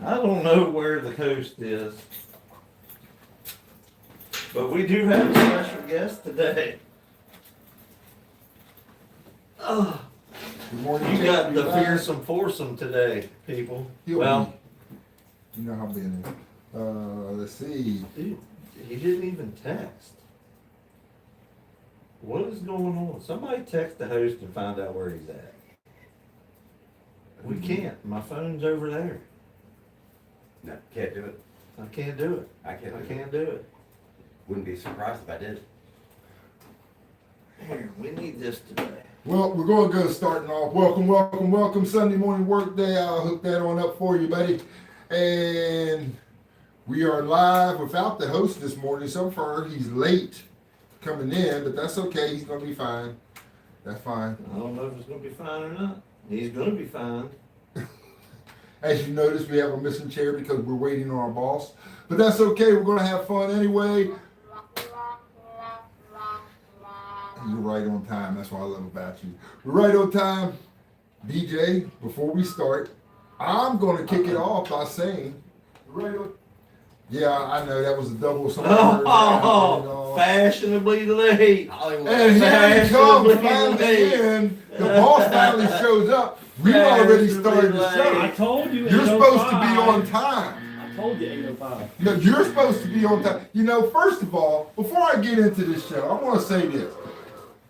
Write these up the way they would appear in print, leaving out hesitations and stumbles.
I don't know where the host is, but we do have a special guest today. Oh, Good morning. you got the fearsome foursome today, people. Well, you know how busy. Let's see. dude, he didn't even text. What is going on? Somebody text the host and find out where he's at. We can't. My phone's over there. No, can't do it. I can't do it. I can't. I can't do it. Wouldn't be surprised if I did. Here, we need this today. Well, we're going to go starting off. Welcome, Sunday morning work day. I'll hook that on up for you, buddy. And we are live without the host this morning. So far, he's late coming in, but that's okay. He's going to be fine. That's fine. I don't know if it's going to be fine or not. He's going to be fine. As you notice, we have a missing chair because we're waiting on our boss. But that's okay. We're going to have fun anyway. You're right on time. That's what I love about you. We're right on time. DJ, before we start, I'm going to kick it off by saying, right on. Yeah, I know that was a double. Fashionably late. And here he comes finally in. The boss finally shows up. We've already started the show. I told you. You're supposed to be on time. I told you 8:05. No, you're supposed to be on time. You know, first of all, before I get into this show, I want to say this.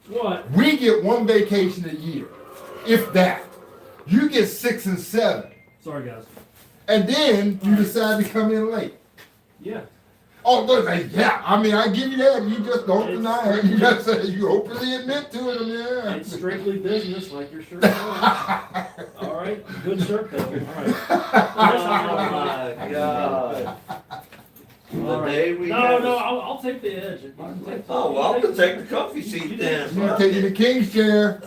What? We get one vacation a year, if that. You get 6 and 7. Sorry, guys. And then you decide to come in late. Yeah. Oh, yeah. I mean, I give you that. You just don't deny it. You just say you openly admit to it. Yeah. It's strictly business, like your shirt. All right. Good shirt, though. All right. Oh my God. The day we have I'll take the edge. You can take the, I'll take the comfy seat then. You're taking the king's chair.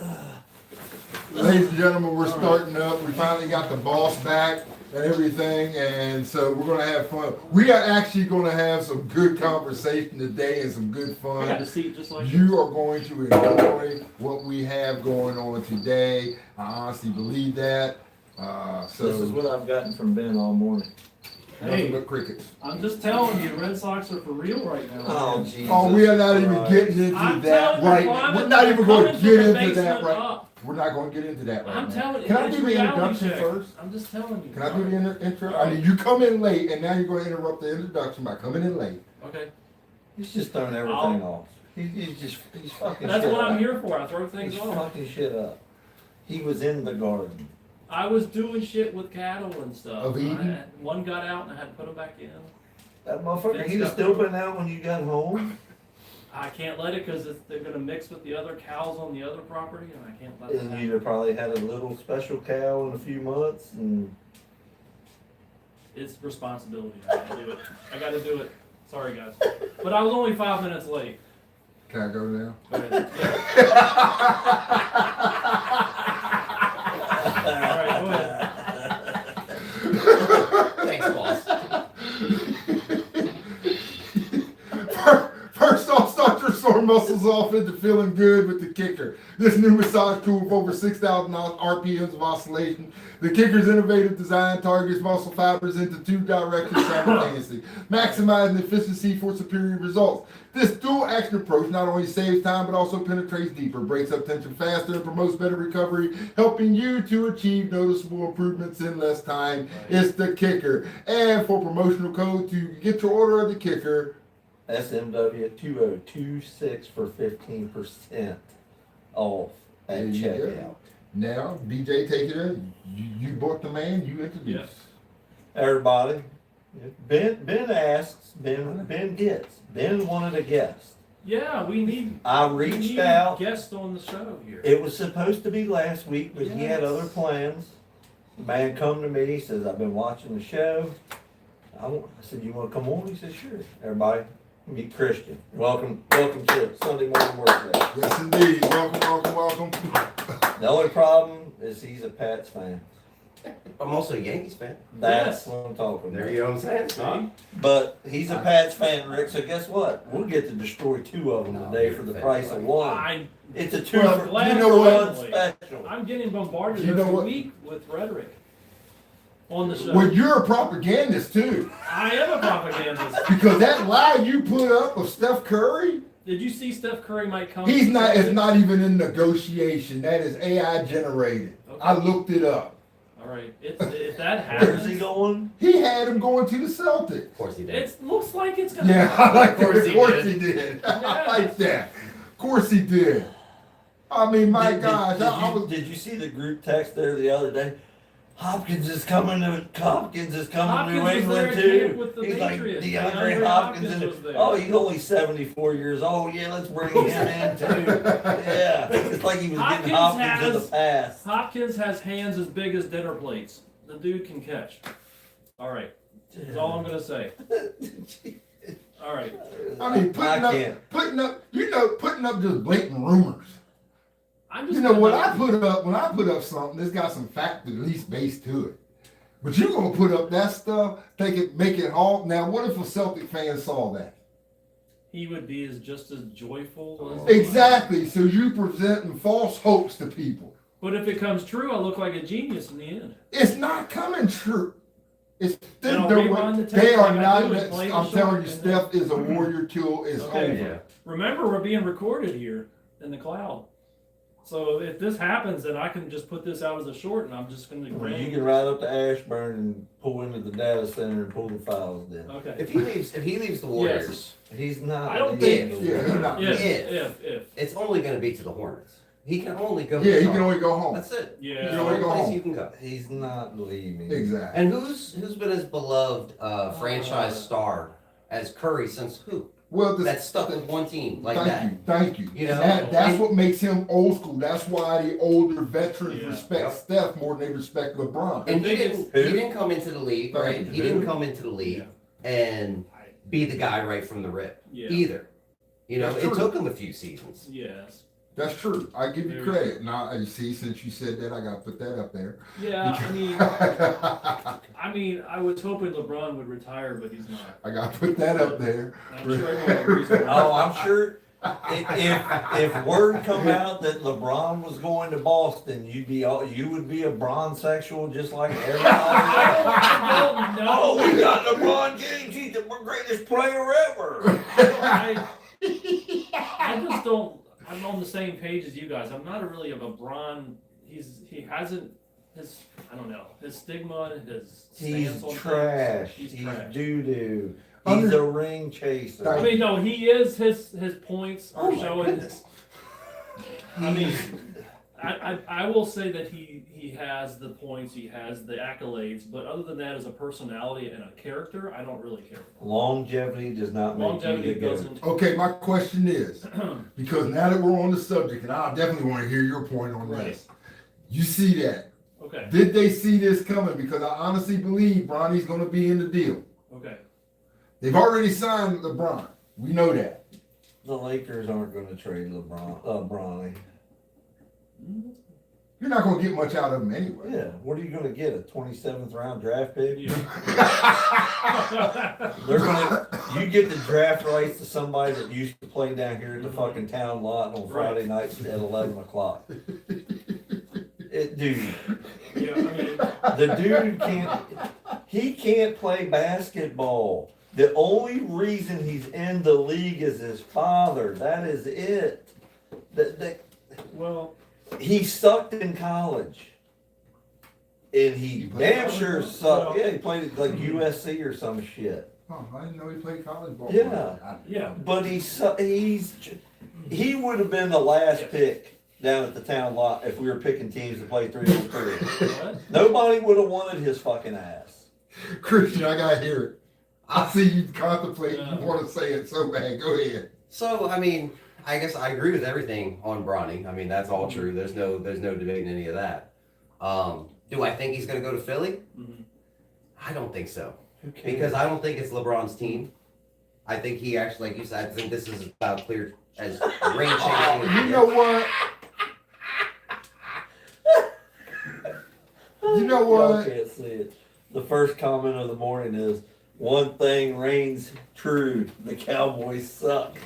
Ladies and gentlemen, we're starting up. We finally got the boss back and everything, and so we're going to have fun. We are actually going to have some good conversation today and some good fun. I got a seat just like You are going to enjoy what we have going on today. I honestly believe that. This is what I've gotten from Ben all morning. Nothing but crickets. I'm just telling you, Red Sox are for real right now. Oh, Jesus. Oh, we are not even Christ. getting into I'm that telling you, right. Climate, We're not even going to coming get from the into that basement right. up. We're not going to get into that right I'm now. telling you. Can I it's do the reality introduction check. first? I'm just telling you. Can I do the intro? I mean, you come in late, and now you're going to interrupt the introduction by coming in late. Okay. He's just throwing everything off. He's fucking That's shit what I'm up. here for. I throw things He's off. fucking shit up. He was in the garden. I was doing shit with cattle and stuff. Of Eden? One got out and I had to put them back in. That motherfucker, he was still been out when you got home? I can't let it because they're going to mix with the other cows on the other property, and I can't let it And happen. you'd have probably had a little special cow in a few months, and It's responsibility. I gotta do it. I gotta do it. Sorry, guys. But I was only 5 minutes late. Can I go now? Go ahead. All right, go ahead. Thanks, boss. First off, start your sore muscles off into feeling good with the kicker. This new massage tool with over 6,000 RPMs of oscillation. The kicker's innovative design targets muscle fibers into two directions simultaneously, maximizing efficiency for superior results. This dual action approach not only saves time but also penetrates deeper, breaks up tension faster, and promotes better recovery, helping you to achieve noticeable improvements in less time. It's the kicker. And for promotional code to get your order of the kicker, SMW2026 for 15% off at There you go. checkout. now DJ, take it in. You bought the man, you introduce. Yes. Everybody, Ben asks, Ben gets. Ben wanted a guest. Yeah, we need. I we reached need out. guests on the show here. It was supposed to be last week, but he had Yes. other plans. The man come to me, he says, I've been watching the show. I said, you want to come on? He said, sure. Everybody, meet Christian. Welcome to Sunday morning workday. Yes, indeed. Welcome. The only problem is he's a Pats fan. I'm also a Yankees fan. That's Yes. what I'm talking There about. you go, I'm saying. See? But he's a Pats fan, Rick, so guess what? We'll get to destroy two of them today for the price of one. I It's a two Well, for glad you know one what? special. I'm getting bombarded You know every what? week with rhetoric. on the show. Well, you're a propagandist too, I am a propagandist. because that lie you put up of Steph Curry, Did you see Steph Curry might come? he's not. It's Celtics? not even in negotiation. That is AI generated. Okay. I looked it up. All right. If that Where's he happens, going? He had him going to the Celtics. Of course he did. it looks like it's gonna. Yeah, I like Of course that. he Of course did. he did. I like that. Of course he did. I mean, my gosh, I was. Did you see the group text there the other day? Hopkins is coming to New Hopkins England was there at too. camp with the He's like Patriots. DeAndre Hopkins. was there. Oh, he's only 74 years old. Yeah, let's bring him in too. Yeah, it's like he was getting Hopkins in the past. Hopkins has hands as big as dinner plates. The dude can catch. All right. That's all I'm gonna say. All right. I mean, putting up just blatant rumors. I'm just You know, when gonna- I put up something, it's got some fact at least base to it. But you're gonna put up that stuff, make it all. Now, what if a Celtic fan saw that? he would be just as joyful as Exactly. So you presenting false hopes to people. But if it comes true, I look like a genius in the end. It's not coming true. It's Then I'll they rerun the tape are like I not. do and play the I'm telling you, short Steph is a warrior till it's Okay. over. Yeah. Remember, we're being recorded here in the cloud. So if this happens, then I can just put this out as a short, and I'm just going to Well, you bring. can ride up to Ashburn and pull into the data center and pull the files down. Okay. If he leaves the Warriors, He's not. I don't think- Yeah, he's not. If. it's only going to be to the Hornets. He can only go. Yeah, to he can Charlotte. only go home. That's it. Yeah. You There's can only only go place home. you can go. He's not leaving. Exactly. And who's been his beloved franchise star as Curry since who? Well, That's stuck with one team like thank that. you, thank you. You know, that's and- what makes him old school. That's why the older veterans Yeah. respect Yep. Steph more than they respect LeBron. And he biggest- didn't come into the league, Thank right? you. He didn't come into the league and be the guy right from the rip Yeah. either. You know, That's it true. took him a few seasons. Yes. That's true. I give you Very credit. Now, you see, since you said that, I got to put that up there. Yeah. I mean, I was hoping LeBron would retire, but he's not. I got to put that up there. I'm sure everyone agrees with that. Oh, I'm sure if word come out that LeBron was going to Boston, you would be a bronzexual just like everybody else. I don't know. Oh, we got LeBron James. He's the greatest player ever. I just don't. I'm on the same page as you guys. I'm not really a LeBron. He hasn't. His I don't know. His stigma. His He's stance on trash. things, He's trash. doo doo. He's a ring chaser. I mean, no, he is. His points are Oh my showing. goodness. I mean, I will say that he has the points, he has the accolades, but other than that, as a personality and a character, I don't really care. Longevity does not make Longevity you the goat. doesn't. Okay, my question is, because now that we're on the subject, and I definitely want to hear your point on Right. this. You see that. Okay. Did they see this coming? Because I honestly believe Bronny's going to be in the deal. Okay. They've already signed LeBron. We know that. The Lakers aren't going to trade Bronny. You're not going to get much out of him anyway. Yeah, what are you going to get? A 27th round draft pick? Yeah. They're gonna. You get the draft rights to somebody that used to play down here at the fucking town lot on Friday nights at 11 o'clock. Dude, Yeah. I mean, the dude can't. He can't play basketball. The only reason he's in the league is his father. That is it. well, He sucked in college. And he He played damn college sure ball? sucked. Yeah, he played at like USC or some shit. Oh, I didn't know he played college ball. Yeah. yeah. But he would have been the last pick down at the town lot if we were picking teams to play 3-on-3. What? Nobody would have wanted his fucking ass. Christian, I got to hear it. I see you contemplate. Yeah. You want to say it so bad. Go ahead. So I mean, I guess I agree with everything on Bronny. I mean, that's all true. There's no debating any of that. Do I think he's going to go to Philly? Mhm. I don't think so. Who cares? Because I don't think it's LeBron's team. I think he actually, like you said, I think this is about clear as rain chasing. You know what? You know Y'all what? can't see it. The first comment of the morning is, one thing reigns true, the Cowboys suck.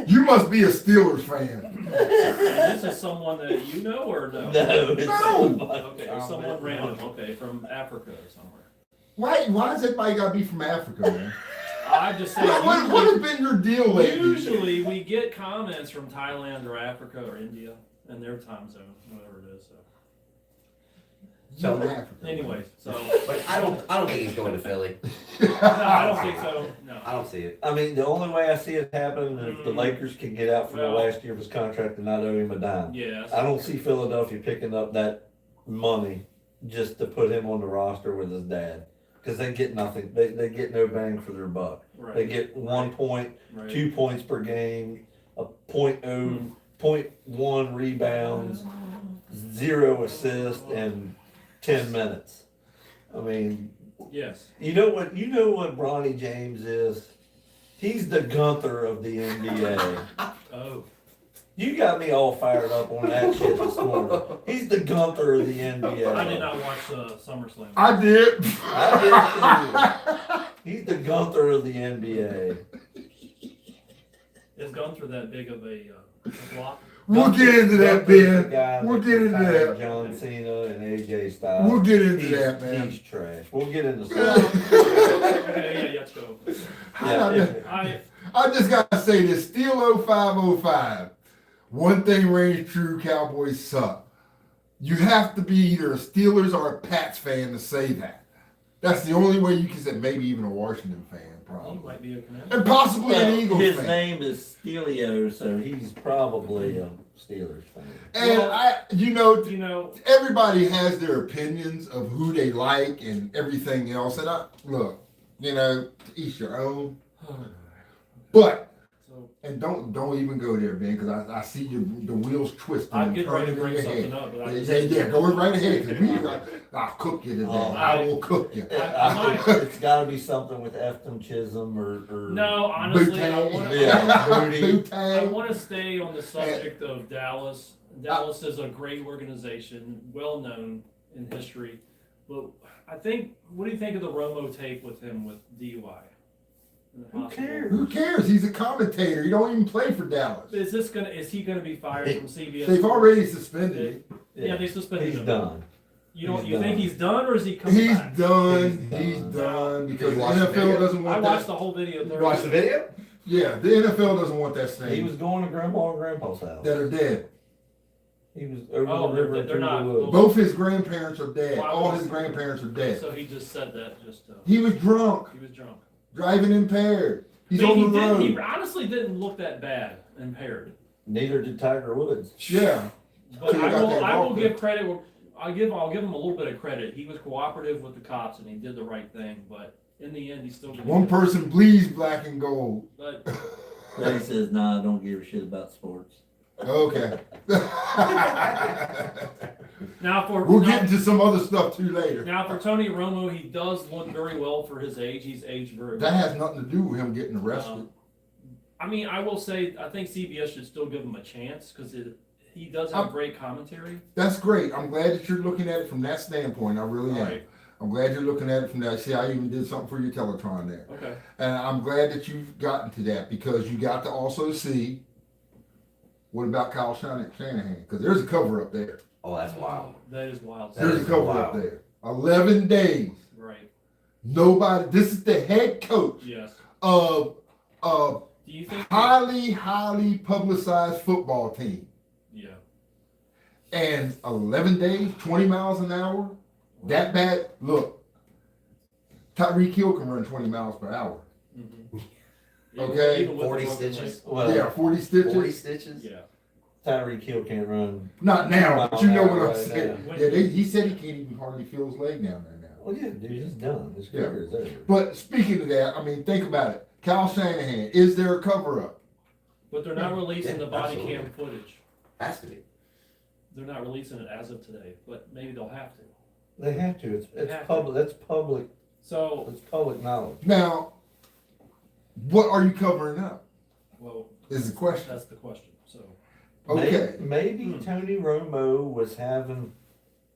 You must be a Steelers fan. This is someone that you know or no? No, it's No. somebody. Okay, or someone random, okay, from Africa or somewhere. Why does everybody gotta be from Africa, man? I'm just saying, What has been your deal lately? usually we get comments from Thailand or Africa or India in their time zone, whatever it is, so. You're in Africa, man. Anyways, so, But I don't think he's going to Philly. no, I don't think so, no. I don't see it. I mean, the only way I see it happening is if the Lakers can get out from the Well- last year of his contract and not owe him a dime. Yes. I don't see Philadelphia picking up that money just to put him on the roster with his dad. Because they get nothing. They get no bang for their buck. Right. They get 1 point, Right. 2 points per game, a 0.1 rebounds, 0 assists, and 10 minutes. I mean, Yes. you know what Bronny James is? He's the Gunther of the NBA. Oh, You got me all fired up on that shit this morning. He's the Gunther of the NBA. I did not watch SummerSlam. I did. I did too. He's the Gunther of the NBA. Is Gunther that big of a block? We'll get into that, Gunther's the Ben. guy We'll that get into retired that. John Cena and AJ Styles. We'll get into He's- that, man. He's trash. We'll get into Okay, yeah, let's go. I just gotta say this, Steel 0505. One thing reigns true, Cowboys suck. You have to be either a Steelers or a Pats fan to say that. That's the only way you can say, maybe even a Washington fan, He probably. might be a commander. And possibly an Eagles His fan. name is Stelio, so he's probably a Steelers fan. And Well, you know, You know, everybody has their opinions of who they like and everything else. And look, to each your own. But so and don't even go there, Ben, because I see the wheels twisting. I'm and getting ready to turning in bring your head. something up, but I Yeah, go right ahead. Cause I'll cook you today. Oh, I will cook you. I- It's got to be something with Efton Chisholm or No, honestly, I Bootay. want Yeah. Bootay. I want to stay on the subject of Dallas. Dallas is a great organization, well known in history. But I think, what do you think of the Romo tape with him with DUI? Who cares? Who cares? He's a commentator. He don't even play for Dallas. Is he gonna be fired from CBS? They've already suspended him. Yeah, they suspended He's him. done. You don't? He's You think done. he's done, or is he coming He's back? done. He's He's done. done because You the watched the NFL video? doesn't I want watched that. the whole video. You watch the video? Yeah, the NFL doesn't want that He snake was going to Grandma and Grandpa's house. that are dead. He was over Oh, the river they're through not- the woods. Both his grandparents are dead. Wow. All his grandparents are dead. So he just said that. He was drunk, He was drunk. driving impaired. He's I mean, on the road. He honestly didn't look that bad impaired. Neither did Tiger Woods. Yeah. But Could've got that I will walk. give credit. I'll give him a little bit of credit. He was cooperative with the cops and he did the right thing. But in the end, he still did. One person bleeds black and gold. But He says, "Nah, I don't give a shit about sports." Okay. now for We'll now, get into some other stuff too later. now for Tony Romo, he does look very well for his age. He's aged very That well. has nothing to do with him getting arrested. I mean, I will say I think CBS should still give him a chance because he does have great commentary. That's great. I'm glad that you're looking at it from that standpoint. I really am. Right. I'm glad you're looking at it from that. See, I even did something for your Teletron there. Okay. And I'm glad that you've gotten to that because you got to also see what about Kyle Shanahan? Because there's a cover up there. Oh, that's wild. That is wild. That There's is a cover up wild. there. 11 days. Right. Nobody. This is the head coach Yes. of Do you think? highly publicized football team. Yeah. And 11 days, 20 miles an hour, that bad. Look, Tyreek Hill can run 20 miles per hour. Mm-hmm. Okay. 40 stitches. Well, Yeah, 40 stitches. 40 stitches? Yeah. Tyreek Hill can't run. Not now, but you know what I'm Right saying. now. Yeah, he said he can't even hardly feel his leg down there now. Well, yeah, dude, he's done. His Yeah. career is over. But speaking of that, I mean, think about it. Kyle Shanahan, is there a cover up? But they're not releasing Yeah, the body absolutely. cam footage. Has to be. They're not releasing it as of today, but maybe they'll have to. They have to. It's They have to. public. That's public. So, It's public knowledge. Now, what are you covering up? well, Is the question. that's the question. So, Okay. Maybe Hmm. Tony Romo was having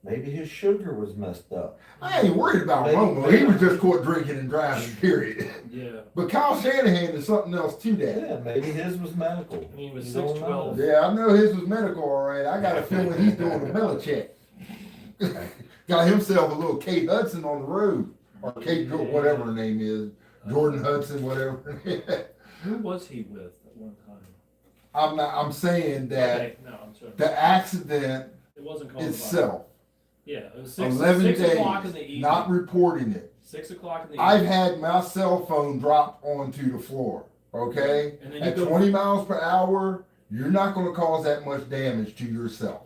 Maybe his sugar was messed up. I ain't worried about Maybe- Romo. He was just caught drinking and driving, period. Yeah. But Kyle Shanahan is something else to that. Yeah, maybe his was medical. He was You don't 6'12". know. Yeah, I know his was medical, all right. I got a feeling he's doing a Belichick. Got himself a little Kate Hudson on the road. Or Kate, whatever her name is. Jordan Hudson, whatever. Who was he with at one time? I'm saying that Okay, no, I'm sorry. the accident It wasn't called itself, Yeah, it was 6 11 o'clock in the days, evening. not reporting it. 6 o'clock in the I've evening. had my cell phone drop onto the floor, okay? And then you At go- 20 miles per hour, you're not gonna cause that much damage to yourself,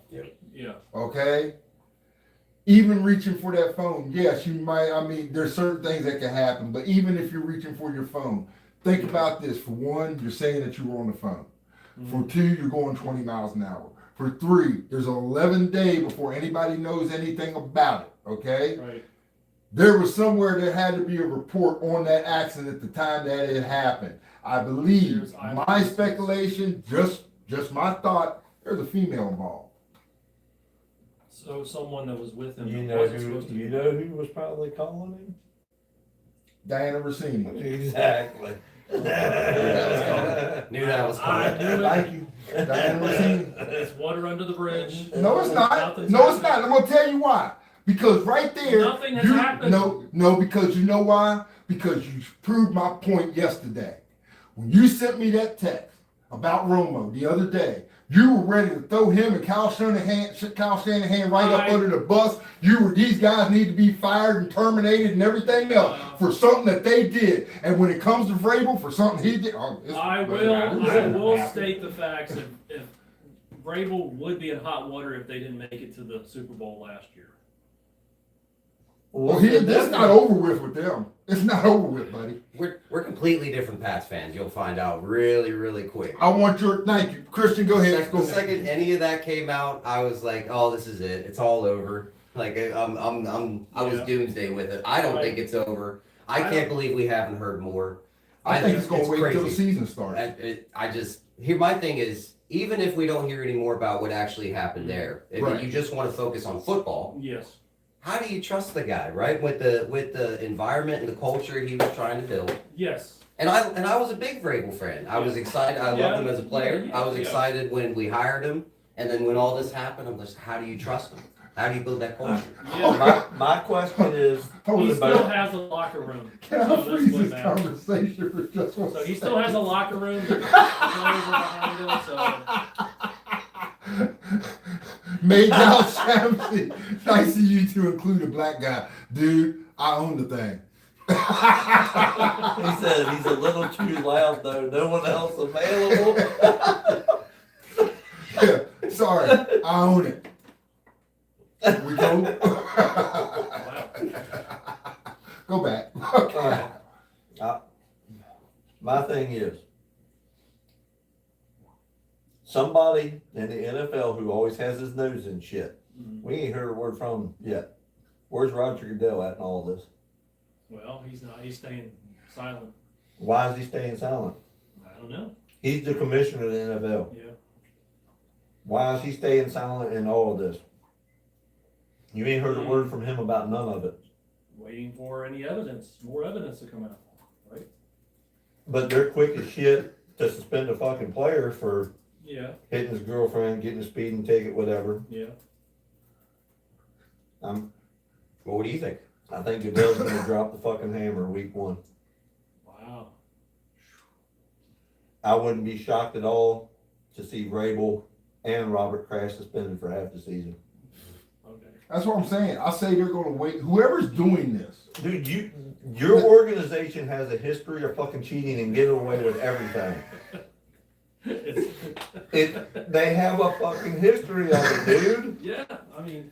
Yeah. okay? Even reaching for that phone, yes, you might, I mean, there's certain things that can happen, but even if you're reaching for your phone, think about this. For one, you're saying that you were on the phone. For two, you're going 20 miles an hour. For three, there's 11 days before anybody knows anything about it, okay? Right. There was somewhere there had to be a report on that accident at the time that it happened. I believe, There's my eyewitnesses. speculation, just my thought, there's a female involved. So someone that was with him. You that know wasn't who? supposed to be You with know him. who was probably calling him? Diana Rossini. Exactly. Knew that was I coming. knew it. Thank you. Diana Rossini. It's water under the bridge. No, it's not. Nothing's No, it's happening. not. I'm gonna tell you why. Because right there, Nothing has happened. No, because you know why? Because you proved my point yesterday. When you sent me that text about Romo the other day, you were ready to throw him and Kyle Shanahan right up I- under the bus. These guys need to be fired and terminated and everything else for something that they did. And when it comes to Vrabel, for something he did, I will state the facts. If Vrabel would be in hot water if they didn't make it to the Super Bowl last year. Well, it's not over with them. It's not over with, buddy. We're completely different Pats fans. You'll find out really, really quick. I want thank you. Christian, go ahead. The second any of that came out, I was like, "Oh, this is it. It's all over." Like I was Yeah. doomsday with it. I don't Right. think it's over. I I can't believe we haven't heard more. I think it's going to wait until the crazy. season starts. My thing is, even if we don't hear any more about what actually happened there, if Right. you just want to focus on football, Yes. how do you trust the guy, right? With the environment and the culture he was trying to build. Yes. And I was a big Vrabel fan. I was excited. I Yeah. loved him as a player. Yeah, I was yeah. excited when we hired him, and then when all this happened, I'm just, how do you trust him? How do you build that culture? Yeah. My question is, He Hold still it, has a locker room. Can I So that's freeze what this matters. conversation for just one So he second? still has a locker room. There's players behind him. So Made Dow Shamsi. Nice of you to include a black guy. Dude, I own the thing. he said he's a little too loud though. No one else available. Yeah, sorry, I own it. We go. wow. Go back. Alright. My thing is, somebody in the NFL who always has his nose in shit. Mhm. We ain't heard a word from him yet. Where's Roger Goodell at in all this? Well, he's not. He's staying silent. Why is he staying silent? I don't know. He's the commissioner of the NFL. Yeah. Why is he staying silent in all of this? You ain't heard a word from him about none of it. Waiting for any evidence, more evidence to come out. Right. But they're quick as shit to suspend a fucking player for Yeah. hitting his girlfriend, getting a speeding ticket, whatever. Yeah. Well, what do you think? I think Goodell's gonna drop the fucking hammer week 1. Wow. I wouldn't be shocked at all to see Vrabel and Robert Kraft suspended for half the season. Okay. That's what I'm saying. I say they're going to wait. Whoever's doing this. Dude, your organization has a history of fucking cheating and getting away with everything. They have a fucking history of it, dude. Yeah. I mean,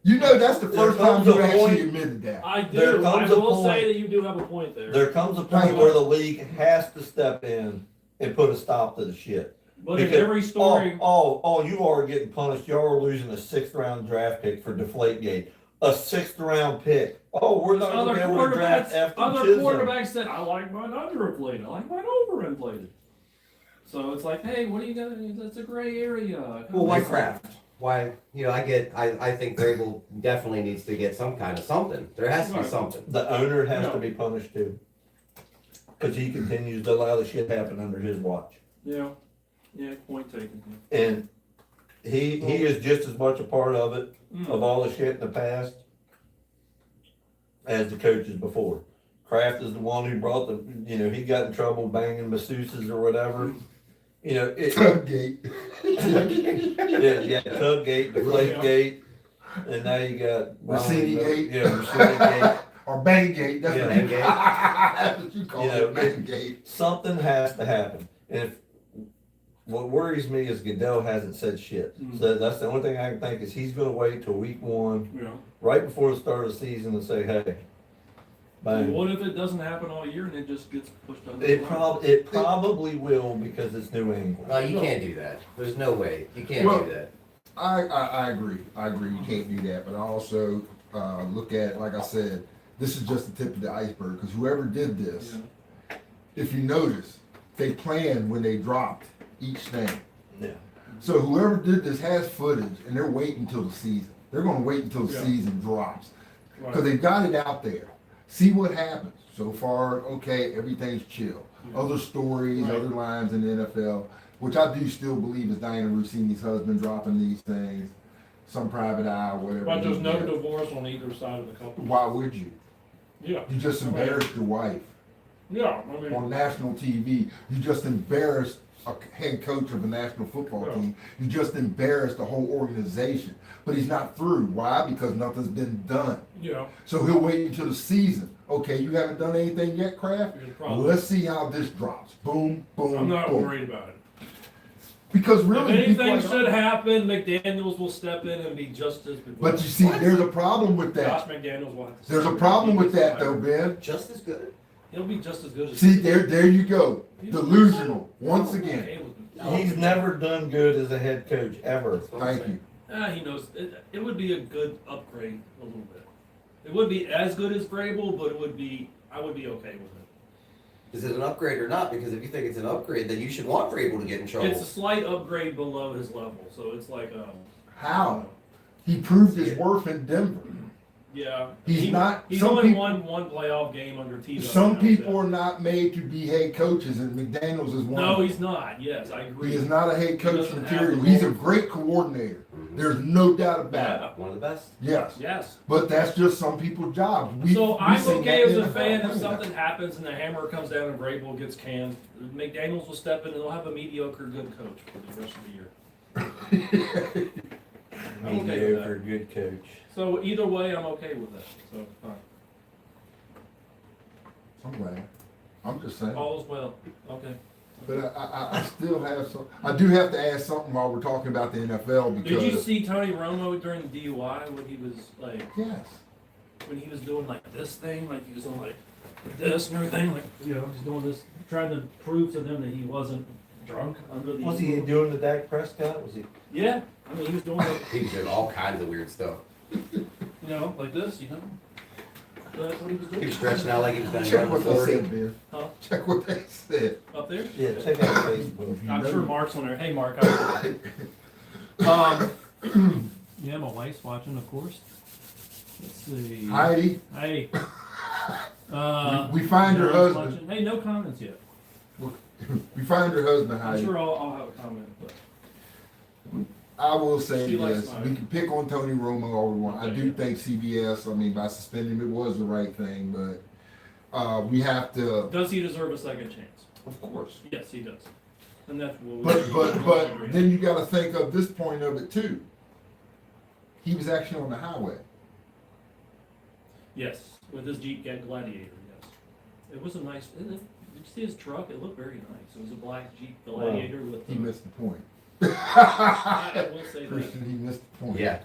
You know, that's the There first time comes you a actually point- admitted that. I There do. I comes a will say point- that you do have a point there. there comes a point where the league has to step in and put a stop to the shit. But in Because every story, you are getting punished. Y'all are losing a 6th round draft pick for Deflategate. A 6th round pick. Oh, we're not other going to be able to draft after Chisholm. quarterbacks said, "I like mine underinflated. I like mine overinflated." So it's like, hey, what do you got? That's a gray area. Well, why Kraft? why, I think Vrabel definitely needs to get some kind of something. There has to be Right. something. The owner has No. to be punished too. Cause he continues to allow the shit happen under his watch. Yeah, point taken. And he is just as much a part of it, of all the shit in the past, as the coaches before. Kraft is the one who brought he got in trouble banging masseuses or whatever. Tuggate. Yeah, Tuggate, Deflategate, and now you got. Rossini-gate. Yeah, Rossini-gate. Or Bangate, that's Yeah. what you Bangate. that's what you call You know, it, Bangate. Something has to happen. And if, what worries me is Goodell hasn't said shit. So that's the only thing I can think is he's gonna wait till week 1, Yeah. right before the start of the season and say, hey, bang. What if it doesn't happen all year and it just gets pushed under? It probably will because it's New England. No, you can't do that. There's no way. You can't Well, do that. I agree. You can't do that. But I also look at, like I said, this is just the tip of the iceberg. Because whoever did this, if you notice, they planned when they dropped each thing. Yeah. So whoever did this has footage, and they're waiting until the season. They're going to wait until the Yeah. season drops because Right. they got it out there. See what happens. So far, okay, everything's chill. Other stories, Right. other lines in the NFL, which I do still believe is Diana Rossini's husband dropping these things. Some private eye, whatever. But there's he no did. divorce on either side of the couple. Why would you? Yeah. You just embarrassed your wife Yeah, I mean, on national TV. You just embarrassed a head coach of a national football Yeah. team. You just embarrassed the whole organization. But he's not through. Why? Because nothing's been done. yeah. So he'll wait until the season. Okay, you haven't done anything yet, Kraft? Here's the Well, problem. let's see how this drops. Boom, boom, I'm not boom. worried about it. Because If really, anything people should like, happen, McDaniels will step in and be just as good. but you see, there's a problem with Josh that. McDaniels will have to. There's a problem with that, though, Ben. Just as good. He'll be just as good as. See, there you go. Delusional once again. Okay with it. He's never done good as a head coach, ever. Thank you. He knows it would be a good upgrade a little bit. It would be as good as Vrabel, but I would be okay with it. Is it an upgrade or not? Because if you think it's an upgrade, then you should want Vrabel to get in trouble. It's a slight upgrade below his level, so it's like How? He proved his worth in Denver. yeah. He's not- He's some only people- won one playoff game under Tebow. Some That was people it. are not made to be head coaches, and McDaniels is one. No, he's not. Yes, I agree. He is not a head He coach doesn't have material. the He's a role. great coordinator. There's no doubt about it. Yeah. One of the best. Yes. Yes. But that's just some people's jobs. So we've I'm seen okay that as in a the fan if NFL. something happens and the hammer comes down and Vrabel gets canned. McDaniels will step in and they'll have a mediocre good coach for the rest of the year. I'm okay with Mediocre, that. good coach. So either way, I'm okay with that. So fine. I'm glad. I'm just saying. All is well. Okay. But I still have some. I do have to ask something while we're talking about the NFL because. Did you see Tony Romo during the DUI when he was like Yes. when he was doing like this thing, like he was doing like this and everything, like he's doing this, trying to prove to them that he wasn't drunk under the. Was he doing the Dak Prescott? Was he? Yeah, I mean he was doing like He was doing all kinds of weird stuff. like this, So that's what he was He doing. was stretching out like he was going to Check run what the they 40. said, Ben. Huh? Check what they said. Up there? Yeah, check out Facebook. I'm sure Mark's on there. Hey, Mark. How are you? Yeah, my wife's watching, of course. Let's see. Heidi, Hey. we find her Mary's husband. watching. Hey, no comments yet. We find her husband, I'm Heidi. sure I'll have a comment. But I will say She likes this, mine. we can pick on Tony Romo all we want. I Okay. do think CBS, I mean, by suspending him, it was the right thing, but we have to, does he deserve a second chance? of course. Yes, he does. And that's what we But then you gotta think of this point of it too. He was actually on the highway. Yes, with his Jeep Gladiator, yes. It was a nice, did you see his truck? It looked very nice. It was a black Jeep Gladiator with He the, missed the point. I will say that. Christian, he missed the point. Yeah.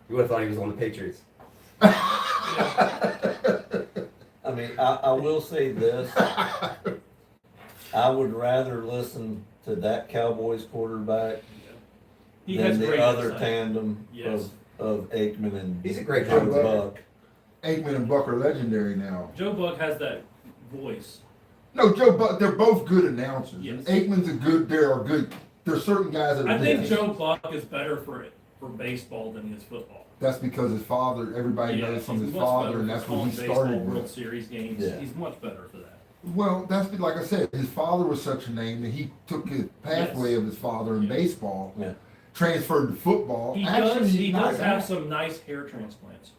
You would have thought he was on the Patriots. I mean, I will say this. I would rather listen to that Cowboys quarterback He has than the great other insight. tandem Yes. of Aikman and He's a great Joe quarterback. Buck. Aikman and Buck are legendary now. Joe Buck has that voice. No, Joe Buck, they're both good announcers. Yes. Aikman's a good, they're there's certain guys that are I think good. Joe Buck is better for baseball than he is football. That's because his father, everybody knows from he's his much father, better and for that's what he calling baseball started World with. Series games. Yeah. He's much better for that. Well, that's like I said, his father was such a name that he took his pathway Yes. of his father in Yeah. baseball, Yeah. transferred to football. He Actually, does. he's He not does have bad. some nice hair transplants.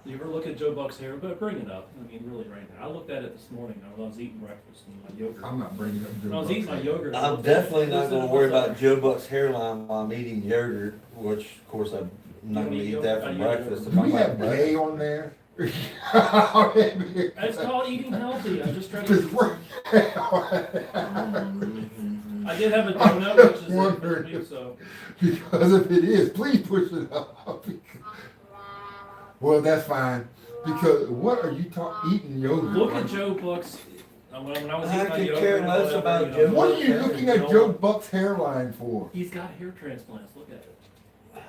You ever look at Joe Buck's hair? But bring it up. I mean, really, right now. I looked at it this morning when I was eating breakfast and my yogurt. I'm not bringing up Joe When I was eating my Buck's yogurt. I I'm looked at it. definitely not Listen gonna to worry what's about Joe Buck's hairline while I'm eating yogurt, which of course I'm not gonna eat eat yogurt? that I for eat breakfast. yogurt. If Do I'm we have having gay breakfast. on there? It's called eating healthy. I'm just trying Because to. we're I did have a donut, which is it for wondering. me, so. Because if it is, please push it up. Well, that's fine. Because what are you eating yogurt? Look at Joe Buck's. When I was I eating my could yogurt, care and less whatever, about you know, Joe What are you Buck. looking at Joe Buck's hairline for? He's got hair transplants. Look at it.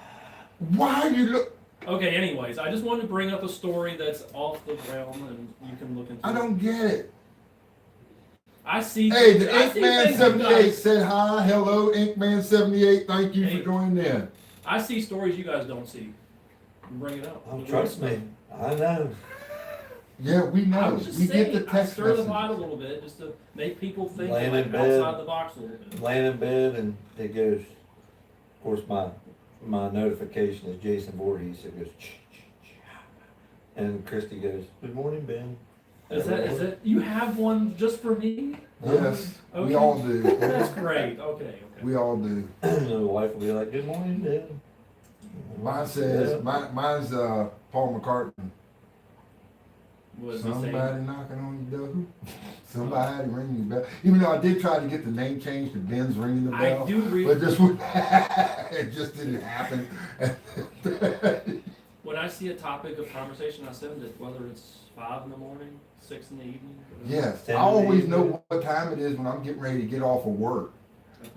Why are you look? Okay, anyways, I just wanted to bring up a story that's off the realm and you can look into I don't get it. I see. Hey, the I see Inkman things you 78 guys- said hi. Hello, Inkman 78. Thank you Hey. for joining in. I see stories you guys don't see. Bring it up. Oh, trust me, I know. Yeah, we I know. was just We saying, get the I text stir the pot a message. little bit just to make people think Laying like in bed. outside the box a little bit. Laying in bed and it goes, of course my notification is Jason Voorhees, it goes, and Christy goes, good morning, Ben. Is that you have one just for me? Yes, we Okay. all do. That's great. Okay. We all do. And the wife will be like, good morning, Ben. Mine says, Yeah. mine's Paul McCartney. Was he saying? Somebody knocking on your door. Somebody ringing the bell. Even though I did try to get the name changed to Ben's ringing the bell. I do read. But just it just didn't happen. When I see a topic of conversation, I send it, whether it's 5 in the morning, 6 in the evening. Yes, I always know what time it is when I'm getting ready to get off of work.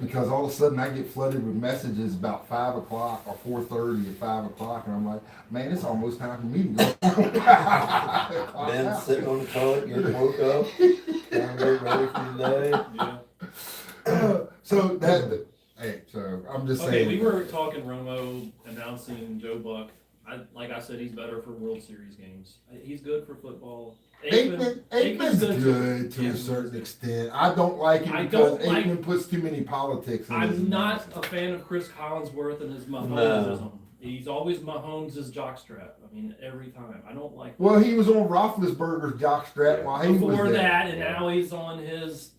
Because all of a sudden I get flooded with messages about 5 o'clock or 4:30 at 5 o'clock, and I'm like, man, it's almost time for me to go. Ben's sitting on the toilet, getting woke up, trying to get ready for the day. Yeah. So that, hey, so I'm just Okay, saying. we were talking Romo announcing Joe Buck. Like I said, he's better for World Series games. He's good for football. Aikman's good to Yeah. a certain extent. I don't like him I because don't like- Aikman puts too many politics in his I'm not announcement. a fan of Chris Collinsworth and his Mahomes-ism. No. He's always Mahomes' jockstrap. I mean, every time. I don't like. Well, he was on Roethlisberger's jockstrap while he was Before there. that, and now he's on his.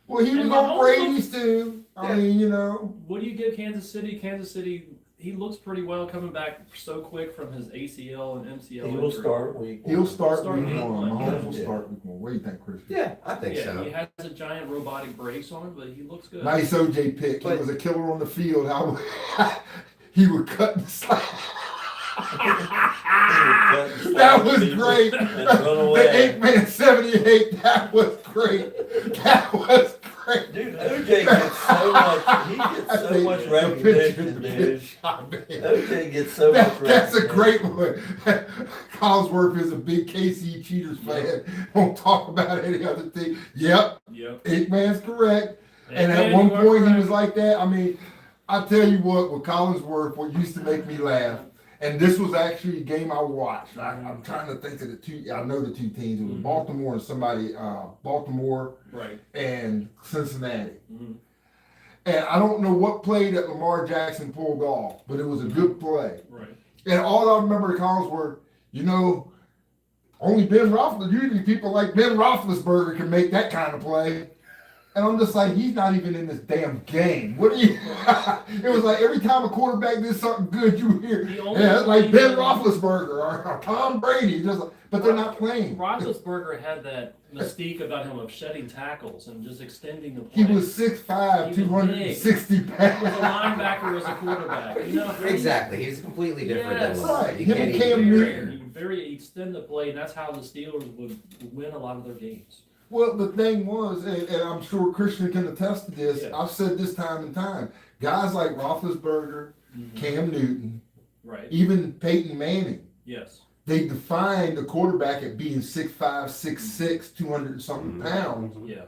Well, he was And on Mahomes Brady's too. I Yeah. mean, you know. What do you give Kansas City? Kansas City, he looks pretty well coming back so quick from his ACL and MCL. He will injury. start week one. He'll start Start week week one. one, Mahomes will yeah. start week one. What do you think, Chris? Yeah, I think Yeah, so. he has a giant robotic brace on, but he looks good. Nice OJ pick. He But- was a killer on the field. How he would cut and slash. That was great. Run away. The Aikman 78. That was great. That was great. Dude, OJ gets so much, he gets so much recognition, dude. OJ gets so much recognition. That's a great one. Collinsworth is a big KC Cheaters fan. Won't talk about any other thing. Yep, Yep. Aikman's correct. And Hey, at man, one you are point he correct. was like that. I mean, I tell you what Collinsworth, what used to make me laugh, and this was actually a game I watched. I'm trying to think of the two. I know the two teams. It was Mhm. Baltimore and somebody, Baltimore Right. and Cincinnati. Mhm. And I don't know what play that Lamar Jackson pulled off, but it was a good play. Right. And all I remember at Collinsworth, you know, only Ben Roethlisberger, usually people like Ben Roethlisberger can make that kind of play. And I'm just like, he's not even in this damn game. What do you? It was like every time a quarterback did something good, you hear, The only yeah, like Ben play- Roethlisberger or Tom Brady, just like, but they're not playing. Roethlisberger had that mystique about him of shedding tackles and just extending the play. He was 6'5", He was 260 He was a pounds. linebacker as a quarterback. You know, Exactly. He's completely different Yes. than Right. You Him can't and even Cam compare. Newton. Very extend the play, and that's how the Steelers would win a lot of their games. Well, the thing was, and I'm sure Christian can attest to this, Yeah. I've said this time and time, guys like Roethlisberger, Cam Newton, Right. even Peyton Manning, Yes. they defined the quarterback at being 6'5", 6'6", 200 and something pounds. Yeah.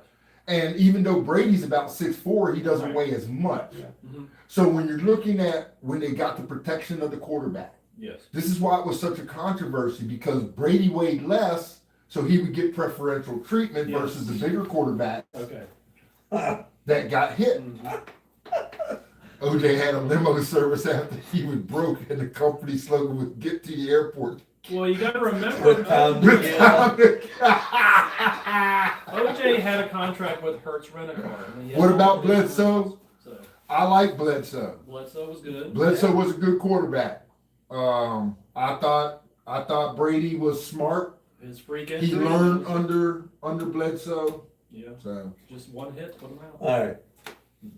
And even though Brady's about 6'4", he doesn't Right. weigh as much. Mhm. So when you're looking at when they got the protection of the quarterback, Yes. this is why it was such a controversy, because Brady weighed less, so he would get preferential treatment Yes. versus the bigger quarterback Okay. that got hit. Mhm. OJ had a limo service after he was broke, and the company slogan was "Get to the airport." Well, you got to remember, With time to With get time to- OJ had a contract with Hertz Rent-A-Car. and he had What all about the different Bledsoe? rentals. So I like Bledsoe. Bledsoe was good. Bledsoe was a good quarterback. I thought Brady was smart. His freak He injury. learned was- under Bledsoe. Yeah, So just one hit, put him out. Alright,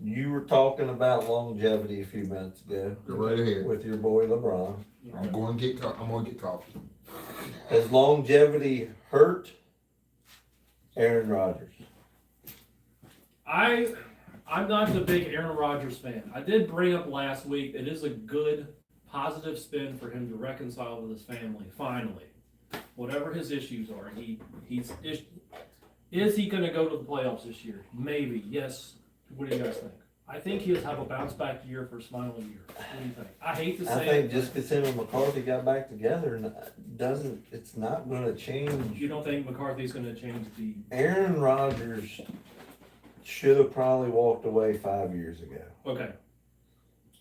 you were talking about longevity a few minutes ago. go right ahead. With your boy LeBron. I'm going to get coffee. Has longevity hurt Aaron Rodgers? I'm not the big Aaron Rodgers fan. I did bring up last week, it is a good, positive spin for him to reconcile with his family, finally. Whatever his issues are, is he gonna go to the playoffs this year? Maybe, yes. What do you guys think? I think he'll have a bounce back year for his final year. What do you think? I hate to I say think it. just because him and McCarthy got back together and it's not gonna change. You don't think McCarthy's gonna change the, Aaron Rodgers should have probably walked away 5 years ago. okay.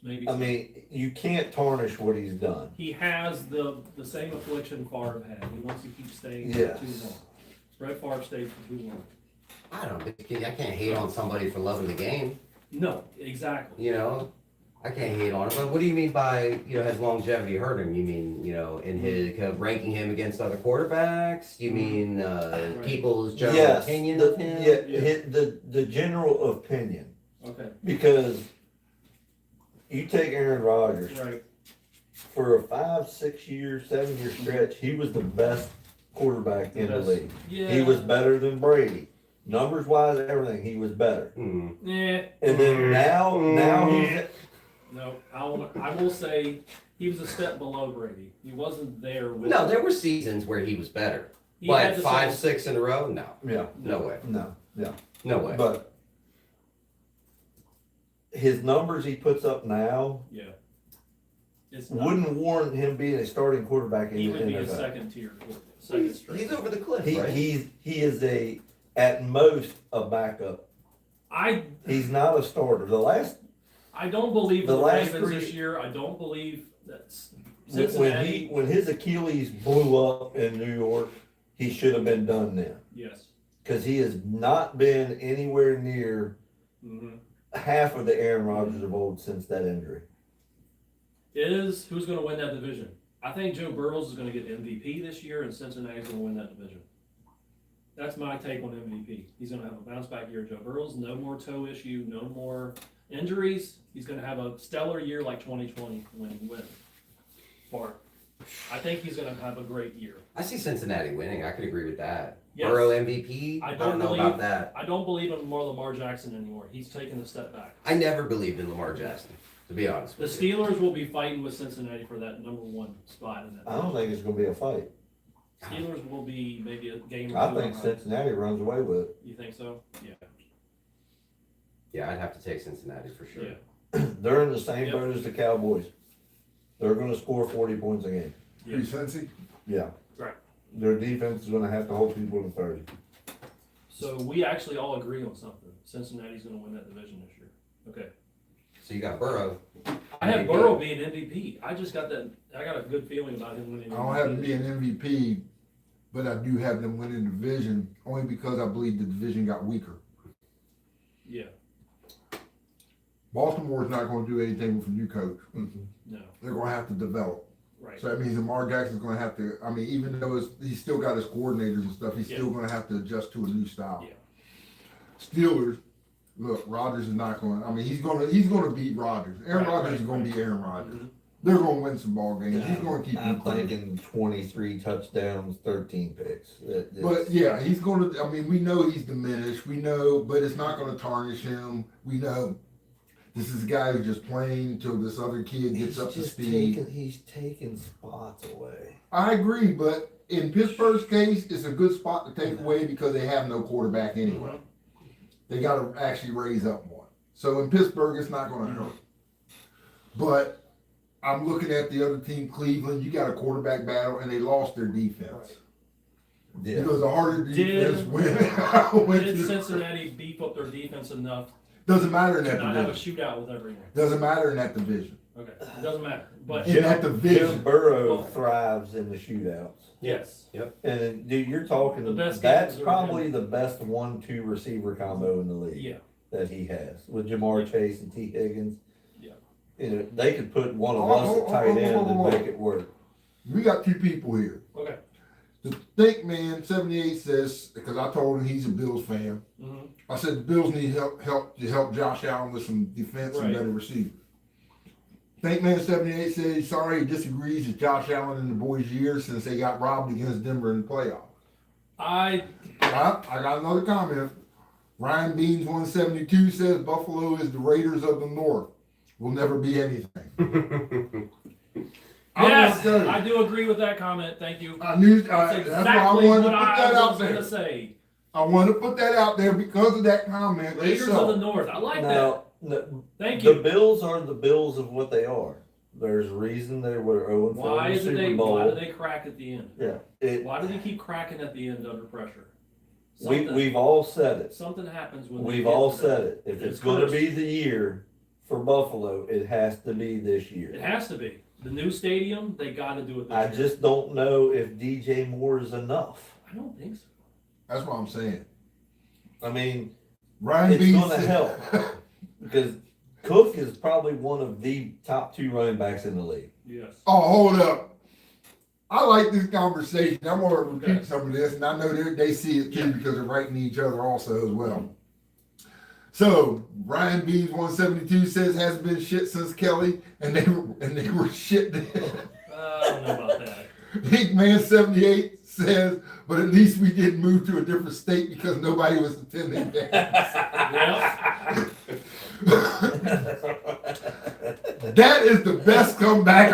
Maybe. I so. mean, you can't tarnish what he's done. He has the same affliction Favre had. He wants to keep staying Yes. for too long. Brett Favre stayed for too long. I don't think I can't hate on somebody for loving the game. No, exactly. You know, I can't hate on him. But what do you mean by has longevity hurt him? You mean in his kind of ranking him against other quarterbacks? You mean people's general Yes, opinion the, of him? the general opinion. Okay, Because you take Aaron Rodgers, right. for a 5, 6 year, 7 year stretch, he was the best quarterback in the Yes. league. Yeah. He was better than Brady. Numbers wise, everything, he was better. Hmm. Yeah. And then now he's No, I will say he was a step below Brady. He wasn't there with. No, there were seasons where he was better. He But had the 5, same- 6 in a row? No. yeah, No way. no, yeah. No way. But his numbers he puts up now Yeah. It's not, wouldn't warrant him being a starting quarterback in he the would be a NFL. second tier, second straight. He's over the cliff, He right? he is at most a backup. I He's not a starter. don't believe The the last Ravens three- this year. I don't believe that when Cincinnati. when his Achilles blew up in New York, he should have been done then. Yes. Because he has not been anywhere near Mm-hmm. half of the Aaron Rodgers of old since that injury. Is who's going to win that division? I think Joe Burrows is going to get MVP this year, and Cincinnati's going to win that division. That's my take on MVP. He's going to have a bounce back year. Joe Burrows, no more toe issue, no more injuries. He's going to have a stellar year like 2020 when he wins. I think he's going to have a great year. I see Cincinnati winning. I could agree with that. Yes. Burrow MVP? I I don't don't know believe- about that. I don't believe in Lamar Jackson anymore. He's taken a step back. I never believed in Lamar Jackson, to be honest The with you. Steelers will be fighting with Cincinnati for that number one spot in that. I don't think it's going to be a fight. Steelers will be maybe a game or I two think behind. Cincinnati runs away with it. You think so? Yeah. Yeah, I'd have to take Cincinnati for sure. Yeah. They're in the same Yep. boat as the Cowboys. They're going to score 40 points a game. Yeah. Cincy? Yeah. Right. Their defense is going to have to hold people to 30. So we actually all agree on something. Cincinnati's going to win that division this year. Okay. So you got Burrow. I have MVP. Burrow being MVP. I just got that. I got a good feeling about him winning. I don't have him being MVP, but I do have them winning the division only because I believe the division got weaker. Yeah. Baltimore's not going to do anything with a new coach. No. They're going to have to develop. Right. So that means Lamar Jackson's going to have to, I mean, even though he's still got his coordinators and stuff, he's Yeah. still going to have to adjust to a new style. Yeah. Steelers, look, Rodgers is not going, I mean, he's going to beat Rodgers. Aaron Right, Rodgers right, is going to right. beat Aaron Rodgers. Mhm. They're going to win some ball games. He's going to keep I'm them close. thinking 23 touchdowns, 13 picks. But yeah, he's going to, I mean, we know he's diminished. We know, but it's not going to tarnish him. We know this is a guy who's just playing till this other kid gets up to speed. He's taking spots away. I agree, but in Pittsburgh's case, it's a good spot to take away because they have no quarterback anyway. They got to actually raise up one. So in Pittsburgh, it's not going to hurt. But I'm looking at the other team, Cleveland. You got a quarterback battle, and they lost their defense. Yeah. Because the harder defense Did Cincinnati beef up their defense enough doesn't matter in to that not have a division. shootout with everyone? Doesn't matter in that division. Okay, it doesn't matter. But In that Joe division. Burrow thrives in the shootouts. yes, And dude, you're talking, The best that's games are probably the best 1-2 receiver combo in the league. yeah. That he has with Jamar Chase and T. Higgins. Yeah. You know, they could put one of us at tight end and make it work. We got two people here. Okay. The Think Man 78 says, because I told him he's a Bills fan. Mm-hmm. I said the Bills need help to help Josh Allen with some defense and Right. better receivers. Think Man 78 says he's sorry he disagrees with Josh Allen in the boys' year since they got robbed against Denver in the playoffs. I got another comment. Ryan Beans 172 says Buffalo is the Raiders of the North. Will never be anything. Yes, I do agree with that comment. Thank you. I knew That's that's why I exactly wanted to what put I that out was going there. to say. I want to put that out there because of that comment. Raiders of the North. I like that. Now, no, Thank the you. Bills are the Bills of what they are. There's a reason they were 0-4 Why in the is it Super they? Bowl. Why do they crack at the end? Yeah, Why do they keep cracking at the end under pressure? we've all said it. Something happens when We've they get all to said that. it. If It's it's going to cursed. be the year for Buffalo, it has to be this It year. has to be the new stadium. They got to do it. This I year. just don't know if DJ Moore is enough. I don't think so. That's what I'm saying. I mean, Ryan it's Beans going to said- help because Cook is probably one of the top 2 running backs in the league. Yes. Oh, hold up. I like this conversation. I'm going to repeat Okay. some of this, and I know they see it too Yeah. because they're writing to each other also as well. So Ryan Beans 172 says hasn't been shit since Kelly, and they were shit then. I don't know about that. Hickman 78 says, but at least we didn't move to a different state because nobody was attending games. Well, That is the best comeback.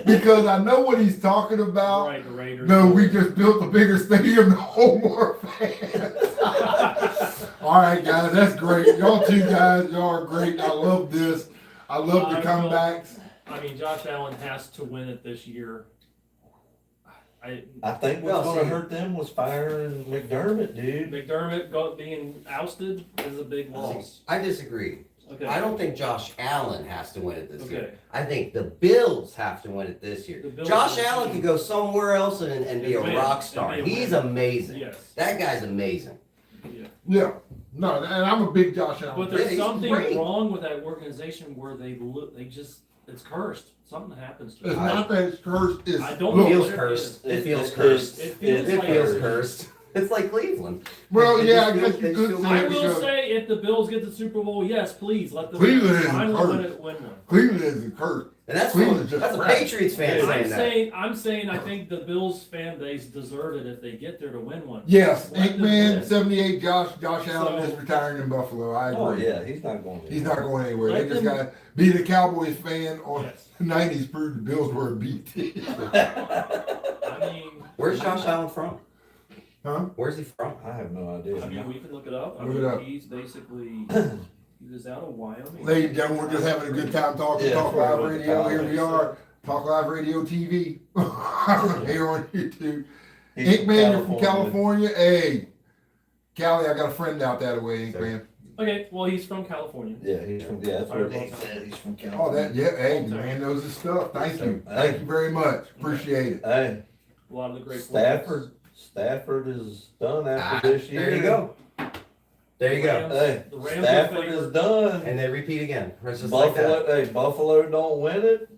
Because I know what he's talking about. right, the Raiders. No, we just built a bigger stadium to hold more fans. All right, guys, that's great. Y'all two guys, y'all are great. I love this. I love the comebacks. I mean, Josh Allen has to win it this year. I think what's going to hurt them was firing McDermott, dude. McDermott being ousted is a big loss. I disagree. Okay. I don't think Josh Allen has to win it this year. Okay. I think the Bills have to win it this year. The Bills Josh have to Allen win. could go somewhere else and be a win. rock And star. be a He's winner. amazing. Yes. That guy's amazing. Yeah. Yeah. No, and I'm a big Josh Allen. But fan. there's he's something great. wrong with that organization where they just it's cursed. Something happens to It's it. not that it's cursed. It's I don't look, It know. feels cursed. It feels cursed. It feels It like feels cursed. cursed. It's like Cleveland. Well, They yeah, I just guess feel- you they could feel say I it will because say if the Bills get the Super Bowl, yes, please let them Cleveland is finally cursed. win one. Cleveland is cursed. And that's Cleveland's just that's a crap. Patriots fan saying that. I'm saying I think the Bills fan base deserve it if they get there to win one. Yes, Let them Inkman win. 78. Josh Allen So- is retiring in Buffalo. I agree. Oh, yeah, he's not going to. He's not going anywhere. Let They just them- got to be the Cowboys fan on Yes. the 90s proved the Bills were a beat. I mean, Where's Josh Allen from? Huh? Where's he from? I have no idea. we can look it up. Look it up. He's basically he was out of Wyoming. Ladies and gentlemen, we're just having a good time talking. Yeah, Talk for Live the Radio. Here we college. are. Talk Live Radio TV. Here on YouTube. He's Inkman, you're from California. Hey, Cali, I got a friend out that way, Inkman. Okay, well he's from California. Yeah, he's from, that's what he said, he's from Oh, California. that, yeah, hey, the man knows his stuff. Thank you. Thank you very much. Appreciate it. Hey, A lot of the great Stafford is done after this year. There you go. There you go. Hey, The Rams are Stafford is favored. done. And they repeat again. It's just like Buffalo, that. hey, Buffalo don't win it.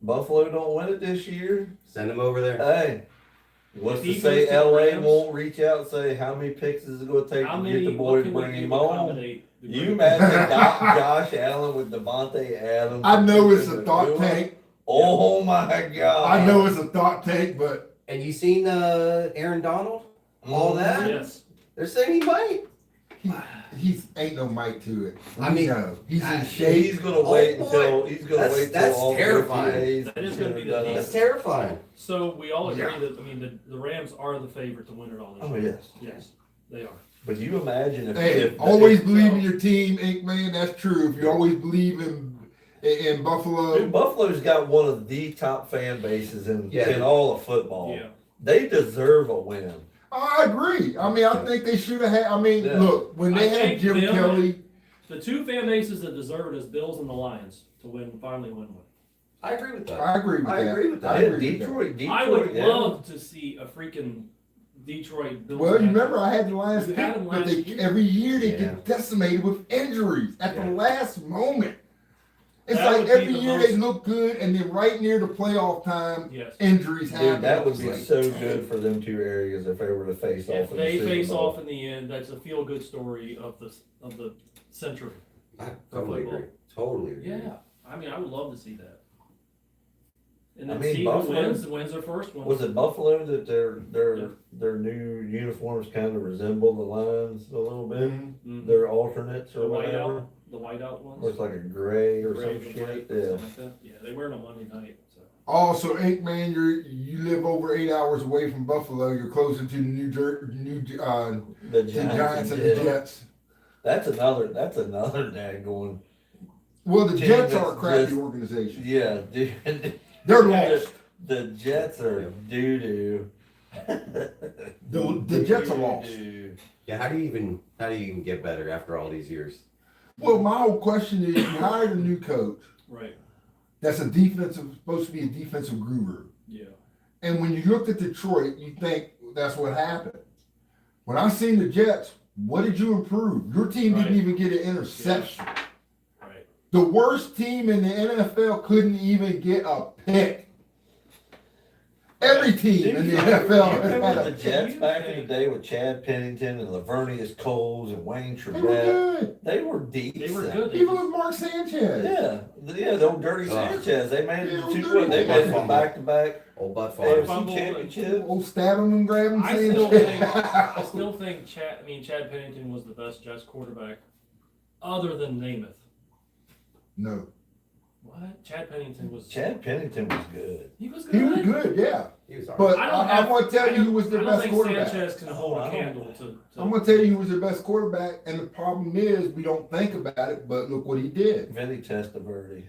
Buffalo don't win it this year. Send them over there. Hey, what's If to he say goes to the LA Rams- won't reach out and say how many picks is it going to take How to many? get the What boys can we bring do him to on? accommodate the You great- imagine Josh Allen with Devontae Adams. I know it's a thought tank. Oh my God! I know it's a thought tank, but And you seen Aaron Donald? All that? Yes. They're saying he might. He's ain't no might to it. I mean, he's in shape. He's gonna wait boy. until That's all terrifying. 50 days. That is gonna be the That's terrifying. So we all agree Yeah. that, I mean, the Rams are the favorite to win it all this Oh, year. yes. Yes, they are. But you imagine if, Hey, always believe in your team, Ink Man. That's true. If you always believe in Buffalo, Dude, Buffalo's got one of the top fan bases in all of football. Yeah. They deserve a win. I agree. I mean, I think they should have had. I mean, Yeah. look, when they I had think Jim them- Kelly, The two fan bases that deserve it is Bills and the Lions to finally win one. I agree with that. I agree with I that. agree with that. I Yeah, agree with that. Detroit, I would yeah. love to see a freaking Detroit Bills. Well, you matchup. remember I had the Lions You pick, had them but last year. every year they Yeah. get decimated with injuries at the last moment. It's That like would be every the year most- they look good, and then right near the playoff time, Yes. injuries happen. Dude, that would be It's so good for them two areas if they were to face off. If in they the Super face Bowl. off in the end, that's a feel good story of the century. I totally agree. Totally agree. Yeah, I mean, I would love to see that. And I then mean, see Buffalo- who wins their first one. Was it Buffalo that their new uniforms kind of resemble the Lions a little bit? Mhm. Mhm. Their alternates The or whatever. whiteout, the whiteout ones. Looks like a gray or Gray some with shit. white, Yeah. something like that. Yeah, they wear it on Monday night. So. Also, Ink Man, you live over 8 hours away from Buffalo. You're closer to the The the Giants, Giants and yeah. the Jets. That's another daggone. Well, the Team Jets are a that's crappy just- organization. Yeah, dude. They're lost. The Jets are doo doo. The Jets are lost. Yeah, how do you even get better after all these years? Well, my whole question is, you hired a new coach Right. that's supposed to be a defensive guru. Yeah. And when you looked at Detroit, you think that's what happened. When I seen the Jets, what did you improve? Your team didn't Right. even get an interception. Right. The worst team in the NFL couldn't even get a pick. Every team in the NFL has had Remember a the pick. Jets back in the day with Chad Pennington and Lavernius Coles and Wayne They were Trebek? good. They were deep. They were good. Even with Mark Sanchez. Yeah, the old Dirty Oh. Sanchez. They made it Yeah, to old two. Dirty They made it Sanchez. back to back Old butt AFC farms. Fumble. championship. Old stab him and grab him I still Sanchez. think Chad Pennington was the best Jets quarterback, other than Namath. No. What? Chad Pennington was. Chad Pennington was good. He was good. He was good, yeah. He was alright. But I don't I'm have- going to tell you who was their I don't best think quarterback. Sanchez can hold I a don't- candle to. I'm going to tell you who was their best quarterback, and the problem is we don't think about it, but look what he did. Vinny Testaverde.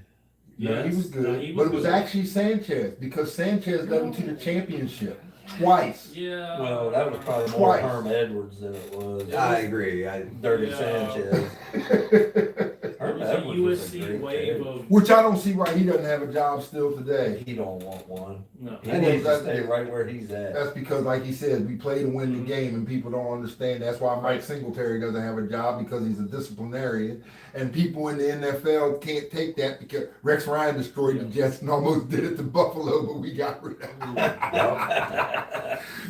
No, he was good, No, he but it was good. actually Sanchez, because Sanchez led them to the championship twice. Yeah. Well, that was probably more Twice. Herm Edwards than it was I agree. Dirty Yeah. Sanchez. There Herm was a Edwards was a USC great wave coach. of. Which I don't see why he doesn't have a job still today. He don't want one. No. He And needs to that's- stay right where he's at. That's because, like he said, we play to win Mm-hmm. the game, and people don't understand. That's why Mike Singletary doesn't have a job, because he's a disciplinarian, and people in the NFL can't take that because Rex Ryan destroyed the Jets and almost did it to Buffalo, but we got rid of him.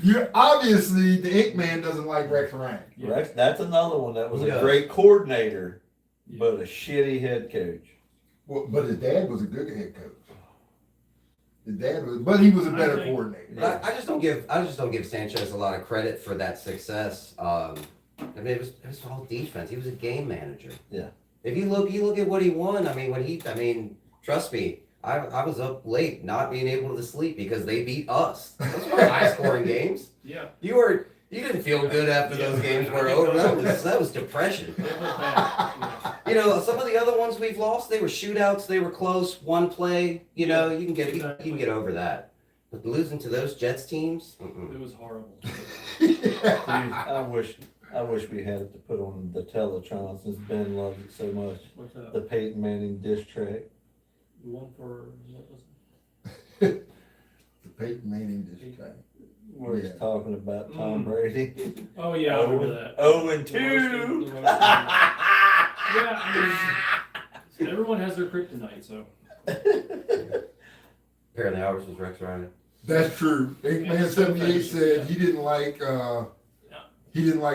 You obviously the Ink Man doesn't like Rex Ryan. Yeah. Rex, that's another one that was Who a does? great coordinator, Yeah. but a shitty head coach. Well, but his dad was a good head coach. His dad was, but he was a better I think- coordinator. But I just don't give Sanchez a lot of credit for that success. I mean, it was all defense. He was a game manager. Yeah. If you look at what he won. I mean, trust me. I was up late, not being able to sleep because they beat us. Those were high scoring games. Yeah. You didn't feel good after those games were over. That was depression. It was bad. Yeah. You know, some of the other ones we've lost, they were shootouts, they were close, one play. You know, you can get over that. But losing to those Jets teams, It was horrible. Dude, I wish we had it to put on the Teletron since Ben loved it so much. What's that? The Peyton Manning diss track. The one for what was The Peyton Manning distract. Where Yeah. he's talking about Tom Brady. it? Oh yeah, I remember that. 0-2. The roasting. Yeah, I mean, everyone has their kryptonite, so. apparently ours was Rex Ryan. That's true. Ink Man 78 said he didn't like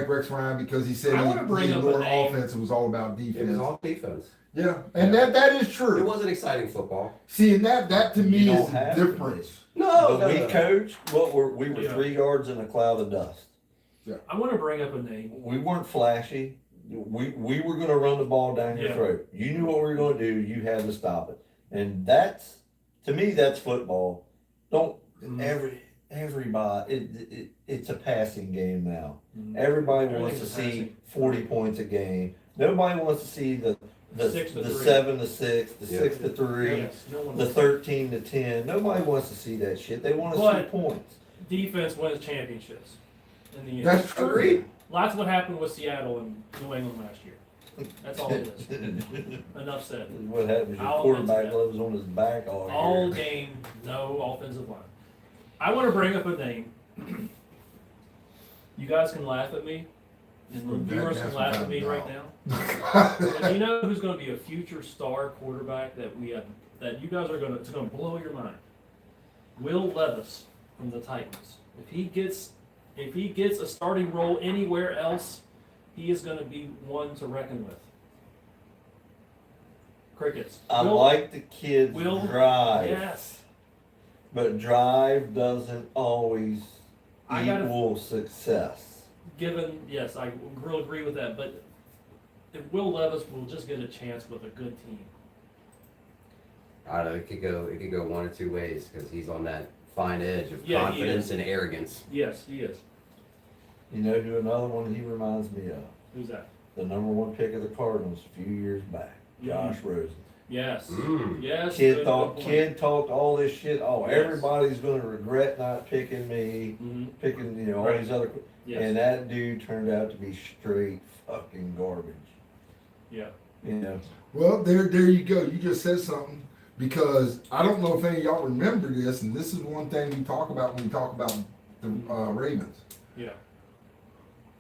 Rex Ryan because he said I wanna he bring up a ignored name. offense. It was all about It was defense. all defense. Yeah, and that is It true. wasn't exciting football. See, and that to me You is don't the have to difference. No, But we coached, we were Yeah. 3 yards in a cloud of dust. I want to bring up a name. We weren't flashy. we were gonna run the ball down your Yeah. throat. You knew what we were gonna do, you had to stop it. And that's, to me, that's football. Don't, everybody, it's a passing game now. Everybody wants to Everything's see passing. 40 points a game. Nobody wants to see the 6 to 3. 7-6, the Yeah. 6-3, Yes, no one the wants- 13-10. Nobody wants to see that shit. They want to see But- points. Defense wins championships. In the end. That's true. That's what happened with Seattle and New England last year. That's all it is. Enough said. What happens? Your I'll quarterback admit to lives on his back All year. game, no offensive line. I want to bring up a name. You guys can laugh at me, and the viewers can laugh at me right now. But you know who's going to be a future star quarterback that we have, that you guys are going to, it's going to blow your mind? Will Levis from the Titans. If he gets a starting role anywhere else, he is going to be one to reckon with. Crickets. I Will- like the kid's Will- drive, Yes. but drive doesn't always I gotta- equal success. Yes, I will agree with that, but if Will Levis will just get a chance with a good team. I don't know, it could go one or two ways, because he's on that fine edge of Yeah, he confidence is. and arrogance. Yes, he is. You know who another one he reminds me of? Who's that? The #1 pick of the Cardinals a few years back, Josh Rosen. Yes. Mm. Yes. Kid good talked point. all this shit. Oh, Yes. everybody's gonna regret not picking me, Mhm. picking all Right. these other. Yes. And that dude turned out to be straight fucking garbage. Yeah. You know. Well, there you go. You just said something, because I don't know if any of y'all remember this, and this is one thing we talk about when we talk about the Ravens. Yeah.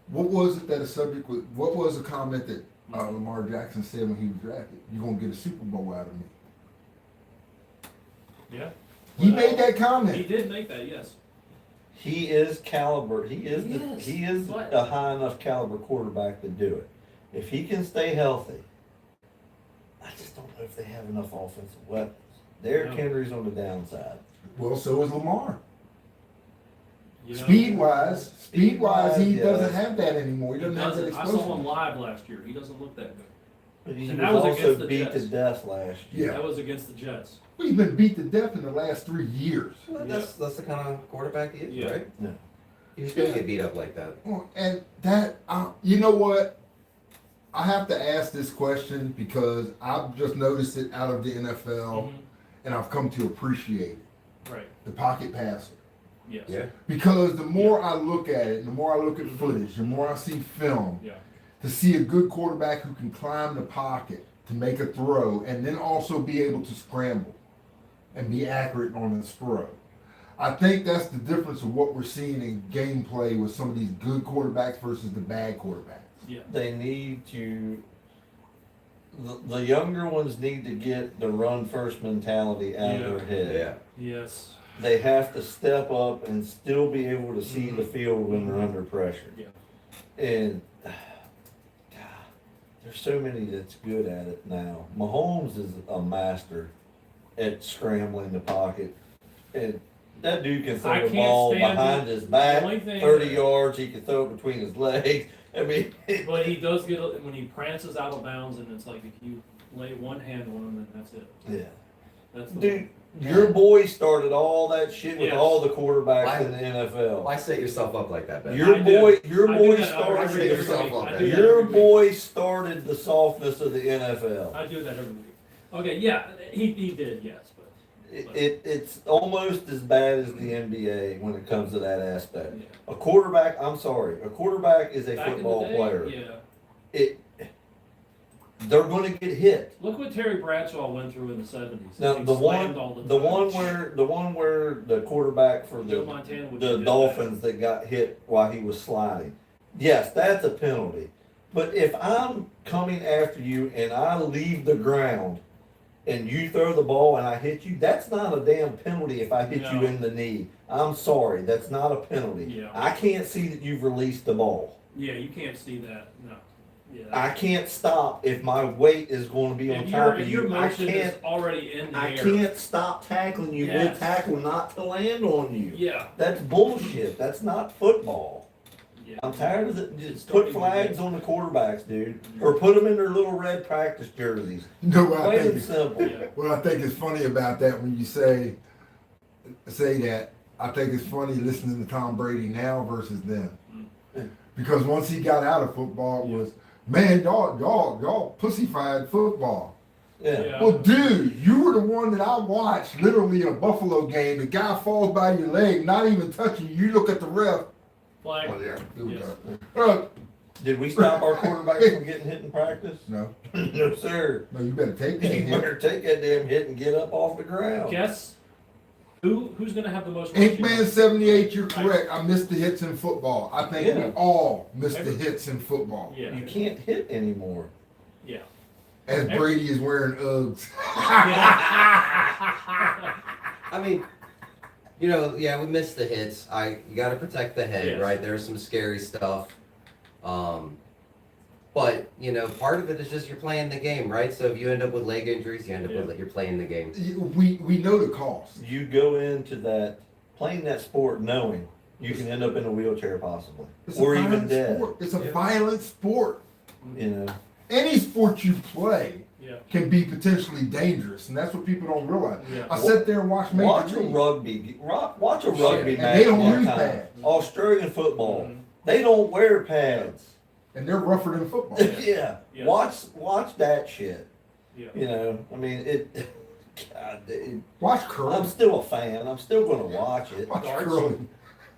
What was it that a subject was? What was the comment that Lamar Jackson said when he was drafted? You're gonna get a Super Bowl out of me. Yeah. He Well, made that He comment. did make that. Yes. He is caliber. He is Yes, he is but- a high enough caliber quarterback to do it. If he can stay healthy, I just don't know if they have enough offensive weapons. Derrick No. Henry's on the downside. Well, so is Lamar. You know, Speed wise, he Speed-wise, doesn't yeah. have that anymore. He he doesn't have that doesn't. I saw him explosion. live last year. He doesn't look that good. But he And was that was also against the beat to Jets. death last year. Yeah. That was against the Jets. He's been beat to death in the last 3 years. Well, that's the kind of quarterback he is, Yeah. right? No. He's gonna get beat up like that. Well, and that, you know what? I have to ask this question because I've just noticed it out of the NFL, Mhm. and I've come to appreciate it. Right. The pocket passer. Yes. Yeah. Because the more I look at it, the more I look at footage, the more I see film, Yeah. to see a good quarterback who can climb the pocket to make a throw and then also be able to scramble and be accurate on his throw. I think that's the difference of what we're seeing in gameplay with some of these good quarterbacks versus the bad quarterbacks. Yeah. They need to. The younger ones need to get the run first mentality out of their head. Yeah. Yes. They have to step up and still be able to see the field when they're under pressure. Yeah. And God, there's so many that's good at it now. Mahomes is a master at scrambling the pocket, and that dude can I throw the can't ball stand behind it. his back, The only thing 30 that- yards. He can throw it between his legs. I mean, But he does get when he prances out of bounds, and it's like if you lay one hand on him, then that's it. yeah. That's the Dude, your boy started all that shit with Yes. all the quarterbacks Why- in the NFL. Why set yourself up like that, Ben? Your I do. boy I do that every started. week. yourself up, I man. do that Your every week. boy started the softness of the NFL. I do that every week. Okay, yeah, he did, yes, but It's almost as bad as the NBA when it comes to that aspect. yeah. A quarterback, I'm sorry, a quarterback is a Back in the football day, player. Yeah. They're going to get hit. Look what Terry Bradshaw went through in the '70s. Now He the slammed one, all the the time. one where the quarterback for Joe the Montana would the do Dolphins that got hit while he was sliding. Yes, that's a penalty. But if I'm coming after you and I leave the ground and you throw the ball and I hit you, that's not a damn penalty if I hit you No. in the knee. I'm sorry, that's not a penalty. Yeah. I can't see that you've released the ball. that. Yeah, you can't see that. No. Yeah. I can't stop if my weight is going to be on top of if your you. I motion can't. is already in the I air. can't stop tackling you Yes. mid tackle not to land on you. Yeah. That's bullshit. That's not football. Yeah. I'm tired of it. Just put flags on the quarterbacks, dude, or put them in their little red practice jerseys. You know what I Plain think? and simple. Yeah. What I think is funny about that when you say that, I think it's funny listening to Tom Brady now versus then. Because once he got out of football, it was, man, y'all pussyfied football. Yeah. Yeah. Well, dude, you were the one that I watched literally in a Buffalo game. The guy falls by your leg, not even touching you. You look at the ref. Flag. Oh, yeah. Here we Yes. go. Did we stop our quarterbacks from getting hit in practice? No. No, sir. No, you better take that You hit. better take that damn hit and get up off the ground. Guess who's going to have the most rushing Inkman yards? 78, you're correct. I missed the hits in football. I think we Yeah. all missed the hits in football. Yeah. You can't hit anymore. Yeah. As Brady is wearing Uggs. I mean, you know, yeah, we missed the hits. You got to protect the head, Yes. right? There's some scary stuff. But you know, part of it is just you're playing the game, right? So if you end up with leg injuries, you end up with you're playing the game. We know the cost. You go into that playing that sport knowing you can end up in a wheelchair possibly, It's or a even violent dead. sport. It's a Yeah. violent sport. You know. Any sport you play Yeah. can be potentially dangerous, and that's what people don't realize. Yeah. I sit there and watch Major Watch a League, watch a rugby and match. they don't one use time. pads, Australian football, Mhm. they don't wear pads. and they're rougher than football. Yeah. Yeah. Watch that shit. Yeah. You know, I mean it. God, Watch I'm curling. still a fan. I'm still going to watch it. Watch Darts. curling.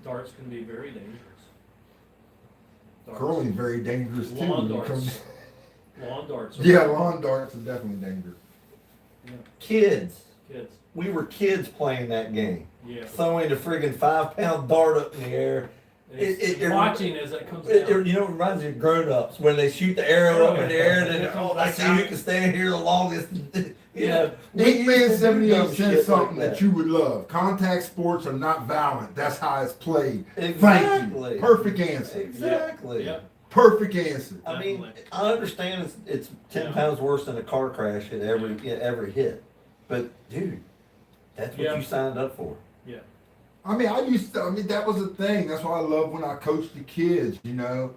Darts can be very dangerous. Darts. Curling's very dangerous too. Lawn when it darts. comes- Lawn darts. Are Yeah, lawn darts is definitely dangerous. Kids, Kids. we were kids playing that game, Yeah. throwing a friggin' 5-pound dart up in the air. It's it- watching as it comes It, down. you know, it reminds me of grown-ups when they shoot the arrow up in the air and then, oh, I see who can stand here the longest. You know, we used to Inkman do 78 dumb said shit something like that you would love. Contact sports are not violent. That's how it's played. Thank Exactly. you. Perfect answer. Exactly. Yep. Perfect answer. I mean, Definitely. I understand it's 10 Yeah. times worse than a car crash at every hit, but dude, that's what Yeah. you signed up for. I mean, that was the thing. That's why I love when I coached the kids, you know,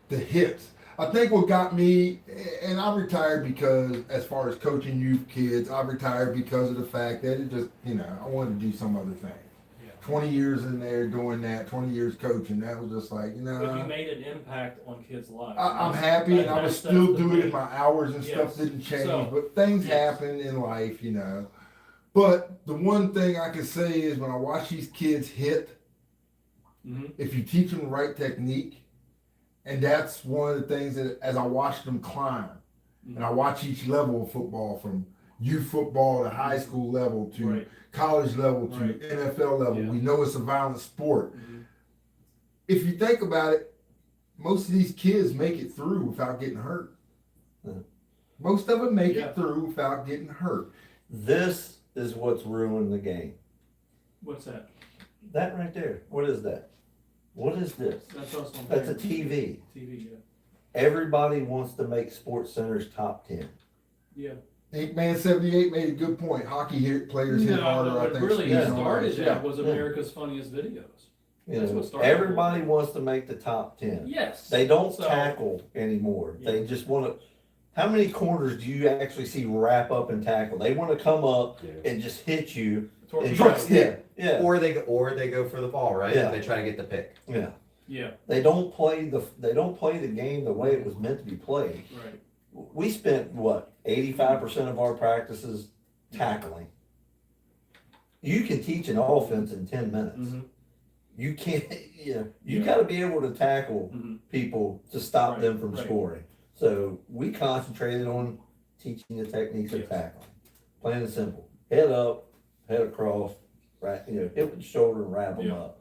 the hits. I think what got me, and I retired because, as far as coaching youth kids, I retired because of the fact that it just, you know, I wanted to do some other thing. Yeah. 20 years in there doing that, 20 years coaching, that was just like, you know. But you made an impact on kids' lives. I'm happy, and I would still do it. My hours and stuff Yes. didn't change, So, but things yes. happen in life, you know. But the one thing I can say is when I watch these kids hit, Mhm. if you teach them the right technique, and that's one of the things that as I watch them climb, and I watch each level of football from youth football to high school level to Right. college level to Right. NFL level, Yeah. we know it's a violent sport. Mhm. If you think about it, most of these kids make it through without getting hurt. Yeah. Most of them make Yeah. it through without getting hurt. This is what's ruined the game. What's that? That right there. What is that? What is this? That's also on That's a TV. TV, yeah. Everybody wants to make Sports Center's top 10. Yeah. Inkman 78 made a good point. Hockey players hit harder, I what think. really speeding on started ice. that was Yeah. America's Funniest Videos. You That's know, what started everybody it. wants to make the top 10. Yes. They don't So- tackle anymore. Yeah. They just want to. How many corners do you actually see wrap up and tackle? They want to come up and just hit you. And Torpedo. yeah, Or they go for the ball, right? Yeah. They try to get the pick. yeah. Yeah, They don't play the game the way it was meant to be played. right. We spent what 85% of our practices tackling. You can teach an offense in 10 minutes. Mhm. You can't. You Yeah. got to be able to tackle Mhm. people to stop Right, them from right. scoring. So we concentrated on teaching the techniques of Yes. tackling. Plain and simple. Head up, head across, right, hip with the shoulder and wrap them Yeah. up.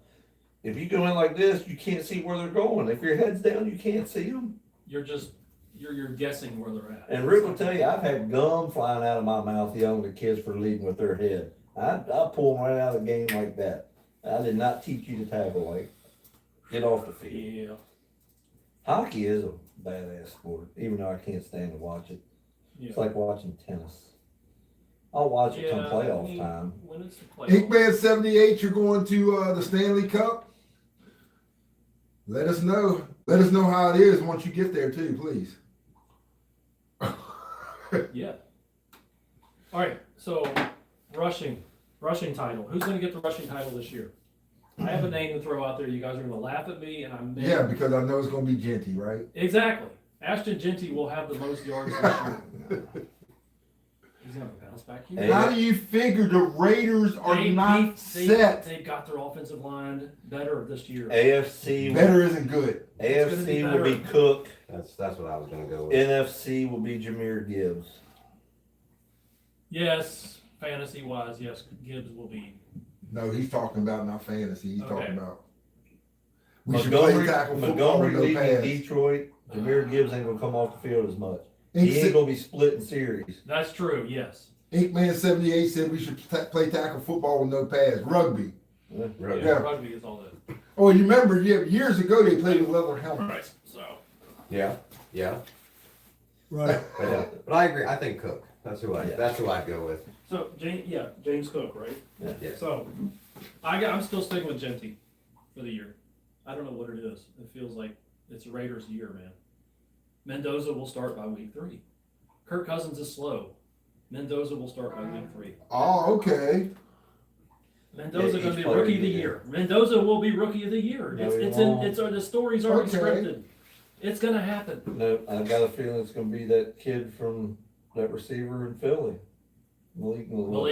If you go in like this, you can't see where they're going. If your head's down, you can't see them. You're guessing where they're at. And Rick will tell you, I've had gum flying out of my mouth yelling at kids for leading with their head. I pull them right out of the game like that. I did not teach you to tackle like, get off the field. Yeah, Hockey is a badass sport, even though I can't stand to watch it. yeah. It's like watching tennis. I'll watch it come Yeah, playoff I mean, time. When it's the playoff. Inkman 78, you're going to the Stanley Cup. Let us know. Let us know how it is once you get there too, please. Yeah. All right, so rushing title. Who's going to get the rushing title this year? I have a name to throw out there. You guys are going to laugh at me, and I'm Yeah, because I know it's gonna be Genty, right? Exactly. Ashton Genty will have the most yards this year. He's going to bounce back here. How do you figure the Raiders are not set? They've got their offensive line better this year. AFC Better isn't good. AFC will be Cook. That's what I was gonna go with. NFC will be Jahmyr Gibbs. Yes, fantasy-wise, yes, Gibbs will be. No, he's talking about not fantasy. He's Okay. talking about we should play tackle football with Montgomery no leaving pass. Detroit. Jahmyr Gibbs ain't gonna come off the field as much. Ink, He ain't gonna be splitting series. That's true, yes. Inkman 78 said we should play tackle football with no pass. Rugby. Right. Yeah, Yeah. rugby is all that. Oh, you remember? Yeah, years ago they played with leather helmets. Right, so. Yeah. Right. But I agree. I think Cook. That's who Yeah. I'd go with. So, James Cook, right? Yeah. So, I'm still sticking with Genty for the year. I don't know what it is. It feels like it's Raiders' year, man. Mendoza will start by week 3. Kirk Cousins is slow. Mendoza will start by week 3. Oh, okay. Mendoza Yeah, going to be each player rookie of the will be year. Mendoza will be rookie of the year. No, It's he in. won't. It's the story's already Okay. scripted. It's going to happen. No, I got a feeling it's gonna be that kid from that receiver in Philly. Malik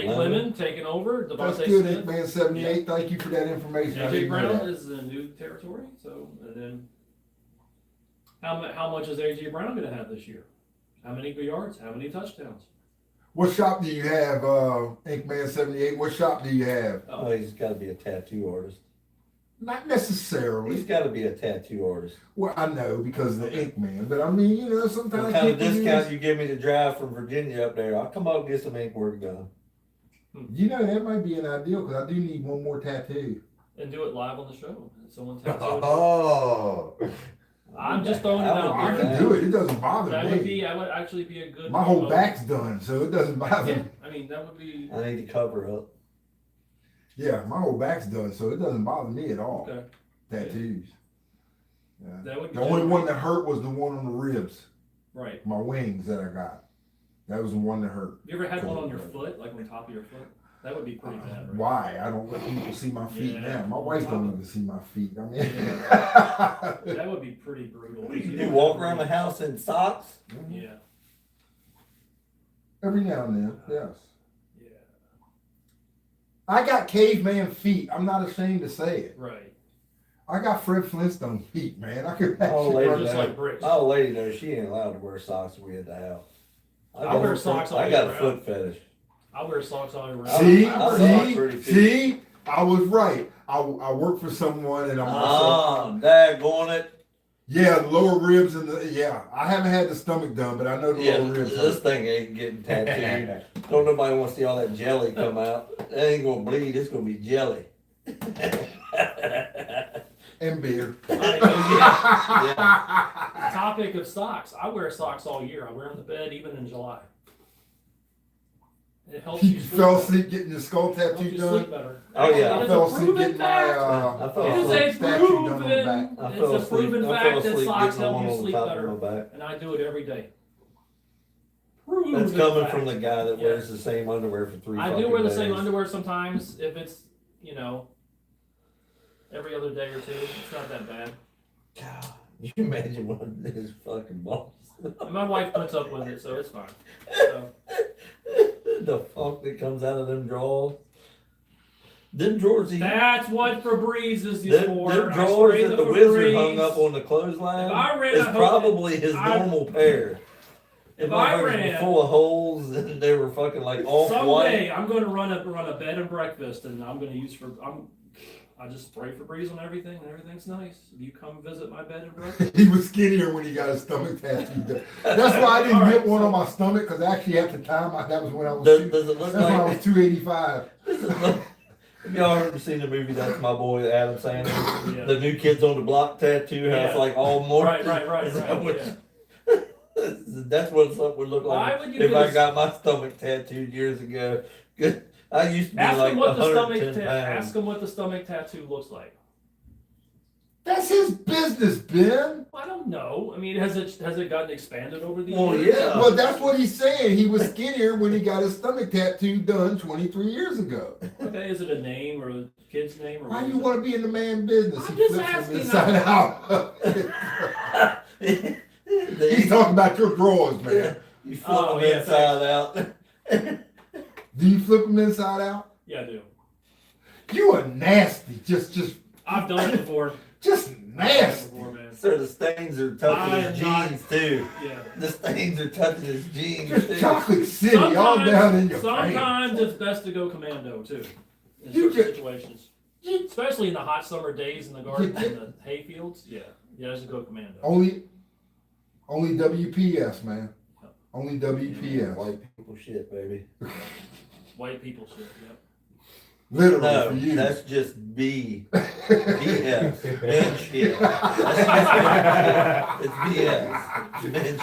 Lemon taking over. That's Devontae good, Smith. Inkman 78. Thank you for that information. I AJ didn't know Brown that. is in new territory. So, and then how much is AJ Brown going to have this year? How many yards? How many touchdowns? What shop do you have, Inkman 78? What shop do you have? Oh, he's gotta be a tattoo artist. Not He's necessarily. gotta be a tattoo artist. Well, I know because of the Inkman, but I mean, you know, sometimes What kind of people discount use- you give me to drive from Virginia up there? I'll come up and get some ink work done. You know, that might be an ideal because I do need one more tattoo. And do it live on the show. Someone tattoo it. Oh. I'm just throwing it I would out I do there. can do it. It doesn't bother That me. would actually be a good. My whole promo. back's done, so it doesn't bother Yeah, me. I mean that would be I need to cover up. Yeah, my whole back's done, so it doesn't bother me at all. okay. Tattoos. Yeah. That would be The only good. one that hurt was the one on the ribs, Right. my wings that I got. That was the one that hurt. Have you ever had one on your foot, like on top of your foot? That would be pretty bad, right? Why? I don't let people see my feet Yeah. now. My wife don't even see my feet. I mean, That would be pretty brutal. You do walk around the house in socks? Yeah. every now and then, yes. Yeah. I got caveman feet. I'm not ashamed to say it. Right. I got Fred Flintstone feet, man. I could Oh, actually lady, run Just no. like bricks. My old lady knows she ain't allowed to wear socks when we at the house. I wear socks all I year got a round. foot fetish. I wear socks all around. See, I wear socks pretty feet. see, I was right. I work for someone, and I'm also Daggone it. yeah, the lower ribs and the yeah. I haven't had the stomach done, but I know the Yeah, lower ribs. this hurt. thing ain't getting tattooed. Don't nobody want to see all that jelly come out. It ain't gonna bleed. It's gonna be jelly. And beer. Topic of socks. I wear socks all year. I wear them to bed even in July. It helps You you sleep fell better. asleep getting your skull Helps tattoo you done. sleep better. Oh, yeah. I It's fell a asleep proven getting my fact. I fell It is asleep. a statue done on the proven. back. I It's fell a asleep. proven I fell fact that asleep socks getting the help one you on the sleep top better, of my back. and I do it every day. Proven That's coming fact. from the guy that Yeah. wears the same underwear for 3 I do fucking wear the same days. underwear sometimes if it's every other day or two. It's not that bad. God, you imagine one of his fucking balls. And my wife puts up with it, so it's fine. So, The funk that comes out of them drawers. Them drawers, that's what Febreze is them for. I drawers spray that the Febreze. wizard hung up on the clothesline If I ran is a hook- probably his I- normal pair. If The I motherfuckers were ran full of holes and they were fucking like off someday, white. I'm going to run a bed and breakfast, and I'm going to use I just spray Febreze on everything, and everything's nice. You come visit my bed and breakfast. He was skinnier when he got his stomach tattoo done. That's why I didn't All right, get one so- on my stomach because actually at the time that was when I was Does it look that's when I like? was 285. Have y'all ever seen the movie That's My Boy, Adam Sandler? Yeah. The New Kids on the Block tattoo, how it's Yeah. like all more. Right. Is that what- Yeah. That's what something would look Why like would you if get I a- got my stomach tattooed years ago. I used to be Ask like him what the 110 stomach. pounds. Ask him what the stomach tattoo looks like. That's his business, Ben. I don't know. I mean, has it gotten expanded over the Well, years? yeah. Well, that's what he's saying. He was skinnier when he got his stomach tattoo done 23 years ago. Okay, is it a name or a kid's name? Or Why what do is you it? want to be in the man business? I'm He just flips from asking. inside out. He's He's talking about your drawers, man. You flip Oh, them yeah, inside out. Do you flip them inside out? Yeah, I do. You are nasty. Just I've done it before. nasty. Before, man. So the stains are touching I his am not- jeans too. Yeah. The stains are touching his jeans Just too. chocolate city all down in your pants. sometimes it's best to go commando too. In You certain just- situations. You- Especially in the hot summer days in the garden You- and the hay fields. Yeah. Yeah, just go commando. Only WPS, man. Only WPS. White people shit, baby. White people shit, yep. Literally No, for you. that's just BS. Men shit. It's BS. Men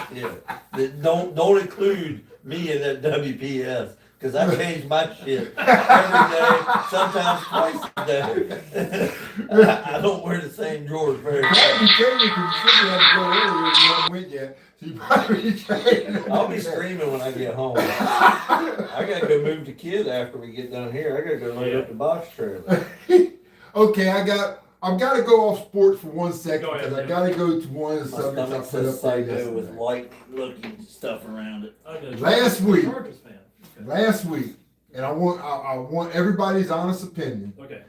shit. Don't include me in that WPS. Cause I change my shit every day, sometimes twice a day. I don't wear the same drawers very Probably much. changing because you said you had to go earlier and you haven't went yet. So you probably changing. I'll be screaming when I get home. I gotta go move the kid after we get done here. I gotta go load up the box trailer. Okay, I've got to go off sports for 1 second Go ahead, because I Jim. got to go to one of the My subjects I stomach put says up there psycho with yesterday. white looking stuff around it. I'm a Last week. Chargers fan. Okay. Last week, and I want everybody's honest opinion. Okay.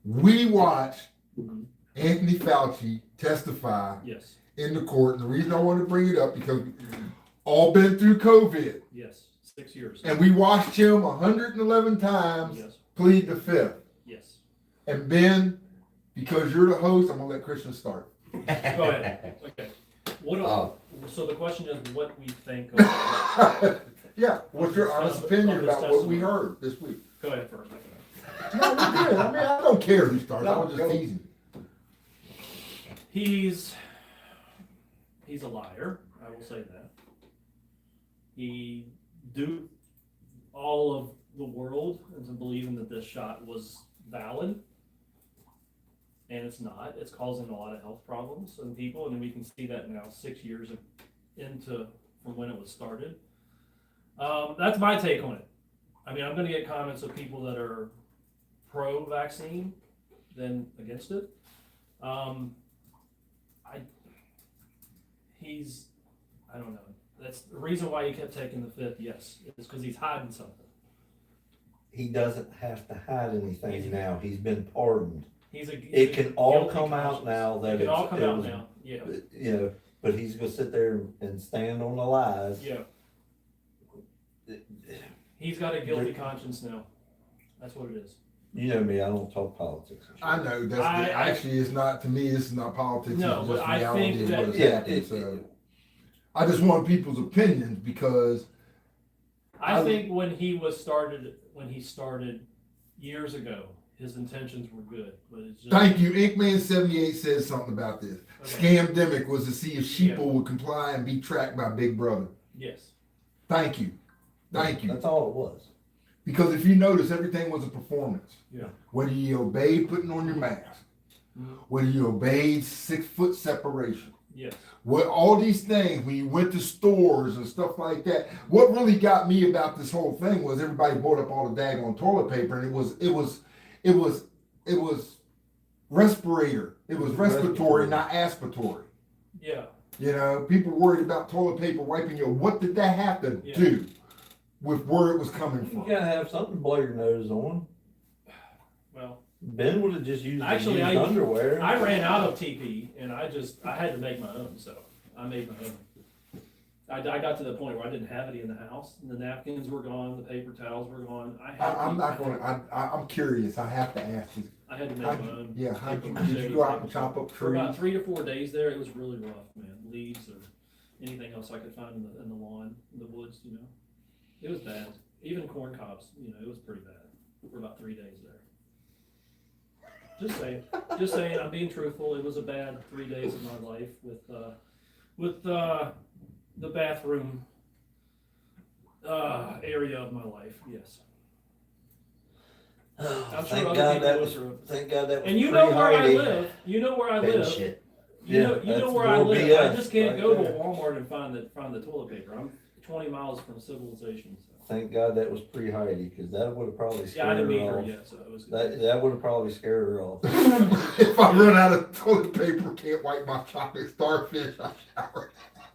We watched Mhm. Anthony Fauci testify Yes. in the court, and the reason I want to bring it up because we've all been through COVID, Yes. 6 years. and we watched him 111 times Yes. plead the fifth. Yes. And Ben, because you're the host, I'm gonna let Christian start. Go ahead. Okay. What? Oh. So the question is, what we think of? Yeah, what's your honest opinion about what we heard this week? Go ahead first. No, we did. I mean, I don't care who starts. I was just teasing. He's a liar. I will say that. He duped all of the world into believing that this shot was valid, and it's not. It's causing a lot of health problems in people, and we can see that now 6 years into from when it was started. That's my take on it. I mean, I'm going to get comments of people that are pro-vaccine than against it. I don't know. That's the reason why he kept taking the fifth. Yes, is because he's hiding something. He doesn't have to hide anything now. He's been pardoned. It can all come out now that it can all come it out was- now. Yeah, You know, but he's gonna sit there and stand on the lies. yeah. He's got a guilty conscience now. That's what it is. You know me, I don't talk politics. and shit. I know that's I- actually it's not to me. This is not politics. No, it's but just I reality think of that- what has Yeah, happened. So I just want people's opinions because I think when he started years ago, his intentions were good, but it's just. thank you. Inkman78 says something about this. Okay. Scamdemic was to see if sheeple would comply and be tracked by Big Brother. Yes. Thank you. Thank you. That's all it was. Because if you notice, everything was a performance. Yeah. Whether you obeyed putting on your mask, Mhm. whether you obeyed 6 foot separation, Yes. what all these things when you went to stores and stuff like that. What really got me about this whole thing was everybody bought up all the daggone toilet paper, and it was respirator. It was respiratory, not aspiratory. Yeah. You know, people worried about toilet paper wiping your. What did that have to Yeah. do with where it was coming You from? gotta have something to blow your nose on. Well, Ben would have just used Actually, used underwear. I ran out of TP, and I had to make my own, so I made my own. I got to the point where I didn't have any in the house. The napkins were gone, the paper towels were gone. I'm not going to, I'm curious. I have to ask you. I had to make How'd my you- own. yeah, how'd paper you- mache, did you go out and paper chop towel. up For about trees? 3 to 4 days there, it was really rough, man. Leaves or anything else I could find in the lawn, in the woods, you know. It was bad. Even corn cobs, you know, it was pretty bad for about 3 days there. Just saying, I'm being truthful. It was a bad 3 days of my life with the bathroom area of my life. Yes. I'm sure Thank other God people that go was. through it. Thank God that was. And you know where I pre-Heidi. live. You know where I Ben live. shit. You know that's where I more live. BS I just can't right go to there. Walmart and find the toilet paper. I'm 20 miles from civilization. So. Thank God that was pre-Heidi, because that would have probably Yeah, I scared didn't meet her her off. yet, so it was good. That would have probably scared her off. If I run out of toilet paper, can't wipe my chocolate starfish, I shower.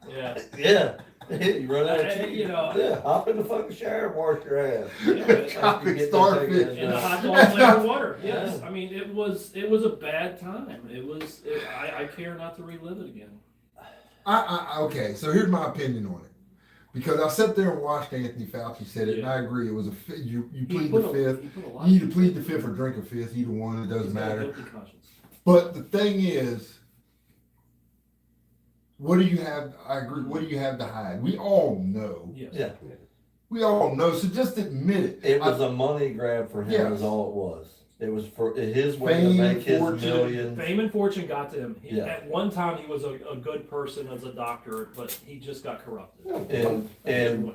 Yeah. Yeah. You run out of Hey, cheese. you know. Yeah, hop in the fucking shower and wash your ass. Yeah, Chocolate starfish. and the hot dog flavored water. Yes, I mean it was a bad time. I care not to relive it again. Okay, so here's my opinion on it. Because I sat there and watched Anthony Fauci said it, and I agree. It was you plead the fifth. You either plead the fifth or drink a fifth. Either one, it doesn't matter. But the thing is, what do you have? I agree. What do you have to hide? We all know. Yes. Yeah. We all know. So just admit it. It was a money grab for him, Yes. is all it was. It was for his way Fame, to make his fortune. millions. Fame and fortune got to him. Yeah. At one time, he was a good person as a doctor, but he just got corrupted. And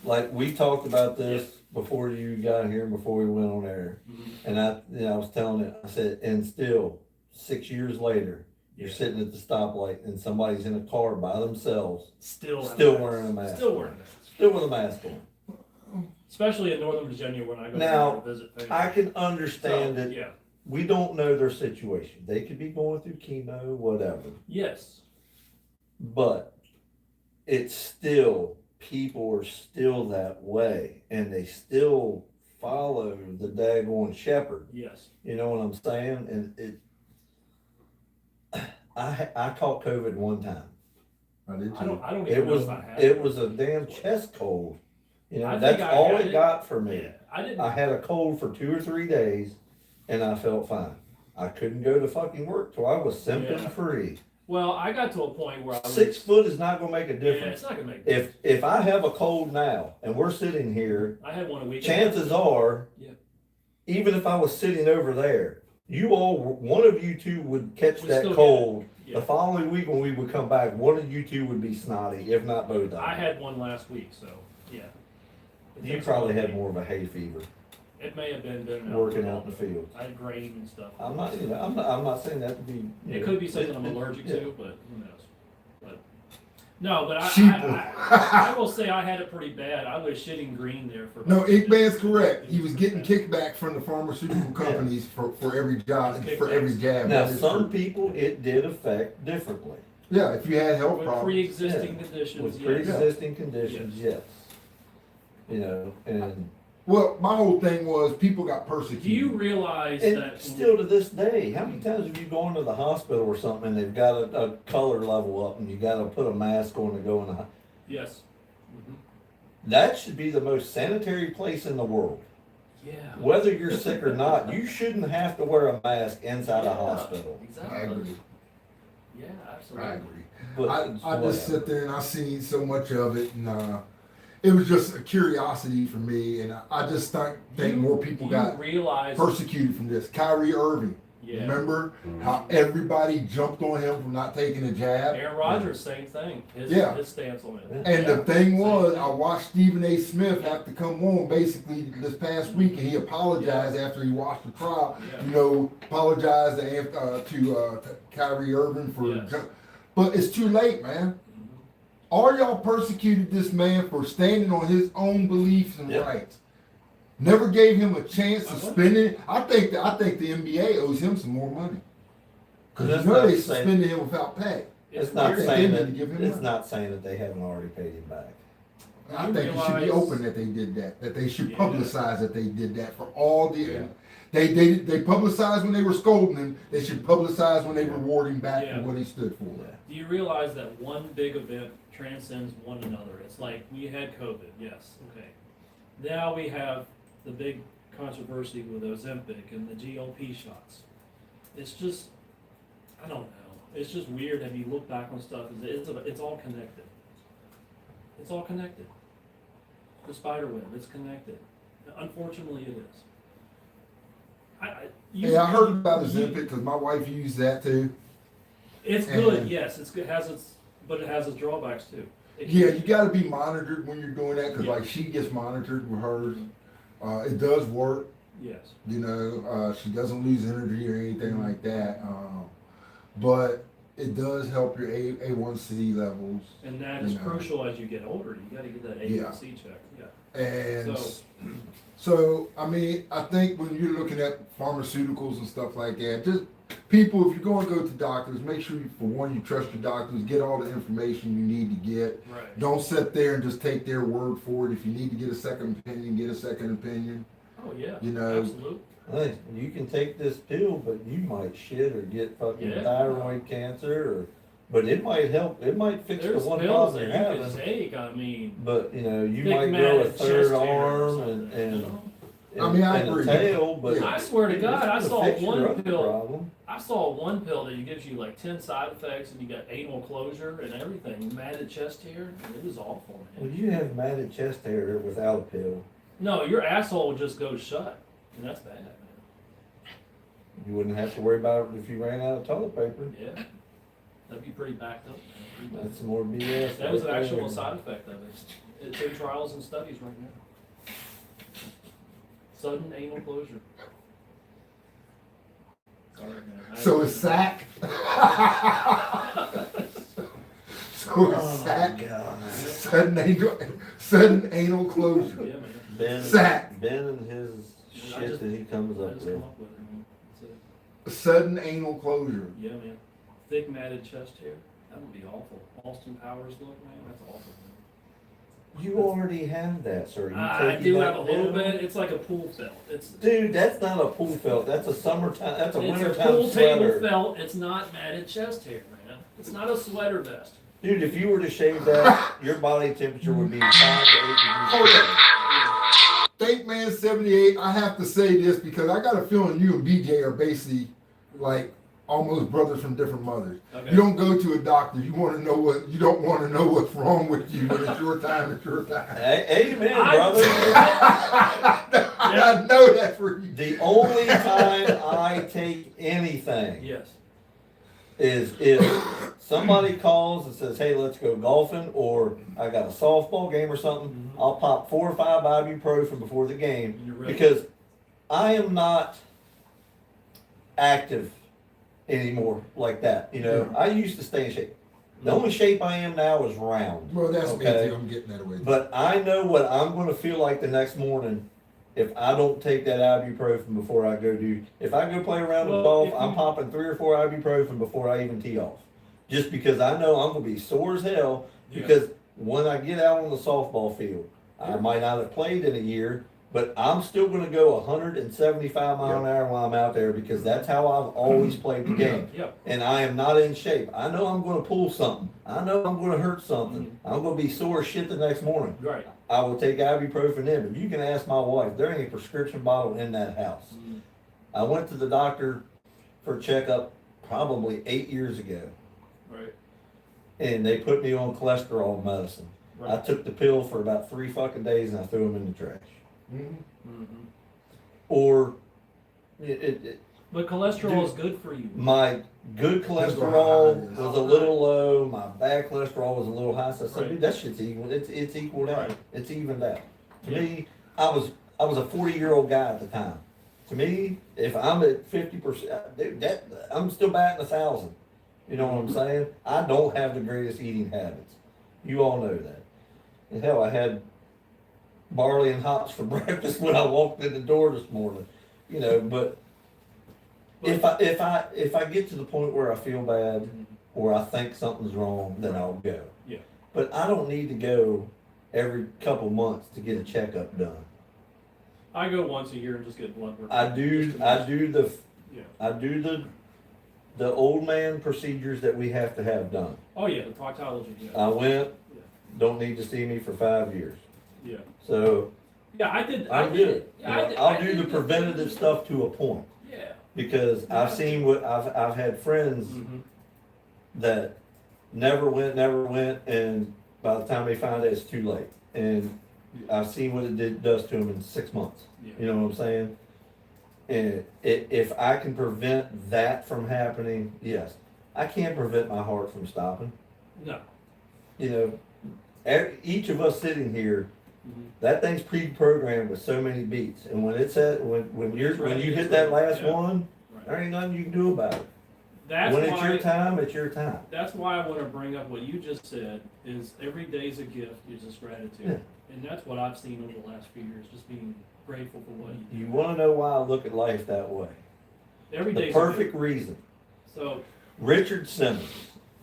like we talked about this before you got here, before we went on air, and I was telling it. I said, and still 6 years later, you're sitting at the stoplight and somebody's in a car by themselves, still wearing a mask. Still wearing a mask. Still with a mask on. Especially in Northern Virginia when I go Now, down to visit family. I can understand So, that yeah. we don't know their situation. They could be going through chemo, whatever. Yes. But it's still, people are still that way, and they still follow the daggone shepherd. Yes. You know what I'm saying? And I caught COVID one time. I did I too. don't It even know was if I had it was a damn chest cold. You I know, think that's I all had it it. got for me. Yeah, I didn't. I had a cold for 2 or 3 days, and I felt fine. I couldn't go to fucking work till I was symptom free. Well, I got to a point where I was 6 foot is not gonna make a Yeah, difference. it's not gonna make. A If I have a cold now and we're sitting here, I had one a week. chances are, Yeah. even if I was sitting over there, one of you two would catch Would that still get cold. Yeah. The following week when we would come back, one of you two would be snotty, if not both of them. I had one last week, so yeah. It You takes probably a had week. more of a hay fever It may have been working out in the field. I had grain and stuff. I'm not saying that to be. It could be something I'm allergic yeah. to, but who knows? But no, but Sheeple. I will say I had it pretty bad. I was shitting green there for. No, Inkman's correct. He was getting kickback from the pharmaceutical companies for every job, for every jab. Now, That is some true. people it did affect differently. Yeah, if you had health With problems. pre-existing Yeah. conditions. With yes. pre-existing conditions, yes. You know, and Well, my whole thing was people got persecuted. Do you realize that? still to this day, how many times have you gone to the hospital or something and they've got a color level up and you got to put a mask on to go in the hospital? Yes. Mhm. That should be the most sanitary place in the world. Yeah. Whether you're sick or not, you shouldn't have to wear a mask inside a Yeah, hospital. Exactly. I agree. Yeah, absolutely. I agree. But I it's just whatever. sit there and I seen so much of it, and it was just a curiosity for me, and I just think more people got realize persecuted from this. Kyrie Irving, Yeah. remember how everybody jumped on him for not taking a jab? Aaron Rodgers, same thing. His stance on it. And Yeah. the thing was, Same I watched Stephen A. Smith have to come on basically this past week, and he apologized after he watched the trial. Yeah. You know, apologized to Kyrie Irving for. Yes. But it's too late, man. All y'all persecuted this man for standing on his own beliefs and Yep. rights. Never gave him a chance to I know. spend it. I think the NBA owes him some more money because That's you know not they the same. suspended him without pay. It's not weird. saying They that need to give him it's money. not saying that they haven't already paid him back. I You think it should be realize- open that they did that. That they should Yeah. publicize that they did that for all the. Yeah. They publicized when they were scolding him. They should publicize when they reward him back Yeah. for what he stood for. Yeah. Do you realize that one big event transcends one another? It's like we had COVID, yes, okay. Now we have the big controversy with Ozempic and the GLP shots. It's just, I don't know. It's just weird. Have you look back on stuff? It's all connected. It's all connected. The spider web, it's connected. Unfortunately, it is. Yeah, I heard about Ozempic because my wife used that too. It's good, And- yes. It's good. But it has its drawbacks too. Yeah, you got to be monitored when you're doing that because Yeah. like she gets monitored with hers. It does work. Yes. You know, she doesn't lose energy or anything like that. But it does help your A1C levels. And that is You know. crucial as you get older. You gotta get that A1C check, yeah. And So- so, I mean, I think when you're looking at pharmaceuticals and stuff like that, just people, if you're going to go to doctors, make sure, for one, you trust your doctors, get all the information you need to get. Right. Don't sit there and just take their word for it. If you need to get a second opinion, get a second opinion. Oh, yeah, You know. absolutely. Hey, you can take this pill, but you might shit or get fucking Yeah. thyroid cancer, but it might help. It might fix There's the one pills problem that you're you can having. take, I mean. But you know, you thick might grow a matted third chest hair or arm something, and you know? I mean, I and agree. a tail, but Yeah. I swear to God, I it's saw gonna fix your one other pill. problem. I saw one pill that gives you like 10 side effects, and you got anal closure and everything, matted chest hair, and it was awful, Well, man. you have matted chest hair without a pill. No, your asshole just goes shut, and that's bad, man. You wouldn't have to worry about it if you ran out of toilet paper. Yeah, that'd be pretty backed up, man. Pretty backed That's some more BS. That was an right actual there. side effect of it. It's in trials and studies right now. Sudden anal closure. Sorry, man. So it's sack. So Oh it's my sack. God. Sudden anal closure. Yeah, man. Ben, Sack. Ben and his I shit just- that he comes I up just with. come up with it, man. That's it. Sudden anal closure. Yeah, man. Thick matted chest hair. That would be awful. Austin Powers look, man. That's awful, man. You already have that, sir. You I taking do that have a little pill? bit. It's like a pool felt. It's Dude, that's not a pool felt. That's a summertime. That's a it's a wintertime pool table sweater. felt. It's not matted chest hair, man. It's not a sweater vest. Dude, if you were to shave that, your body temperature would be 5 to 8 Hold degrees. up. State Man 78, I have to say this because I got a feeling you and BJ are basically like almost brothers from different mothers. Okay. You don't go to a doctor. You want to know what you don't want to know what's wrong with you. When it's your time, it's your time. Hey, amen, I- brother. I know that for you. The only time I take anything Yes. is if somebody calls and says, hey, let's go golfing, or I got a softball game or something, Mhm. I'll pop 4 or 5 ibuprofen before the game You're ready. because I am not active anymore like that. You know, I used to stay in shape. The only shape I am now is round. Well, that's me Okay. too. I'm getting that away. But I know what I'm going to feel like the next morning if I don't take that ibuprofen before I go do. If I go play around Well, with golf, if I'm you- popping 3 or 4 ibuprofen before I even tee off. Just because I know I'm going to be sore as hell. Yeah. Because when I get out on the softball field, I Yeah. might not have played in a year, but I'm still going to go 175 mile an hour while I'm out there because that's how I've always played the game. Yep. And I am not in shape. I know I'm going to pull something. I know I'm going to hurt something. I'm going to be sore as shit the next morning. Right. I will take ibuprofen in, but you can ask my wife. There ain't a prescription bottle in that house. Mhm. I went to the doctor for a checkup probably 8 years ago, Right. and they put me on cholesterol medicine. I Right. took the pill for about 3 fucking days, and I threw them in the trash. Mhm. Mhm. Or But cholesterol is good for you. my good Depends on how cholesterol high it is. was a little low. My bad cholesterol was a little high. So I said, Right. dude, that shit's equal. It's equaled out. Right. It's evened out. To Yeah. me, I was a 40-year-old guy at the time. To me, if I'm at 50%, dude, that I'm still batting 1,000. You know what I'm saying? I don't have the greatest eating habits. You all know that. And hell, I had barley and hops for breakfast when I walked in the door this morning. You know, but if I get to the point where I feel bad Mhm. or I think something's wrong, then I'll go. Yeah. But I don't need to go every couple months to get a checkup done. I go once a year and just get blood work. I do Just to- Yeah. the old man procedures that we have to have done. Oh yeah, the proctology. Yeah. I went, Yeah. don't need to see me for 5 years. Yeah. So Yeah, I did. I'm good. You Yeah, know, I'll do the preventative stuff to a point Yeah. because I've seen what I've had friends Mhm. that never went, and by the time they find out, it's too late. And I've seen what it does to them in 6 months. Yeah. You know what I'm saying? And if I can prevent that from happening, yes. I can't prevent my heart from stopping. No. You know, each of us sitting here, Mhm. that thing's pre-programmed with so many beats. And when it's at when you hit that last Yeah. one, Right. there ain't nothing you can do about it. That's When it's why, your time, it's your time. that's why I want to bring up what you just said, is every day's a gift, is just gratitude. Yeah. And that's what I've seen over the last few years, just being grateful for what you You do. want to know why I look at life that way? Every The day's perfect a reason. gift. So, Richard Simmons.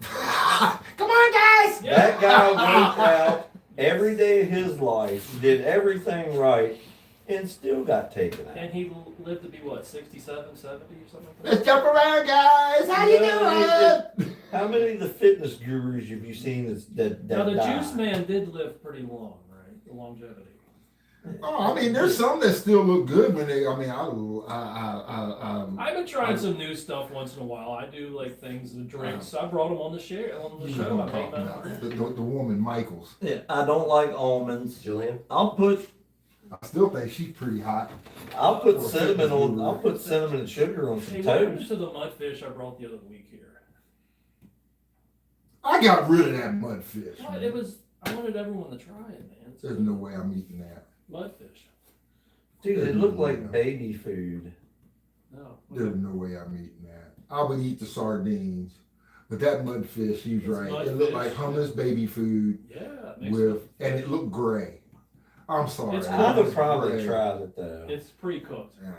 Come on, guys. That guy worked out every day of his life, did everything right, and still got taken out. and he lived to be what, 67, 70 or something like that? Let's jump around, guys. How you doing? How many of the fitness gurus have you seen that Now, the died? juice man did live pretty long, right? The longevity. Oh, I mean, there's some that still look good when they. I mean, I've been trying some new stuff once in a while. I do like things, the drinks. I brought them on the show. you know what I I'm made talking my about. The woman Michaels. Yeah, I don't like almonds. Julian? I'll put I still think she's pretty hot. cinnamon on. I'll put cinnamon and sugar on some Hey, what happened toast. to the mudfish I brought the other week here? I got rid of that mudfish. What? man. It was. I wanted everyone to try it, man. It's There's no way I'm eating that. mudfish. Dude, it looked like baby food. No. There's no way I'm eating that. I would eat the sardines, but that mudfish, he's It's right. It looked mudfish. like hummus baby food Yeah. It makes and it looked gray. I'm sorry. It's it I'd have was probably gray. tried it though. It's pre-cooked. Ah,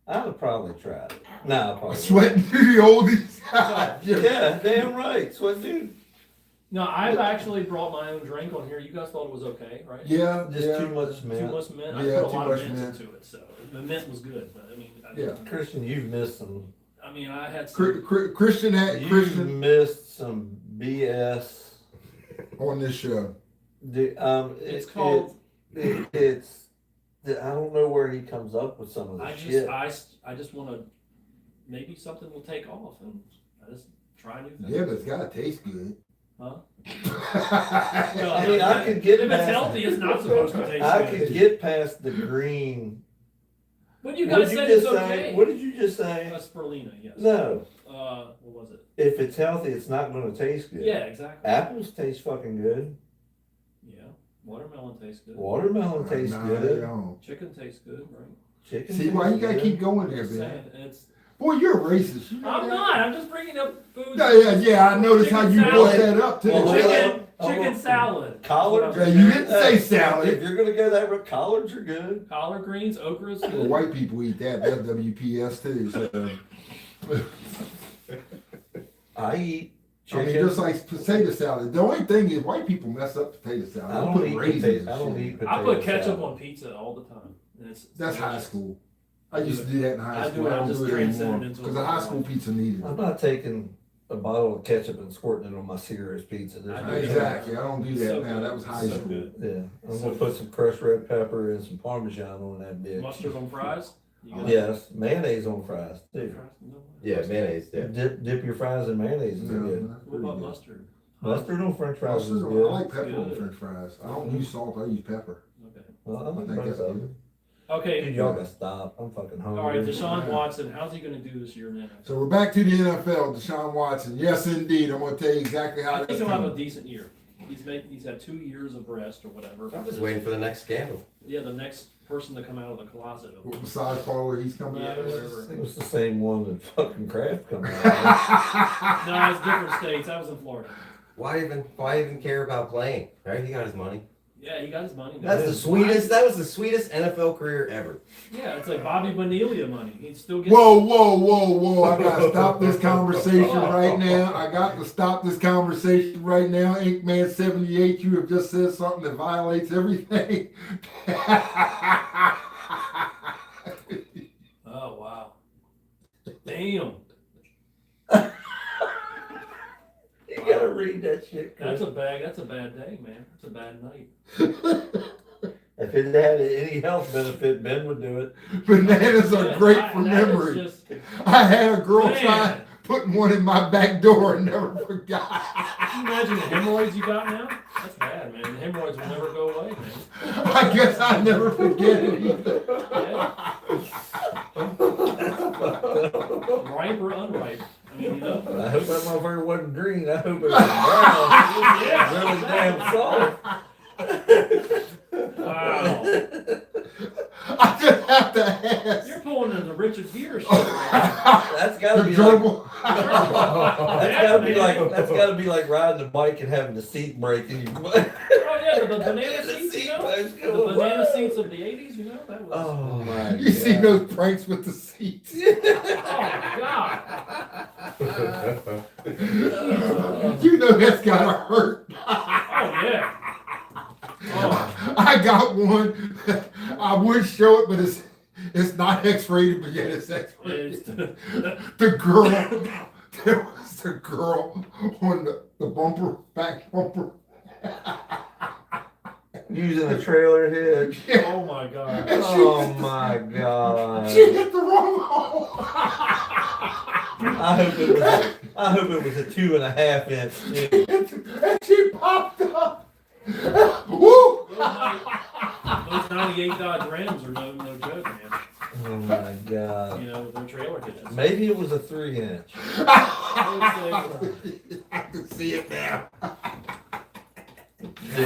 I'd have probably tried it. Nah, I probably Sweating through the oldies. wouldn't. Yeah, damn right. So, dude, No, I've actually brought my own drink on here. You guys thought it was okay, right? Yeah, just yeah. too much Too mint. much mint. I Yeah, put a too lot much of mint mint. into it, so the mint was good. But I mean, Yeah. Christian, you've missed some. I mean, I had some. Christian You've missed some BS. on this show. It's called. It's. I don't know where he comes up with some of this shit. I just want to. Maybe something will take off, and I just try new things. Yeah, but it's gotta taste good. Huh? I mean, I could get If it's past- healthy, it's not supposed to taste I good. could get past the green. But you What guys did said you it's just okay. say? What did you just say? Spirulina, yes. No. What was it? If it's healthy, it's not going to taste good. Yeah, exactly. Apples taste fucking good. Yeah. Watermelon tastes good. Watermelon tastes Nah, they good. don't. Chicken tastes good, right? Chicken. See why you tastes gotta good. keep going there, Just man. saying, it's. Boy, you're a racist. You know I'm that? not. I'm just bringing up food. Yeah. I noticed how you Chicken brought salad. that up too. Well, Chicken salad. Collards. Yeah, are you good. didn't say If salad. you're gonna go that route, collards are good. Collard greens, okra is Well, good. white people eat that. That's WPS too. So. I eat I mean, chicken. just like potato salad. The only thing is white people mess up potato salad. I They don't put eat raisins potato. and I don't shit. eat potato. I put ketchup salad. on pizza all the time. And it's That's high delicious. school. I used to do that in high I school. do it, I I don't just do it transcend anymore it into because a the high whole school life. pizza needed I'm it. not taking a bottle of ketchup and squirting it on my serious pizza. There's I no do. chance. Exactly. I don't do that So now. good. That was high So school. good. Yeah, I'm gonna put some crushed red pepper and some Parmesan on that bitch. Mustard on fries. You got Yes, mayonnaise on fries too. fries? No. Yeah, mayonnaise, yeah. Dip your fries in mayonnaise. Is Yeah, good. that's What pretty about good. mustard? Mustard on French fries is Mustard, I good. like pepper on Good. French fries. I don't use salt. I use pepper. Okay. Well, I I like think French that's fries. good. Okay. Dude, y'all gotta stop. I'm fucking hungry. All right, Deshaun Watson. How's he going to do this year now? So we're back to the NFL. Deshaun Watson. Yes, indeed. I'm going to tell you exactly how I think that's he'll have a coming. decent year. He's had 2 years of rest or whatever. I'm just waiting for the next scandal. Yeah, the next person to come out of the closet. What massage parlor he's coming Yeah, out of? whatever. It was the same one that fucking Kraft come out. No, it's different states. I was in Florida. Why even care about playing? Right? He got his money. Yeah, he got his money. That was the sweetest NFL career ever. Yeah, it's like Bobby Bonilla money. He still gets. Whoa. I got to stop this conversation right now. I got to stop this conversation right now. Inkman 78, you have just said something that violates everything. Oh wow. Damn. You gotta read that shit, Chris. That's a bad day, man. That's a bad night. If it had any health benefit, Ben would do it. Bananas are Yeah, great that for is memory. just- I had a girl Man. try putting one in my back door and never forgot. Can you imagine the hemorrhoids you got now? That's bad, man. The hemorrhoids will never go away, man. I guess I never forget it either. Yeah. Ripe or unripe. I mean, you know. I hope that motherfucker wasn't green. I hope it was brown. Yeah. Really damn soft. Wow. I just have to ask. You're pulling in the Richard Gere shit. That's gotta gotta The be like, gerbil. that's gotta be like riding a bike and having the seat break and you. Oh yeah, the banana The seats, seat you know? breaks The going, banana "What?" seats of the 80s, you know? That was. Oh my You see God. those pranks with the seats? Oh God. You know that's gotta hurt. Oh yeah. Oh. I got one. I would show it, but it's not X-rated, but yet it's X-rated. The girl, there was a girl on the bumper, back bumper. Using a trailer hitch. Oh my God. Oh my God. She hit the wrong hole. I hope it was a 2.5 inch. And she popped up. Woo! Those 98 Dodge Rams are no joke, man. Oh my God. You know, with their trailer hitches. Maybe it was a 3 inch. I can see it now. She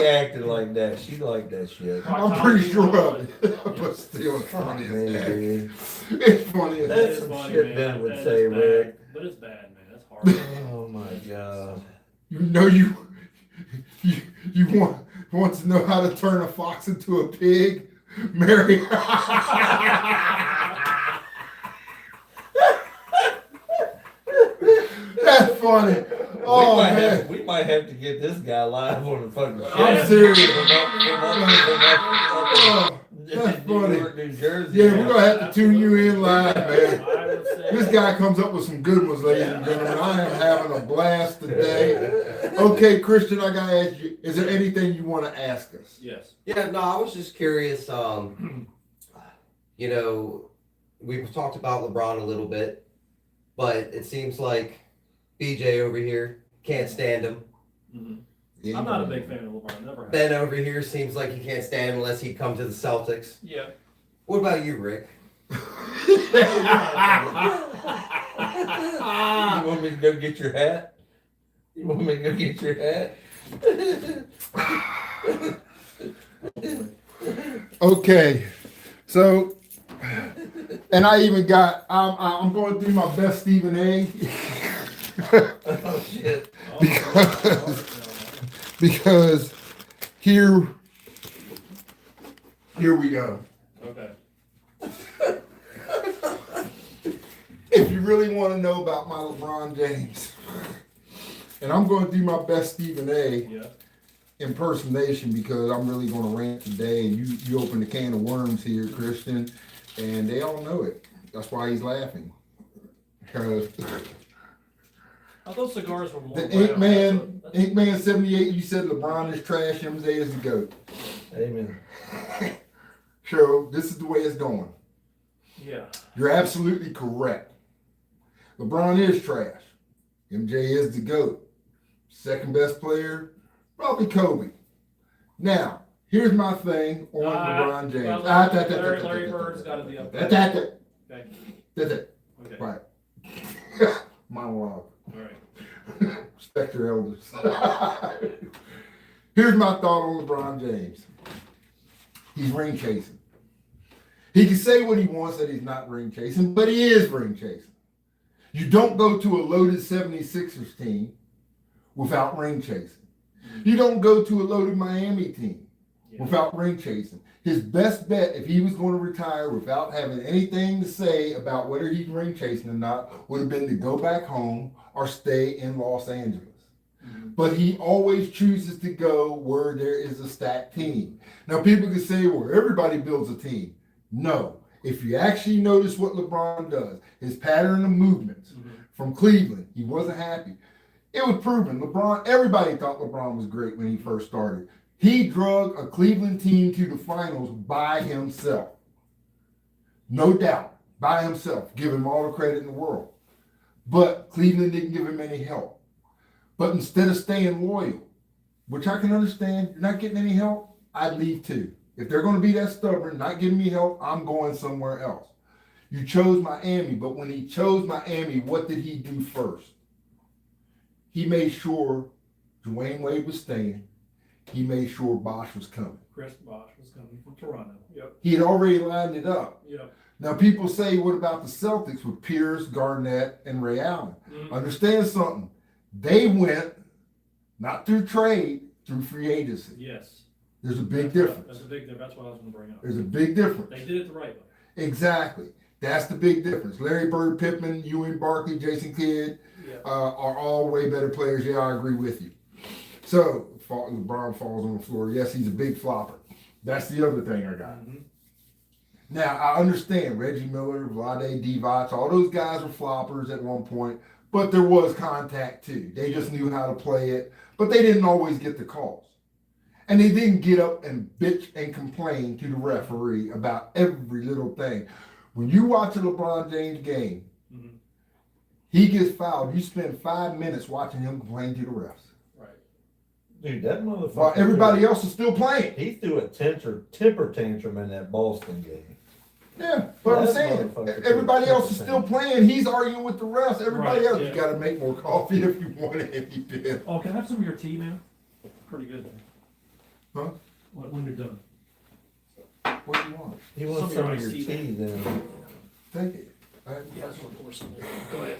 acted like that. She liked that shit. I'm pretty sure of it. But still, it's funny as heck. Maybe. It's funny as That's heck. It's some funny, shit man. Ben would That say, is bad. Rick. But it's bad, man. That's hard. Oh my God. You know you want to know how to turn a fox into a pig? Mary. That's funny. Oh man. We might have to get this guy live on the fucking show. I'm serious. Oh, That's funny. New Jersey. Yeah, we're gonna have to tune you in live, man. I would say. This guy comes up with some good ones, ladies and gentlemen. I am having a blast today. Okay, Christian, I gotta ask you, is there anything you want to ask us? Yes. Yeah, no, I was just curious. You know, we've talked about LeBron a little bit, but it seems like BJ over here can't stand him. Mm-hmm. I'm not a big fan of LeBron. Never have. Ben over here seems like he can't stand him unless he come to the Celtics. Yeah. What about you, Rick? You want me to go get your hat? You want me to go get your hat? Okay, so, and I even got, I'm going through my best Stephen A. Oh shit. because here we go. Okay. If you really want to know about my LeBron James, and I'm going to do my best Stephen A. Yeah. impersonation because I'm really going to rant today, and you opened a can of worms here, Christian, and they all know it. That's why he's laughing. Because I thought cigars were more. the brown. Inkman 78, you said LeBron is trash, MJ is the GOAT. Amen. So this is the way it's going. Yeah. You're absolutely correct. LeBron is trash. MJ is the GOAT. Second best player, probably Kobe. Now, here's my thing on LeBron James. Larry Bird's got to be up there. That's it. Okay. That's it. Okay. Right. Monologue. All right. Respect your elders. Here's my thought on LeBron James. He's ring chasing. He can say what he wants that he's not ring chasing, but he is ring chasing. You don't go to a loaded 76ers team without ring chasing. You don't go to a loaded Miami team without ring chasing. His best bet, if he was going to retire without having anything to say about whether he's ring chasing or not, would have been to go back home or stay in Los Angeles. But he always chooses to go where there is a stacked team. Now, people can say, well, everybody builds a team. No. If you actually notice what LeBron does, his pattern of movements from Cleveland, he wasn't happy. It was proven. LeBron, everybody thought LeBron was great when he first started. He drug a Cleveland team to the finals by himself. No doubt, by himself. Give him all the credit in the world. But Cleveland didn't give him any help. But instead of staying loyal, which I can understand, you're not getting any help, I'd leave too. If they're going to be that stubborn, not giving me help, I'm going somewhere else. You chose Miami, but when he chose Miami, what did he do first? He made sure Dwayne Wade was staying. he made sure Bosch was coming. Chris Bosh was coming from Toronto. Yep. He had already lined it up. Yep. Now people say, what about the Celtics with Pierce, Garnett, and Ray Allen? Mhm. Understand something. They went, not through trade, through free agency. Yes. There's a big That's difference. a big difference. That's what I was going to bring up. There's a big difference. They did it the right way. Exactly. That's the big difference. Larry Bird, Pittman, Ewing, Barkley, Jason Kidd Yeah. are all way better players. Yeah, I agree with you. So, LeBron falls on the floor. Yes, he's a big flopper. That's the other thing I got. Mhm. Now, I understand Reggie Miller, Vlade Divac, all those guys were floppers at one point, but there was contact too. They just knew how to play it, but they didn't always get the calls. And they didn't get up and bitch and complain to the referee about every little thing. When you watch a LeBron James game, Mhm. he gets fouled. You spend 5 minutes watching him complain to the refs. Right. Dude, that motherfucker. While everybody else is still playing. He threw a temper tantrum in that Boston game. Yeah, but I'm That saying, motherfucker everybody threw a else is temper still playing. He's arguing with the refs. Everybody Right, else, yeah. you got to make more coffee if you want it. If you did. Oh, can I have some of your tea, man? Pretty good. Huh? When you're done. What do you want? He wants Some some of of your your tea then. Take it. Yeah, I just want to pour some. Go ahead.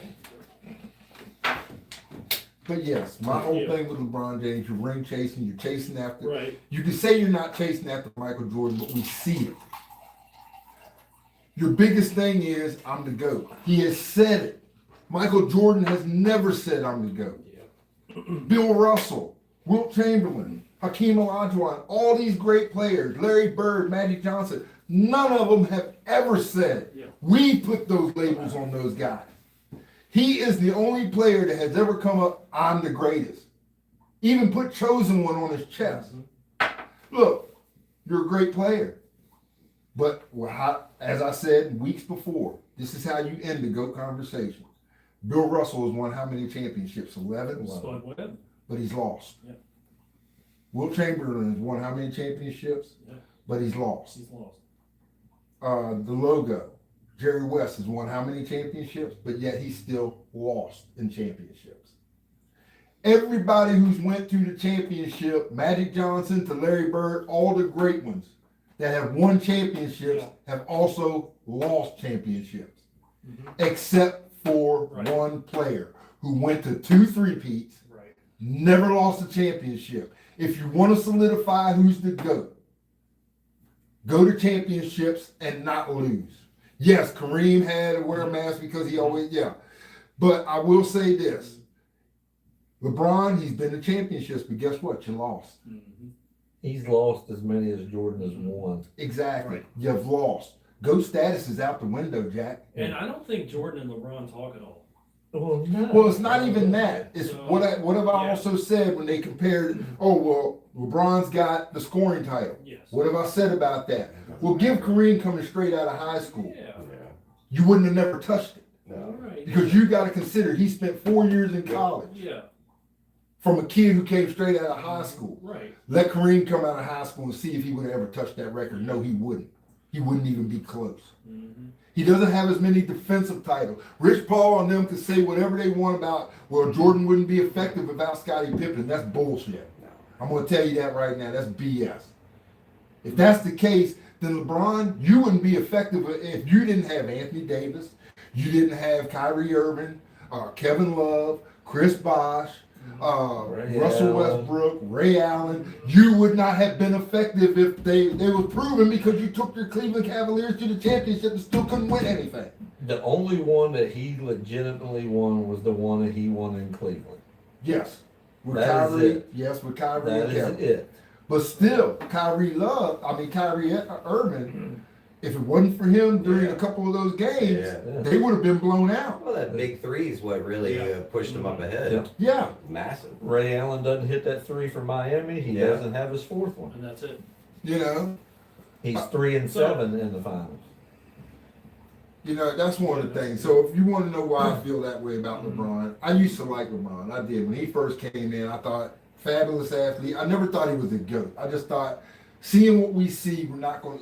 But yes, my whole Yeah. thing with LeBron James, you're ring chasing, you're chasing after. Right. You can say you're not chasing after Michael Jordan, but we see it. Your biggest thing is, I'm the GOAT. He has said it. Michael Jordan has never said, I'm the GOAT. Yeah. Bill Russell, Wilt Chamberlain, Hakeem Olajuwon, all these great players, Larry Bird, Magic Johnson, none of them have ever said it. Yeah. We put those labels on those guys. He is the only player that has ever come up, I'm the greatest. Even put chosen one on his chest. Look, you're a great player. But as I said weeks before, this is how you end the GOAT conversation. Bill Russell has won how many championships? 11? Spud web. But he's lost. Yeah. Wilt Chamberlain has won how many championships? Yeah. But he's lost. He's lost. The logo. Jerry West has won how many championships? But yet he's still lost in championships. Everybody who's went to the championship, Magic Johnson to Larry Bird, all the great ones that have won championships have also lost championships. Mhm. Except for Right. one player who went to 2 3-peats, Right. never lost a championship. If you want to solidify who's the GOAT, go to championships and not lose. Yes, Kareem had to wear a mask because he always, yeah. But I will say this. LeBron, he's been to championships, but guess what? You lost. Mhm. He's lost as many as Jordan has won. Exactly. Right. You've lost. GOAT status is out the window, Jack. And I don't think Jordan and LeBron talk at all. Well, no. Well, it's not even that. It's So, what have I yeah. also said when they compared, oh, well, LeBron's got the scoring title. Yes. What have I said about that? Well, give Kareem coming straight out of high school. Yeah. You wouldn't have never touched it. All right. Because you got to consider he spent 4 years in college Yeah. from a kid who came straight out of high school. Right. Let Kareem come out of high school and see if he would have ever touched that record. No, he wouldn't. He wouldn't even be close. Mm-hmm. He doesn't have as many defensive titles. Rich Paul and them can say whatever they want about, well, Jordan wouldn't be effective without Scottie Pippen. That's bullshit. I'm going to tell you that right now. That's BS. If that's the case, then LeBron, you wouldn't be effective if you didn't have Anthony Davis, you didn't have Kyrie Irving, Kevin Love, Chris Bosh, Ray Russell Allen. Westbrook, Ray Allen. You would not have been effective if they were proven because you took your Cleveland Cavaliers to the championship and still couldn't win anything. The only one that he legitimately won was the one that he won in Cleveland. Yes. With That is Kyrie. it. Yes, with Kyrie That and is Kevin. it. But still, Kyrie Irving, if it wasn't for him during a couple of those games, Yeah. they would have been blown out. Well, that big three is what really pushed him up ahead. Yeah. Yeah. Massive. Ray Allen doesn't hit that three for Miami. He Yeah. doesn't have his fourth one. And that's it. You know, He's 3-7 in the finals. that's one of the things. So if you want to know why I feel that way about LeBron, I used to like LeBron. I did. When he first came in, I thought, fabulous athlete. I never thought he was a GOAT. I just thought, seeing what we see,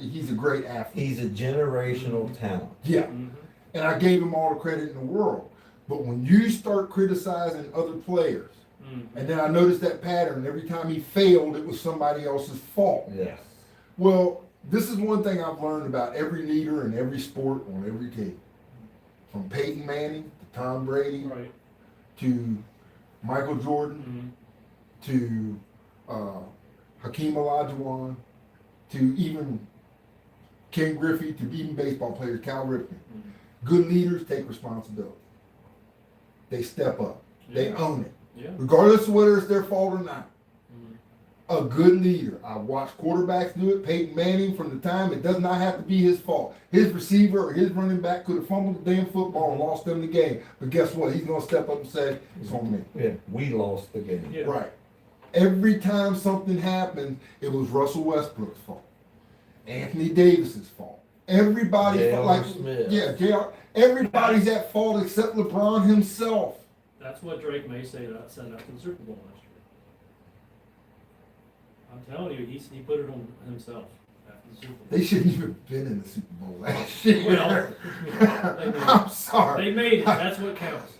he's a great athlete. He's a generational talent. Yeah. Mm-hmm. And I gave him all the credit in the world. But when you start criticizing other players And then I noticed that pattern. Every time he failed, it was somebody else's fault. Yes. Well, this is one thing I've learned about every leader in every sport on every team. From Peyton Manning to Tom Brady Right. to Michael Jordan to Hakeem Olajuwon to even Ken Griffey to even baseball players, Cal Ripken. Good leaders take responsibility. They step up. They Yeah. own it. Yeah. Regardless of whether it's their fault or not. A good leader. I watched quarterbacks do it. Peyton Manning, from the time, it does not have to be his fault. His receiver or his running back could have fumbled the damn football and lost them the game. But guess what? He's going to step up and say, it's on me. Yeah, we lost the game. Yeah. Right. Every time something happened, it was Russell Westbrook's fault. Anthony Davis's fault. Everybody, J.R. like, Smith. yeah, JR, everybody's at fault except LeBron himself. That's what Drake May said after the Super Bowl last year. I'm telling you, he put it on himself after the Super Bowl. They shouldn't even have been in the Super Bowl last year. Well, I'm sorry. they made it. That's what counts.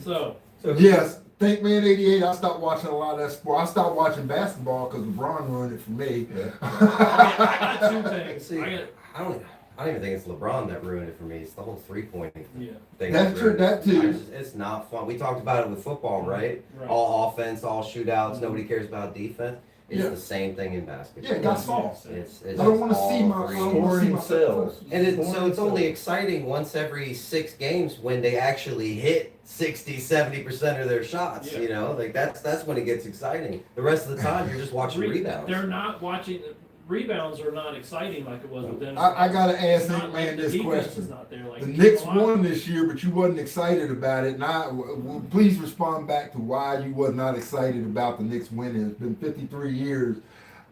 So Yes, Think Man 88, I stopped watching a lot of that sport. I stopped watching basketball because LeBron ruined it for me. I got two things. See, I don't even think it's LeBron that ruined it for me. It's the whole three-point Yeah. thing. That's true, that too. It's not fun. We talked about it with football, right? Right. All offense, all shootouts. Nobody cares about defense. It's Yeah. the same thing in basketball. Yeah, it got soft. It's I don't want to all see my three. I don't wanna see my Themselves. And so it's only exciting once every 6 games when they actually hit 60-70% of their shots. Yeah. You know, like that's when it gets exciting. The rest of the time you're just watching rebounds. They're not watching. Rebounds are not exciting like it was with Dennis. I gotta ask It's not Think like Man the this defense question. is not there like The it Knicks was a lot. won this year, but you wasn't excited about it. Please respond back to why you was not excited about the Knicks winning. It's been 53 years.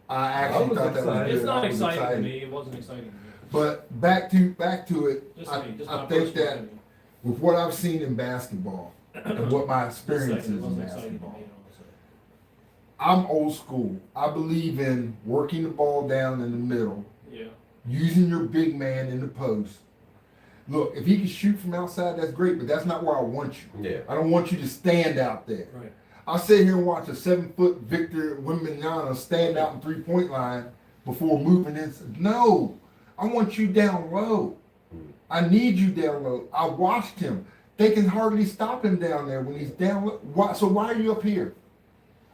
I actually was thought that was excited. good. It's not I was exciting to excited. me. It wasn't exciting to me. But back to it. Just I, me. Just I my think personal that opinion. with what I've seen in basketball and what my Just experience saying, is it in wasn't exciting to basketball, me, honestly. I'm old school. I believe in working the ball down in the middle, Yeah. using your big man in the post. Look, if he can shoot from outside, that's great, but that's not where I want you. Yeah. I don't want you to stand out there. Right. I'll sit here and watch a 7-foot Victor Wembanyama stand out in 3-point line before moving in. No, I want you down low. I need you down low. I watched him. They can hardly stop him down there when he's down low. So why are you up here?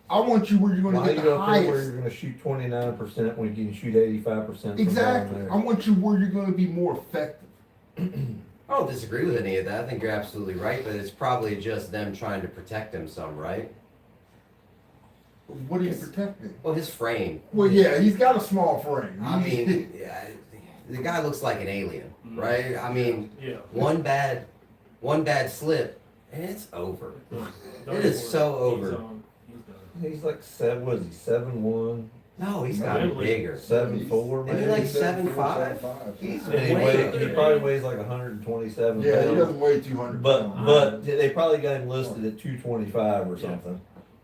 I want you where you're going Why to you get the up there where highest. you're gonna shoot 29% when you can shoot 85%? Exactly. I want you where you're going to be more effective. I don't disagree with any of that. I think you're absolutely right, but it's probably just them trying to protect him some, right? What are you protecting? Well, his frame. Well, yeah, he's got a small frame. I mean, yeah, the guy looks like an alien, right? I mean, Yeah. one bad slip, and it's over. Done It is for. so He's over. done. He's like 7'1", No, he's No, gotten really. bigger. 7'4", Isn't he maybe. like 7'5"? He's And way he probably weighs like 127 Yeah, he pounds. doesn't weigh 200 But pounds. they probably got him listed at 225 or something.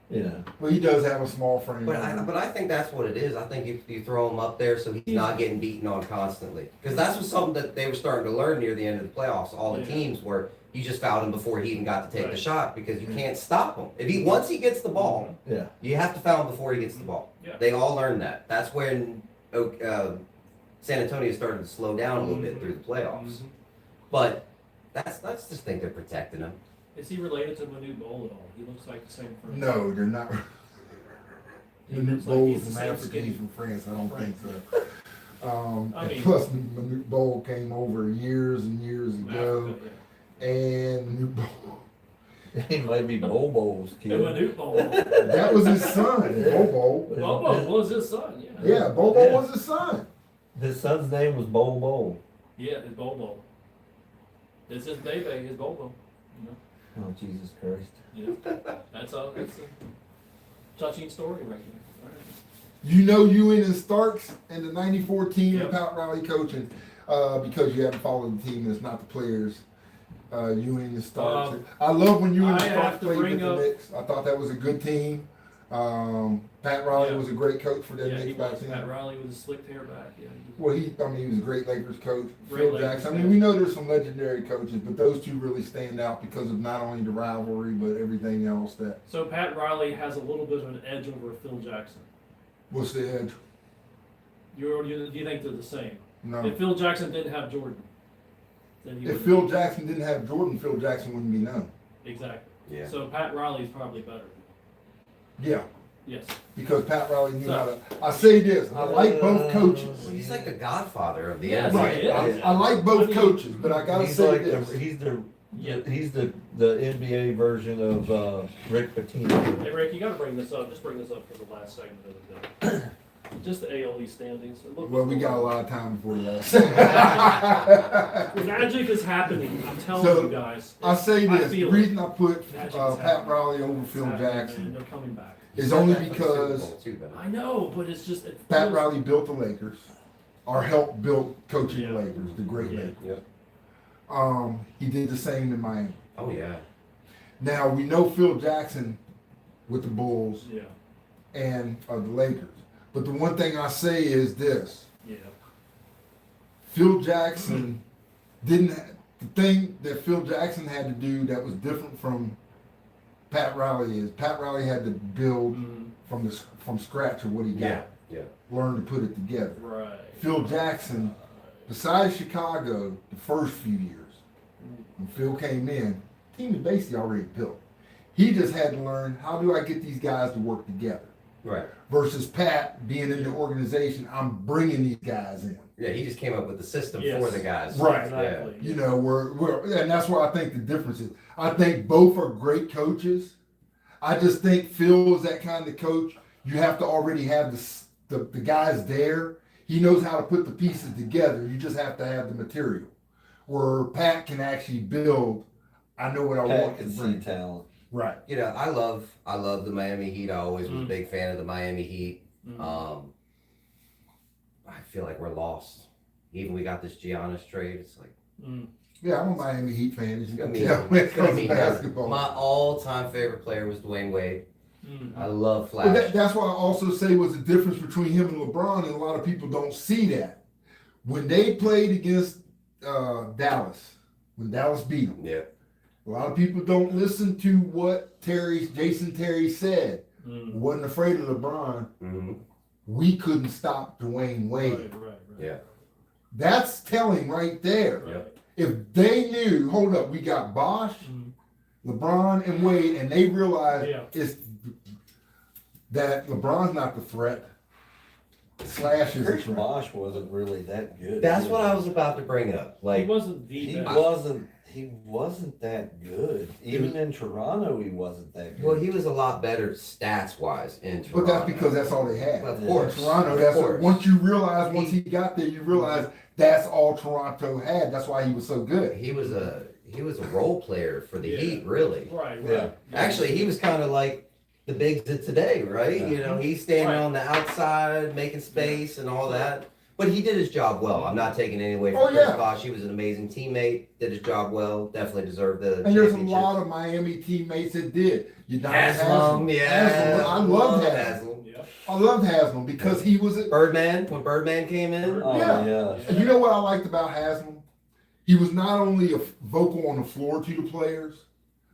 You know. Well, he does have a small frame. But I think that's what it is. I think if you throw him up there so he's not getting beaten on constantly. Because that's was something that they were starting to learn near the end of the playoffs. All the Yeah. teams were, you just fouled him before he even got to take the Right. shot because you can't stop him. Once he gets the ball, Yeah. you have to foul him before he gets the ball. Yeah. They all learned that. That's when San Antonio started to slow down a little bit through the playoffs. Mhm. But let's just think they're protecting him. Is he related to Manute Bol at all? He looks like the same person. No, they're not. He Manute looks like Bol he's is the from same Africa, skinny. he's from France. I don't Right. think so. I And mean- plus, Manute Bol came over years and years ago, Africa, and Manute Bol, He might be Bobo's yeah. kid. Manute Bol. that was his son, Bobo. Bobo was his son, yeah. Yeah, Bobo Yeah. was his son. His son's name was Bobo. Yeah, his Bobo. It's his baby, his Bobo. You know? Oh, Jesus Christ. Yeah. That's a touching story right there. All right. You know Ewing and Starks and the '94 team Yep. and Pat Riley coaching because you haven't followed the team. It's not the players. Ewing and Starks. I love when Ewing and I have Starks to played with bring the up- Knicks. I thought that was a good team. Pat Riley Yeah. was a great coach for that Yeah, he Knicks back was. Pat then. Riley with his slicked hair back. Yeah. Well, he was a great Lakers coach. Great Phil Lakers Jackson. I coach. mean, we know there's some legendary coaches, but those two really stand out because of not only the rivalry, but everything else that So Pat Riley has a little bit of an edge over Phil Jackson. was the edge. Do you think they're the same? No. If Phil Jackson didn't have Jordan, then he If would. Phil Jackson didn't have Jordan, Phil Jackson wouldn't be known. Exactly. Yeah. So Pat Riley's probably better. Yeah, Yes. because Pat Riley knew how to. I say this, I like both coaches. Well, he's like the godfather of the Yeah, NBA. Right, yeah. I like both I mean, coaches, but I gotta He's say like this. he's the NBA version of Rick Pitino. Hey Rick, you got to bring this up. Just bring this up for the last segment of the day. Just the ALE standings. Look Well, we got a lot of time before that. Magic is happening. I'm telling So, you guys. I say I this, the feel it. reason I put Magic is Pat happening. Riley over It's Phil happening, man. Jackson They're coming back. is only Super because Bowl too, though. I know, but it's just Pat Riley built the Lakers, or helped build coaching Yeah. the Lakers, the great Yeah. Lakers. Yep. He did the same in Miami. Oh yeah. Now we know Phil Jackson with the Bulls Yeah. and the Lakers, but the one thing I say is this: Yeah. Phil Jackson didn't. The thing that Phil Jackson had to do that was different from Pat Riley is Pat Riley had to build Mhm. from scratch of what he got, Yeah. Yeah. learn to put it together. Right. Phil Jackson, besides Chicago, the first few years, when Phil came in, the team was basically already built. He just had to learn, how do I get these guys to work together? Right. Versus Pat being in the organization, I'm bringing these guys in. Yeah. He just came up with the system Yes. for the guys. Right. Exactly. You know, and that's where I think the difference is. I think both are great coaches. I just think Phil is that kind of coach. You have to already have the guys there. He knows how to put the pieces together. You just have to have the material. Where Pat can actually build. I know what I Pat want to can see bring. talent. Right. You know, I love the Miami Heat. I always was a Mm. big fan of the Miami Heat. Mhm. I feel like we're lost. Even we got this Giannis trade. It's like Mm. Yeah, I'm a Miami Heat fan. As you I can mean, tell when it I comes to mean, basketball. my all-time favorite player was Dwayne Wade. Mm. I love But Flash. that's why I also say was the difference between him and LeBron, and a lot of people don't see that. When they played against Dallas, when Dallas beat them, Yeah. a lot of people don't listen to what Jason Terry said. Mm. Wasn't afraid of LeBron. Mm-hmm. We couldn't stop Dwayne Wade. Right. Yeah. That's telling right there. Right. If they knew, hold up, we got Bosch, Mm. LeBron, and Wade, and they realized Yeah. it's that LeBron's not the threat. Slash is the Chris threat. Bosh wasn't really that good. That's what I was about to bring up. He Like, wasn't the He best. wasn't that good. Even in Toronto, he wasn't that good. well, he was a lot better stats-wise in Toronto. But that's because that's all they had. Of In course. Toronto, Of that's course. once you realize, once he got there, you realize that's all Toronto had. That's why he was so good. He was a role player for the Yeah. Heat, really. Right. Yeah. Actually, he was kind of like the bigs of today, right? Yeah. You know, he's standing Right. on the outside, making space and all that. But he did his job well. I'm not taking any away from Oh, Chris yeah. Bosh. He was an amazing teammate. Did his job well. Definitely deserved the And there's a championship. lot of Miami teammates that did. Haslam, yeah. Haslam. I loved Haslam. Haslam. Yeah. I loved Haslam because he was. Birdman, when Birdman came in. Oh, Yeah. yeah. And you know what I liked about Haslam? He was not only a vocal on the floor to the players,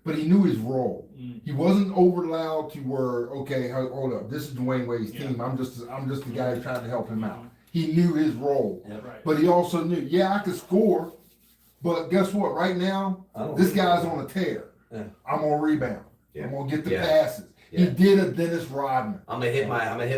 but he knew his role. Mm. He wasn't over loud to where, okay, hold up, this is Dwayne Wade's Yeah. team. I'm just the guy who's trying to help him out. He knew his role, Right. but he also knew, yeah, I could score, but guess what? Right now, I don't this guy's on a tear. Yeah. I'm gonna rebound. Yeah. I'm gonna get the Yeah. passes. He Yeah. did a Dennis Rodman. I'm gonna hit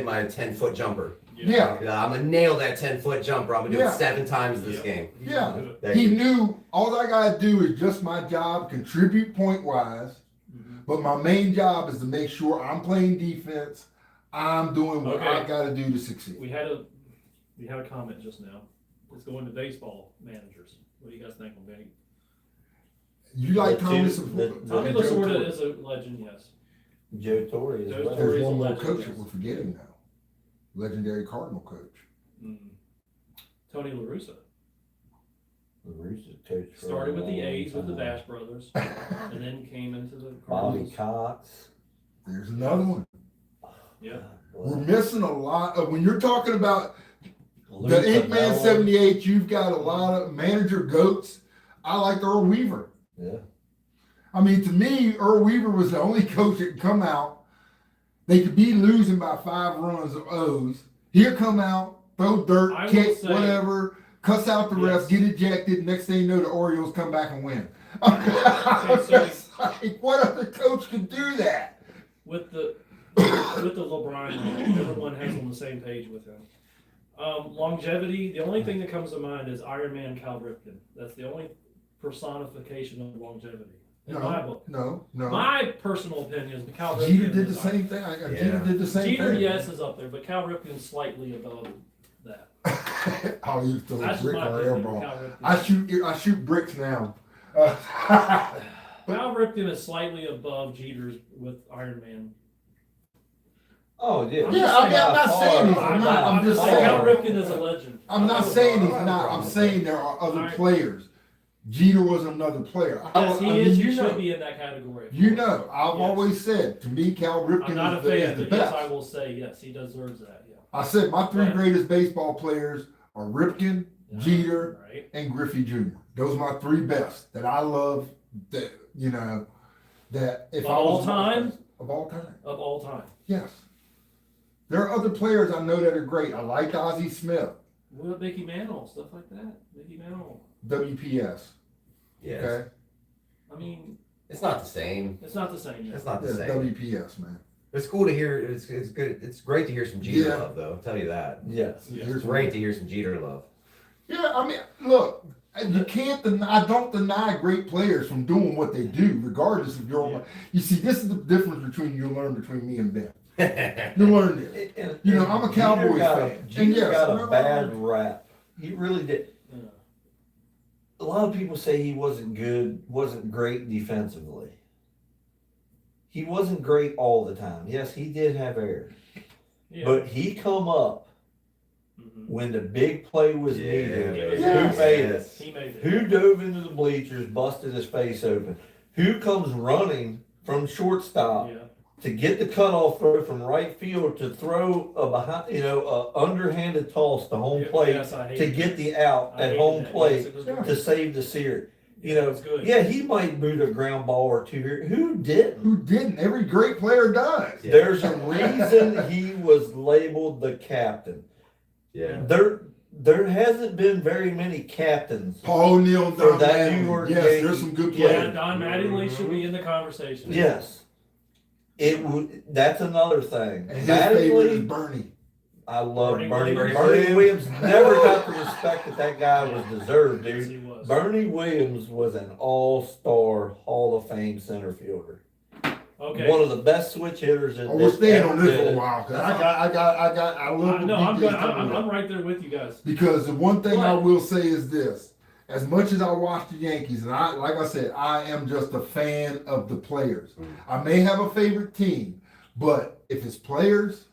my 10-foot jumper. Yeah. I'm gonna nail that 10-foot jumper. I'm gonna do Yeah. it 7 times this Yeah. game. Yeah. Do it. There He you- knew all I gotta do is just my job, contribute point wise, Mhm. but my main job is to make sure I'm playing defense. I'm doing what Okay. I gotta do to succeed. We had a comment just now. Let's go into baseball managers. What do you guys think on Benny? You like The Tommy two- Lasorda? the- Tommy Joe Lasorda Torre. is a legend, yes. Joe Torre as Joe well. Torre. There's a one more legend, coach yes. that we're forgetting now. Legendary Cardinal coach. Mm. Tony La Russa. The Roosters coach for Started a with the long A's with the time. Bash Brothers, and then came into the Bobby Cardinals. Cox. There's another one. Yeah. We're missing a lot of, when you're talking about Lou the Ink Man Piniella. 78, you've got a lot of manager goats. I like Earl Weaver. Yeah. I mean, to me, Earl Weaver was the only coach that could come out. They could be losing by 5 runs of O's. He'll come out, throw dirt, I will kick, say- whatever, cuss out the Yes. refs, get ejected. Next thing you know, the Orioles come back and win. so- It's like, what other coach could do that? With the LeBron, everyone has on the same page with him. Longevity, the only thing that comes to mind is Iron Man Cal Ripken. That's the only personification of longevity in my book. No. My personal opinion is Cal Ripken. Jeter did the is- same thing. Jeter did the same Jeter, thing. yes, is up there, but Cal Ripken's slightly above that. I'll use the That's just brick my or opinion. airball. Cal Ripken. I shoot bricks now. Cal Ripken is slightly above Jeter's with Iron Man. Oh yeah. Yeah, I mean, I'm not saying he's not. I'm just Cal saying. Ripken is a legend. I'm not saying he's not. I'm saying there are other Alright. players. Jeter was another player. Yes, he I is. mean, He should be in that category. You know, I've Yes. always said, to me, Cal I'm Ripken not a is the fan, but yes, best. I will say yes, he deserves that. Yeah. I said my 3 Right. greatest baseball players are Ripken, Jeter, Right. and Griffey Jr. Those are my 3 best that I love. That that if Of I all was time? of all time, Of all time. yes. There are other players I know that are great. I like Ozzie Smith, What about Mickey Mantle, stuff like that? Mickey Mantle. WPS. Yes. Okay, I mean, It's not the same. it's not the same. It's Yeah. not the yeah, same. WPS, man. It's cool to hear. It's good. It's great to hear some Jeter Yeah. love, though. I'll tell you that. Yes. Yeah. It's great to hear some Jeter love. Yeah, I mean, look, you can't deny. I don't deny great players from doing what they do, regardless of your own. Yeah. You see, this is the difference between you learn between me and Ben. You learn this. You know, I'm a Cowboys fan. Jeter And yes, got we're- a bad rap. He really did. Yeah. A lot of people say he wasn't good, wasn't great defensively. He wasn't great all the time. Yes, he did have errors. Yeah. But he come up Mhm. when the big play was Yeah, needed. Yes. Who made it? Yes. He made it. Who dove into the bleachers, busted his face open? Who comes running from shortstop Yeah. to get the cutoff throw from right field to throw a behind, a underhanded toss to home plate Yes, I hate to that. get the out I at hated home that. plate Yes, it was Yeah. great. to save the series? It's good. Yeah, he might boot a ground ball or two here. Who didn't? Who didn't? Every great player does. Yeah. There's a reason he was labeled the captain. Yeah. There hasn't been very many captains. Paul O'Neill and For Don that Mattingly. New York Yes, Yankees. there's some good Yeah. players. Yeah, Don Mattingly should be in the conversation. Yes. It would. That's another thing. And his favorite is Mattingly, Bernie. I love Bernie Bernie. Williams. Bernie Williams never got the respect that guy was deserved, Yes, dude. he was. Bernie Williams was an all-star Hall of Fame center fielder. Okay. One of the best switch hitters in Oh, we're staying on this for a did. while, cause I love No, what I'm BJ's good. talking about. I'm right there with you guys. Because the one thing I What? will say is this: as much as I watch the Yankees, and like I said, I am just a fan of the players. I may have a favorite team, but if it's players,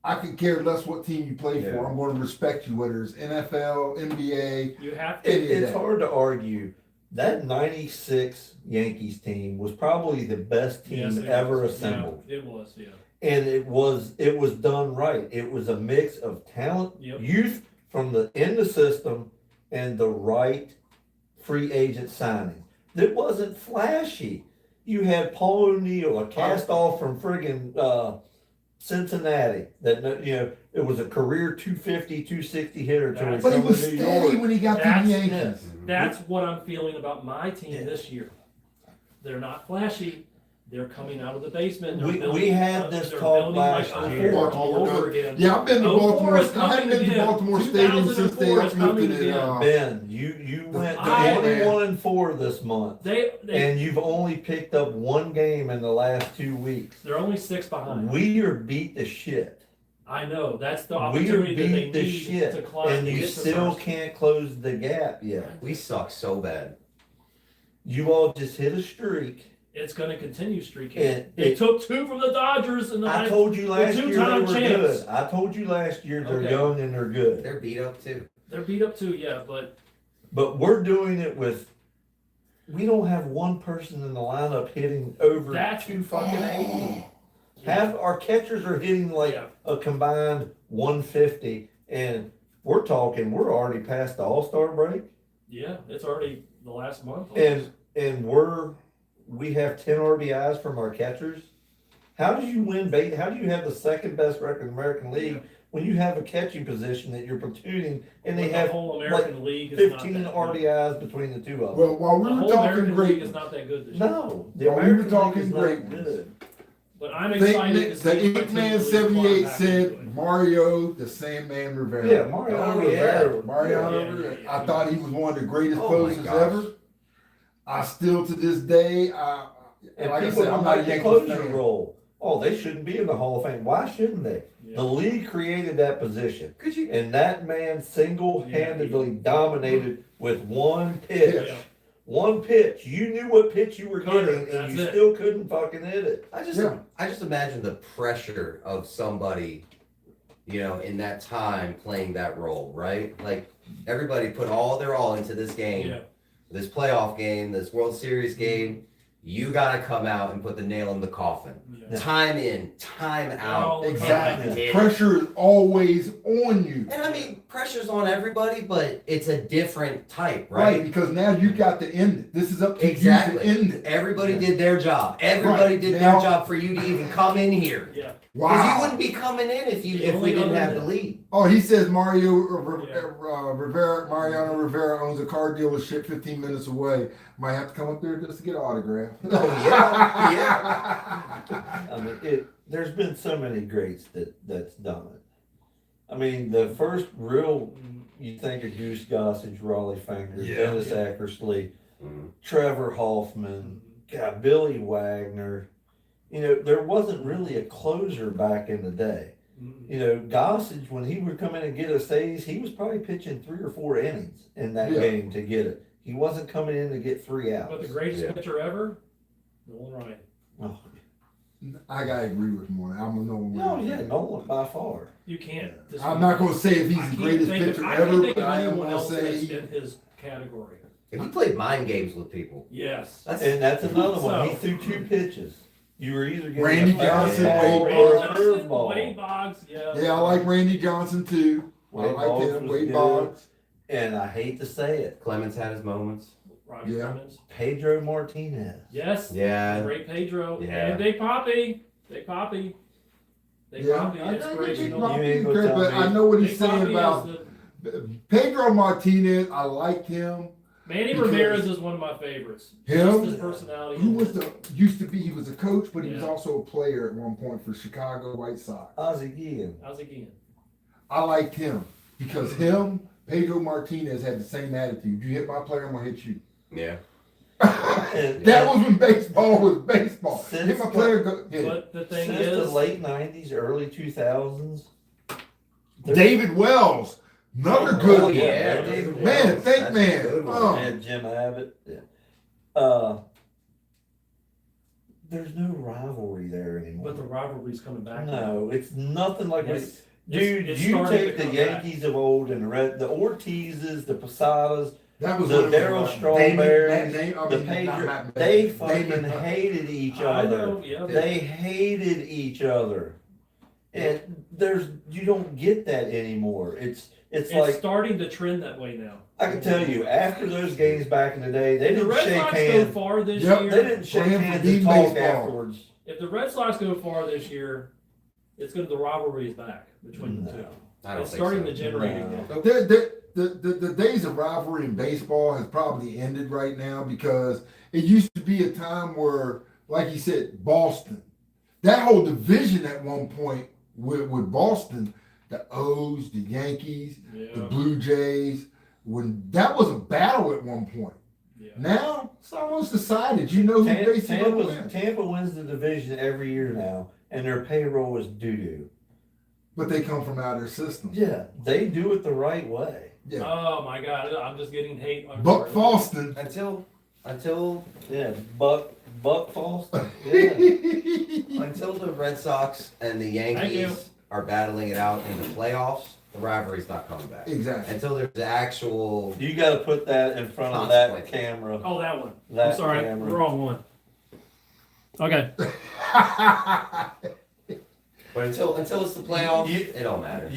I could care less what team you play Yeah. for. I'm going to respect you, whether it's NFL, NBA. You have to. It's hard to argue. That '96 Yankees team was probably the best team Yes, it ever was. assembled. Yeah, it was. Yeah. And it was done right. It was a mix of talent, Yep. youth from in the system, and the right free agent signing. It wasn't flashy. You had Paul O'Neill, a cast off from friggin' Cincinnati. It was a career 250, 260 hitter. till That's- But he come was to New steady York. when he got to That's- the Yankees. Yes. That's what I'm feeling about my team Yeah. this year. They're not flashy. They're coming out of the basement. They're We building- had this they're talk building last like year. 04 all over again. Yeah, I've been to 04 Baltimore. is I haven't been to coming Baltimore again. Stadium since they 2004 is coming uplifted it. again. Ben, you went I- 21-4 this month. They And you've only picked up one game in the last 2 weeks. they're only 6 behind. We are beat to shit. I know that's the We are opportunity that they beat to need shit, to climb. and to you get to still first. can't close the gap yet. We suck so bad. You all just hit a streak. It's going to continue streaking. And They took 2 from the Dodgers, and I told you last year they two-time were champs. good. I told you last year they're Okay. young and they're good. They're beat up too. they're beat up too. Yeah, but But we're doing it with. We don't have one person in the lineup hitting over That's- 280. Half our catchers are hitting like Yeah. a combined 150, and we're talking, we're already past the All-Star break, Yeah, it's already the last month. and we have 10 RBIs from our catchers. How do you win how do you have the second best record in the American League when you have a catching position that you're platooning and they But the have whole American League is 15 not that good. RBIs between the two of them? Well, while we The were whole talking American League great, is not that good this year. No, the Well, we were American League talking is not great. good. But I'm excited to see the my Ink team Man really 78 climb back into said it. Mario the Sandman Rivera. Yeah, Mariano Oh, yeah. Rivera. Mariano Yeah, Rivera. yeah, I thought he was one of the greatest Oh, my closers gosh. ever. I still to this day, And like I people said, I'm don't not a like the Yankees closer fan. role. Oh, they shouldn't be in the Hall of Fame. Why shouldn't they? Yeah. The league created that position, Could you? and that man single-handedly dominated with one pitch. Yeah. One pitch. You knew what pitch you were Cutter, getting, and that's you it. still couldn't fucking hit it. I just imagine the pressure of somebody, in that time playing that role, right? Like everybody put all their all into this game, Yeah. this playoff game, this World Series game. You got to come out and put the nail in the coffin. Yeah. Time in, time out. Oh, Exactly. Yeah. Pressure is always on you. And I mean, pressure's on everybody, but it's a different type, Right, right? because now you got to end it. This is up to Exactly. you to end it. Everybody did their job. Everybody Right. did Now- their job for you to even come in here. Yeah. Because you Wow. wouldn't be coming in if The we only didn't other have the than- lead. Oh, he says Mariano Rivera owns a car dealership 15 minutes away. Might have to come up there just to get an autograph. Oh yeah. I mean, there's been so many greats that's done it. I mean, the first real, you think of Goose Gossage, Raleigh Fingers, Yeah. Dennis Eckersley, Mhm. Trevor Hoffman, God, Billy Wagner. There wasn't really a closer back in the day. Gossage, when he would come in and get a saves, he was probably pitching 3 or 4 innings in that Yeah. game to get it. He wasn't coming in to get 3 outs. But the greatest Yeah. pitcher ever, Nolan Ryan. Oh, I gotta agree with him on that. I'm a Nolan. no, yeah, Nolan by far. You can't. I'm not gonna say if I he's can't the greatest think of- pitcher I can't ever, think but of I am anyone gonna else say that's he, in his category. If you played mind games with people, Yes. And that's another one. He So- threw 2 pitches. You were either getting Randy a Johnson, fastball Wade or a Boggs. curveball. Wade Boggs, yeah. yeah, I like Randy Johnson too. I Wade like Boggs him. was Wade good. Boggs. And I hate to say it, Clemens had his moments. Roger Yeah. Clemens. Pedro Martinez. Yes. Yeah. Great Pedro. Yeah. And Big Poppy. Big Poppy. Big Yeah, Poppy, I think inspirational. Big Poppy You ain't is gonna great, tell but me. I know what he's Big saying Poppy about is the- Pedro Martinez. I liked him. Manny Because- Ramirez is one of my favorites. Him? Just his personality. He was he was a coach, but he was Yeah. also a player at one point for Chicago White Sox. Ozzie Guillen. How's he getting? I liked him because Pedro Martinez had the same attitude. You hit my player, I'm gonna hit you. Yeah. And, That was when baseball was baseball. Since Hit my the- player, go hit it. But the thing since is, the late 90s, early 2000s. David Wells, another Oh, good one. yeah, David Man, Wells. think That's a man. good one, Oh. And Jim Abbott. Yeah. There's no rivalry there anymore. but the rivalry's coming back. No, it's nothing like what It's- dude, it's you starting take to the come back. Yankees of old and the Ortizes, the Posadas, That was the one of Darryl them. Strawberries, Damon, the not Pedro, Matt they Damon. fucking hated each I other. know, yeah. They hated each other. And you don't get that anymore. It's It's like, starting to trend that way now. I can tell you, after those games back in the day, they If the didn't Red shake Sox go hands. far this Yep, They year, didn't shake Playing for hands Dean and talk baseball. afterwards. if the Red Sox go far this year, the rivalry is back between the two. I don't It's think starting so. to generate No. again. The days of rivalry in baseball has probably ended right now because it used to be a time where, like you said, Boston, that whole division at one point with Boston, the O's, the Yankees, the Yeah, Blue Jays, when that was a battle at one point. yeah. Now it's almost decided. You know who basically wins. Tampa wins the division every year now, and their payroll is doo-doo. But they come from outer systems. Yeah, they do it the right way. Yeah. Oh my God, I'm just getting hate. Buck Foston. Until Yeah, Buck Falston. Yeah. until the Red Sox and the Thank you. Yankees are battling it out in the playoffs, the rivalry's not coming back. Exactly. Until there's actual You got to put that in front of that Consequences. camera. Oh, that one. That I'm sorry, camera. wrong one. Okay. But until it's the playoffs, it don't matter.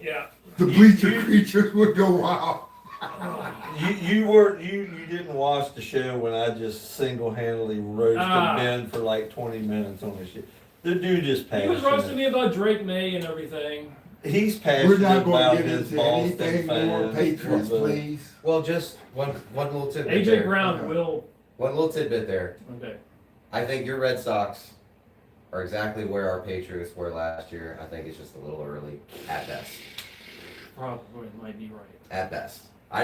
Yeah. The bleacher creatures would go wild. You didn't watch the show when I just single-handedly roasted Ben for like 20 minutes on this shit. The dude is He passionate. was roasting me about Drake May and everything. He's passionate We're not going about to get his into Boston anything more fans. Patriots, please. Well, just one little tidbit. AJ there. Brown will. One little tidbit there. Okay. I think your Red Sox are exactly where our Patriots were last year. I think it's just a little early at best. Probably might be right. At best. I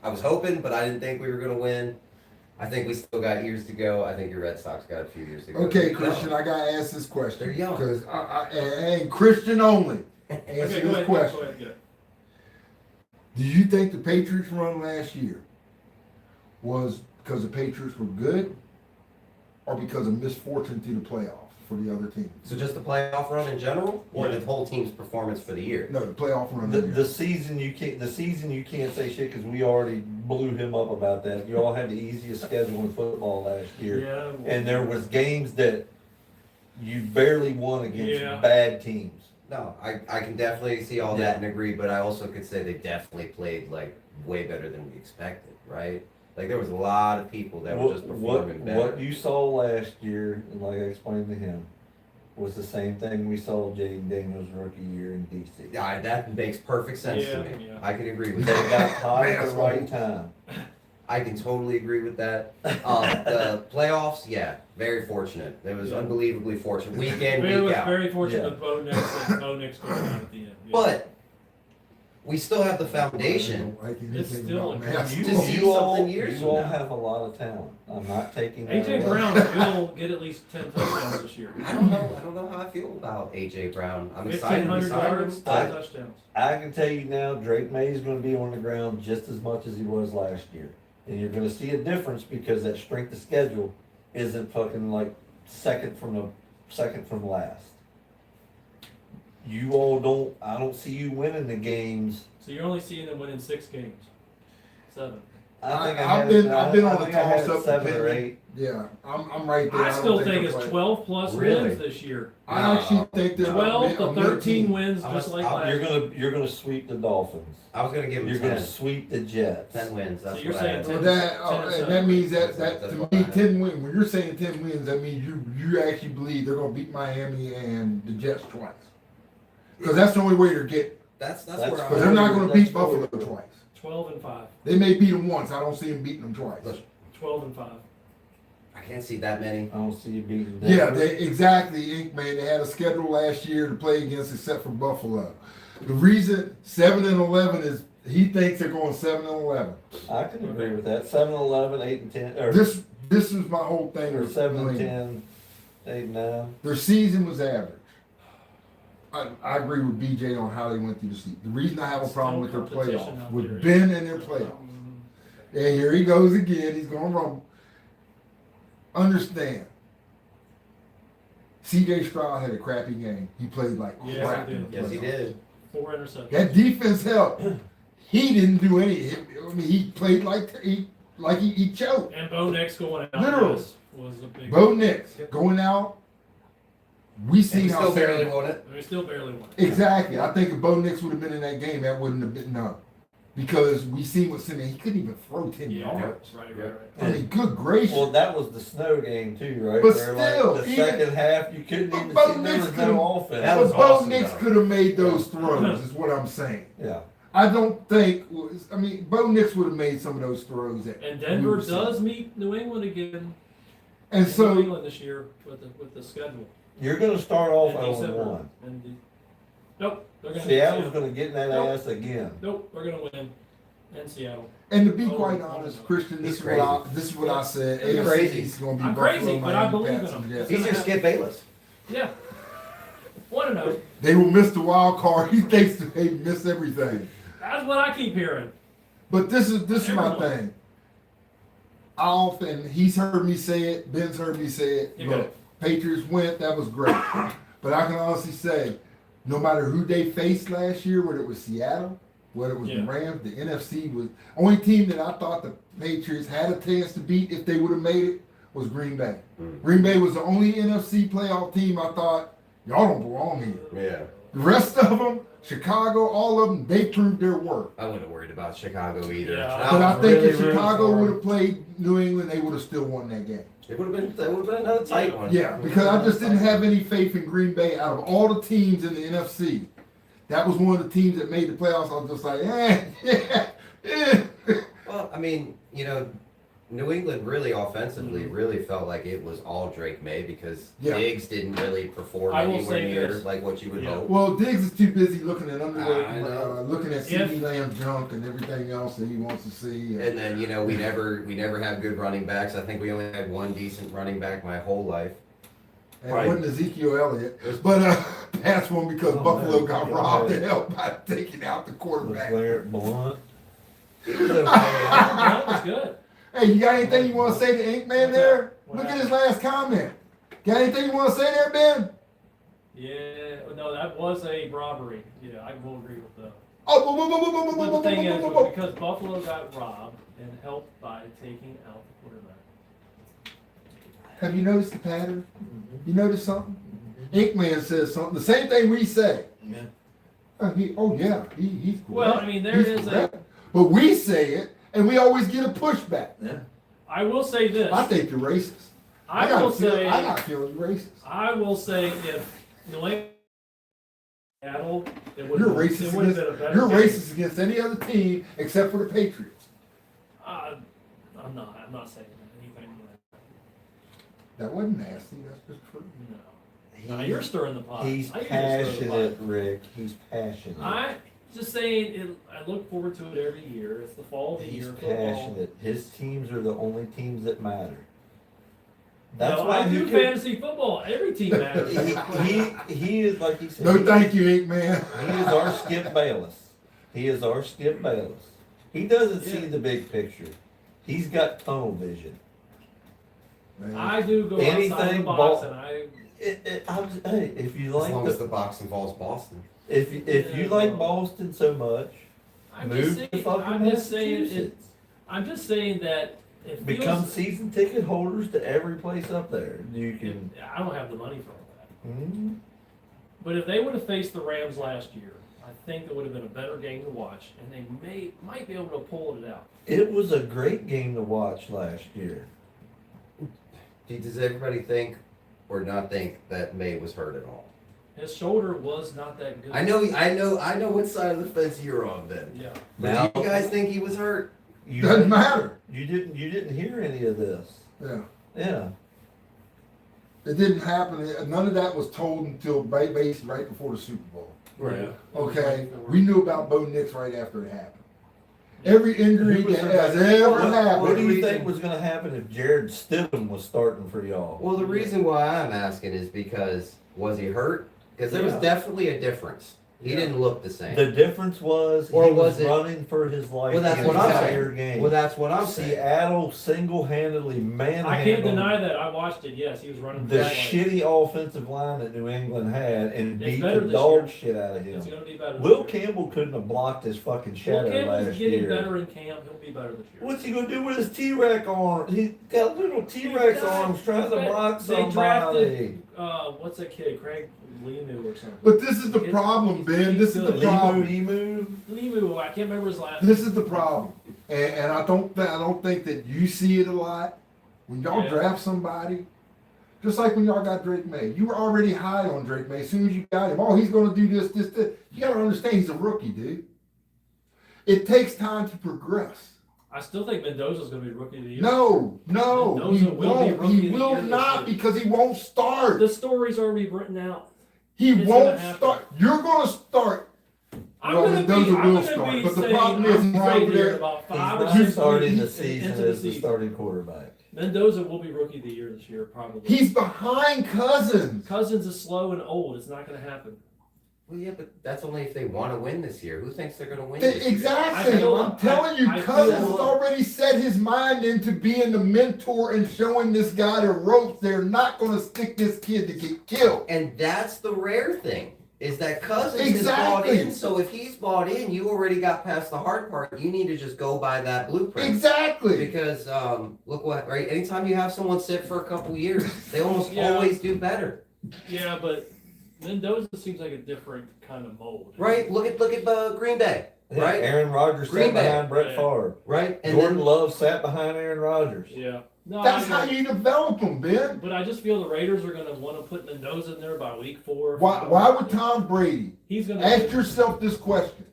was hoping, but I didn't think we were gonna win. I think we still got years to go. I think your Red Sox got a few years to go. Okay, Christian, I gotta ask this question. They're young. Because and Christian only. Answer Okay, this go ahead. question. Go ahead. Go. Do you think the Patriots run last year was because the Patriots were good, or because of misfortune to the playoffs for the other team? So just the playoff run in general, or Yeah. the whole team's performance for the year? No, the playoff run. The season you can't say shit because we already blew him up about that. You all had the easiest schedule in football last year, Yeah. and there was games that you barely won against Yeah. bad teams. No, I can definitely see all that and agree, but I also could say they definitely played like way better than we expected, right? Like there was a lot of people that were just performing better. What you saw last year, and like I explained to him, was the same thing we saw Jaden Daniels' rookie year in DC. Yeah, that makes perfect sense to Yeah, me. yeah. I can agree with They that. got hot at the right time. I can totally agree with that. The playoffs, yeah, very fortunate. It was Yeah. unbelievably fortunate. Week in, It was week out. very fortunate Yeah. with Bo Nix and Bo Nix going out at the end. Yeah. But we still have the foundation. Like It's anything still about incredible. math. To see something years you all from now. have a lot of talent. I'm not taking that AJ away. Brown will get at least 10 touchdowns this year. I don't know how I feel about AJ Brown. I'm excited. 1,500 yards, 10 I- touchdowns. I can tell you now, Drake May is going to be on the ground just as much as he was last year. And you're going to see a difference because that strength of schedule isn't fucking like second from last. I don't see you winning the games. So you're only seeing them winning 6 games. 7. I've been on the toss up 7 or opinion. 8. Yeah, I'm right there. I don't still think they're it's playing. 12 plus Really? wins this year. I actually think they're 12 to a mid 13 team. wins, just like last You're year. gonna sweep the Dolphins. I was gonna give him You're 10. gonna sweep the Jets. 10 wins. That's So you're what I saying had. So 10. and that means that That's to what me I had. 10 wins. When you're saying 10 wins, that means you actually believe they're gonna beat Miami and the Jets twice. Because that's the only way they're getting. That's That's where Because I'm. they're not gonna That's beat what Buffalo we're- twice. 12 and 5. They may beat them once. I don't see them beating them twice. Listen, 12 and 5. I can't see that many. I don't see you beating Yeah, Denver. they exactly, Ink Man. They had a schedule last year to play against, except for Buffalo. The reason 7-11 is he thinks they're going 7-11. I can agree with that. 7-11, 8-10, or This is my whole thing. or with 7-10, 8-9. Their season was average. I agree with BJ on how they went through the season. The reason I have a problem with their playoffs, with Ben and their playoffs. And here he goes again. He's going to rumble. Understand. C.J. Stroud had a crappy game. He played like Yes, crap. he in did. the Yes, he playoffs. did. 4 interceptions. That defense helped. He didn't do any. I mean, he played like he choked. And Bo Nix going out Literally. was a big. Bo Nix going out. We And seen he how still Sam- barely won it. They still barely won. Exactly. I think if Bo Nix would have been in that game, that wouldn't have been no. Because we seen what Simeon, he couldn't even throw 10 Yeah, yards. right. I mean, good gracious. Well, that was the snow game too, right? But Where, still, like, the even- second half, you couldn't But even Bo see there Nix was could've- no offense. That was But Bo awesome, Nix though. could have made those throws, is what I'm saying. Yeah. I don't think, I mean, Bo Nix would have made some of those throws. And Denver does meet New England again. And New so, England this year with the schedule. You're going to start off And December. 0-1. Nope, they're gonna Seattle's going to get in that Nope. ass again. Nope, they're gonna win. And Seattle. and to be Oh, quite oh, honest, no. Christian, He's this is what I said. He's AFC crazy. is going to be I'm Buffalo, crazy, but I Miami, believe in Pats, him. and Jets. He's your Skip Bayless. Yeah. 1-0. They will miss the wild card. He thinks they miss everything. That's what I keep hearing. But this is my Everyone. thing. I often he's heard me say it. Ben's heard me say it. You Look, got it. Patriots went. That was great. But I can honestly say, no matter who they faced last year, whether it was Seattle, whether it was the Yeah. Rams, the NFC was only team that I thought the Patriots had a chance to beat if they would have made it was Green Bay. Mm. Green Bay was the only NFC playoff team I thought Y'all don't belong here. Yeah. The rest of them, Chicago, all of them, they proved their worth. I wouldn't have worried about Chicago either. Yeah. But I think really if Chicago rooting for would have played New England, they would have still won that game. It would have been another tight one. Yeah, because I just didn't have any faith in Green Bay out of all the teams in the NFC. That was one of the teams that made the playoffs. I was just like, Well, I mean, New England really offensively really felt like it was all Drake May because Yeah. Diggs didn't really perform I will anywhere say near this. like what you would Yeah. hope. Well, Diggs is too busy looking at I know. looking at If- CD Lamb junk and everything else that he wants to see. And then we never have good running backs. I think we only had one decent running back my whole life. And Right. it wasn't Ezekiel Elliott, but that's one because Oh, Buffalo man. got Yeah. robbed the hell by taking out the Was quarterback. Larry Blunt. It was okay. That was good. Hey, you got anything you want to say to Ink Man What's there? up? What Look at happened? his last comment. Got anything you want to say there, Ben? Yeah, no, that was a robbery. Yeah, I will agree with that. Oh, whoa, whoa, whoa, whoa, whoa, whoa, But the thing whoa, is, whoa, was whoa. because Buffalo got robbed and helped by taking out the quarterback. Have you noticed the pattern? You noticed something? Ink Man says something. The same thing we say. Yeah. He's correct. Well, I mean, there He's is a- correct. But we say it, and we always get a pushback. Yeah. I will say this. I think you're racist. I got will a feeling- say. I got a feeling you're racist. I will say if New England Seattle, it would You're have racist been a against. better You're game. racist against any other team except for the Patriots. I'm not. I'm not saying anything. That wasn't nasty. That's just true. No, you're stirring the pot. He's I hear you stirring the pot. passionate, Rick. He's passionate. I just saying. I look forward to it every year. It's the fall of the He's year. Football. passionate. His teams are the only teams that matter. That's No, why I do he could- fantasy football. Every team matters. he is like he said. No, thank you, Ink Man. He is our Skip Bayless. He is our Skip Bayless. He doesn't see Yeah. the big picture. He's got tunnel vision. Man. I do go outside Anything the box, ball- and I. Hey, if you As like long as the box involves Boston. if you Yeah. like Boston so much, I'm move just to saying. fucking I'm just saying. Massachusetts. I'm just saying that it feels. Become season ticket holders to every place up there. You if- can. I don't have the money for all that. Mm, But if they would have faced the Rams last year, I think it would have been a better game to watch, and they might be able to pull it out. it was a great game to watch last year. Does everybody think or not think that May was hurt at all? His shoulder was not that good. I know what side of the fence you're on, Ben. Yeah. But Now- do you guys think he was hurt? You Doesn't matter. You didn't hear any of this. Yeah. Yeah. It didn't happen. None of that was told until basically right before the Super Bowl. Right. Okay, we knew about Bo Nix right after it happened. Every injury Who was that the- has ever What do happened. you think was going to happen if Jared Stidham was starting for y'all? Well, the reason why I'm asking is because was he hurt? Because there was Yeah. definitely a difference. He Yeah. didn't look the same. The difference was Or he was was it- running for his life Well, that's the what I'm entire saying. game. Well, that's what I'm saying. Seattle single-handedly manhandled I can't deny that. I watched it. Yes, he was running. for the his life. shitty offensive line that New England had and It's beat better the this dog year. shit out of him. It's going to be better. Will this year. Campbell couldn't have blocked his fucking Will shadow Campbell's last getting year. better in camp. He'll be better this year. What's he gonna do with his T-Rex arm? He's got little T-Rex got- arms trying to they block drafted- somebody. What's that kid? Craig Lemu or something. But this is the It's- problem, Ben. This is the Limu, problem. Emu. Lemu. I can't remember his last. This is the problem, and I don't think that you see it a lot when y'all Yeah. draft somebody. Just like when y'all got Drake May, you were already high on Drake May. As soon as you got him, oh, he's going to do this. You got to understand, he's a rookie, dude. It takes time to progress. I still think Mendoza's going to be rookie of the year. No, Mendoza he will be won't. rookie He of the will year this not year. because he won't start. The story's already written out. He It's won't gonna happen. start. You're going to start. I'm Well, going to be. Mendoza I'm will going to start, be but the saying problem is I'm right saying there- in about He's 5 or not 6 starting the weeks season into the as the season. starting quarterback. Mendoza will be rookie of the year this year, probably. He's behind Cousins. Cousins is slow and old. It's not going to happen. Well, yeah, but that's only if they want to win this year. Who thinks they're going to win this year? Exactly. I feel- I'm telling you, I Cousins feel- has already set his mind into being the mentor and showing this guy the ropes. They're not going to stick this kid to get killed. And that's the rare thing, is that Cousins Exactly. is bought in. So if he's bought in, you already got past the hard part. You need to just go by that blueprint. Exactly. Because look what, right? Anytime you have someone sit for a couple years, they almost Yeah. always do better. Yeah, but Mendoza seems like a different kind of mold. Right? Look at Green Bay. Yeah, Right? Aaron Rodgers Green sat Bay. behind Brett Yeah. Favre. Right? And Jordan then Love sat behind Aaron Rodgers. Yeah. No, That's I how agree. you develop them, Ben. But I just feel the Raiders are going to want to put Mendoza in there by week 4. Why would Tom Brady He's going ask yourself this question?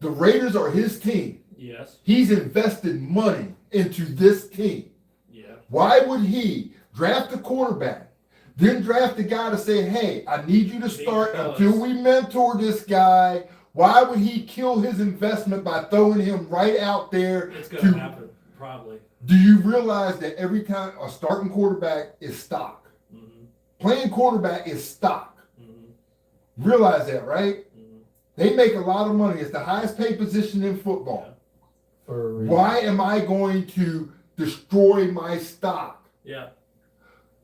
The Raiders are his team. Yes. He's invested money into this team. Yeah. Why would he draft a quarterback, then draft a guy to say, hey, I need you to start Because- until we mentor this guy? Why would he kill his investment by throwing him right out there? It's going to happen, probably. Do you realize that every time a starting quarterback is stock? Mm-hmm. Playing quarterback is stock. Mm-hmm. Realize that, right? Mm-hmm. They make a lot of money. It's the highest paid position in football. For a reason. Why am I going to destroy my stock Yeah.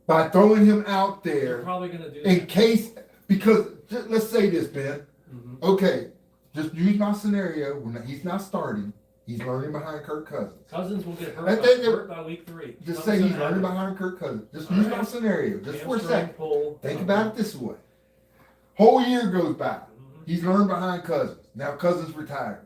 by throwing him out They're there probably going to do in that. case? Because let's say this, Ben. Mm-hmm. Okay, just use my scenario when he's not starting. He's learning behind Kirk Cousins. Cousins will get I think hurt by week 3. Just Something's say he's gonna learning happen. behind Kirk Cousins. Just All use right. my scenario, just for a Hamstring second. pull. Think about it this way. Whole year goes by. Mhm. He's learned behind Cousins. Now Cousins retires.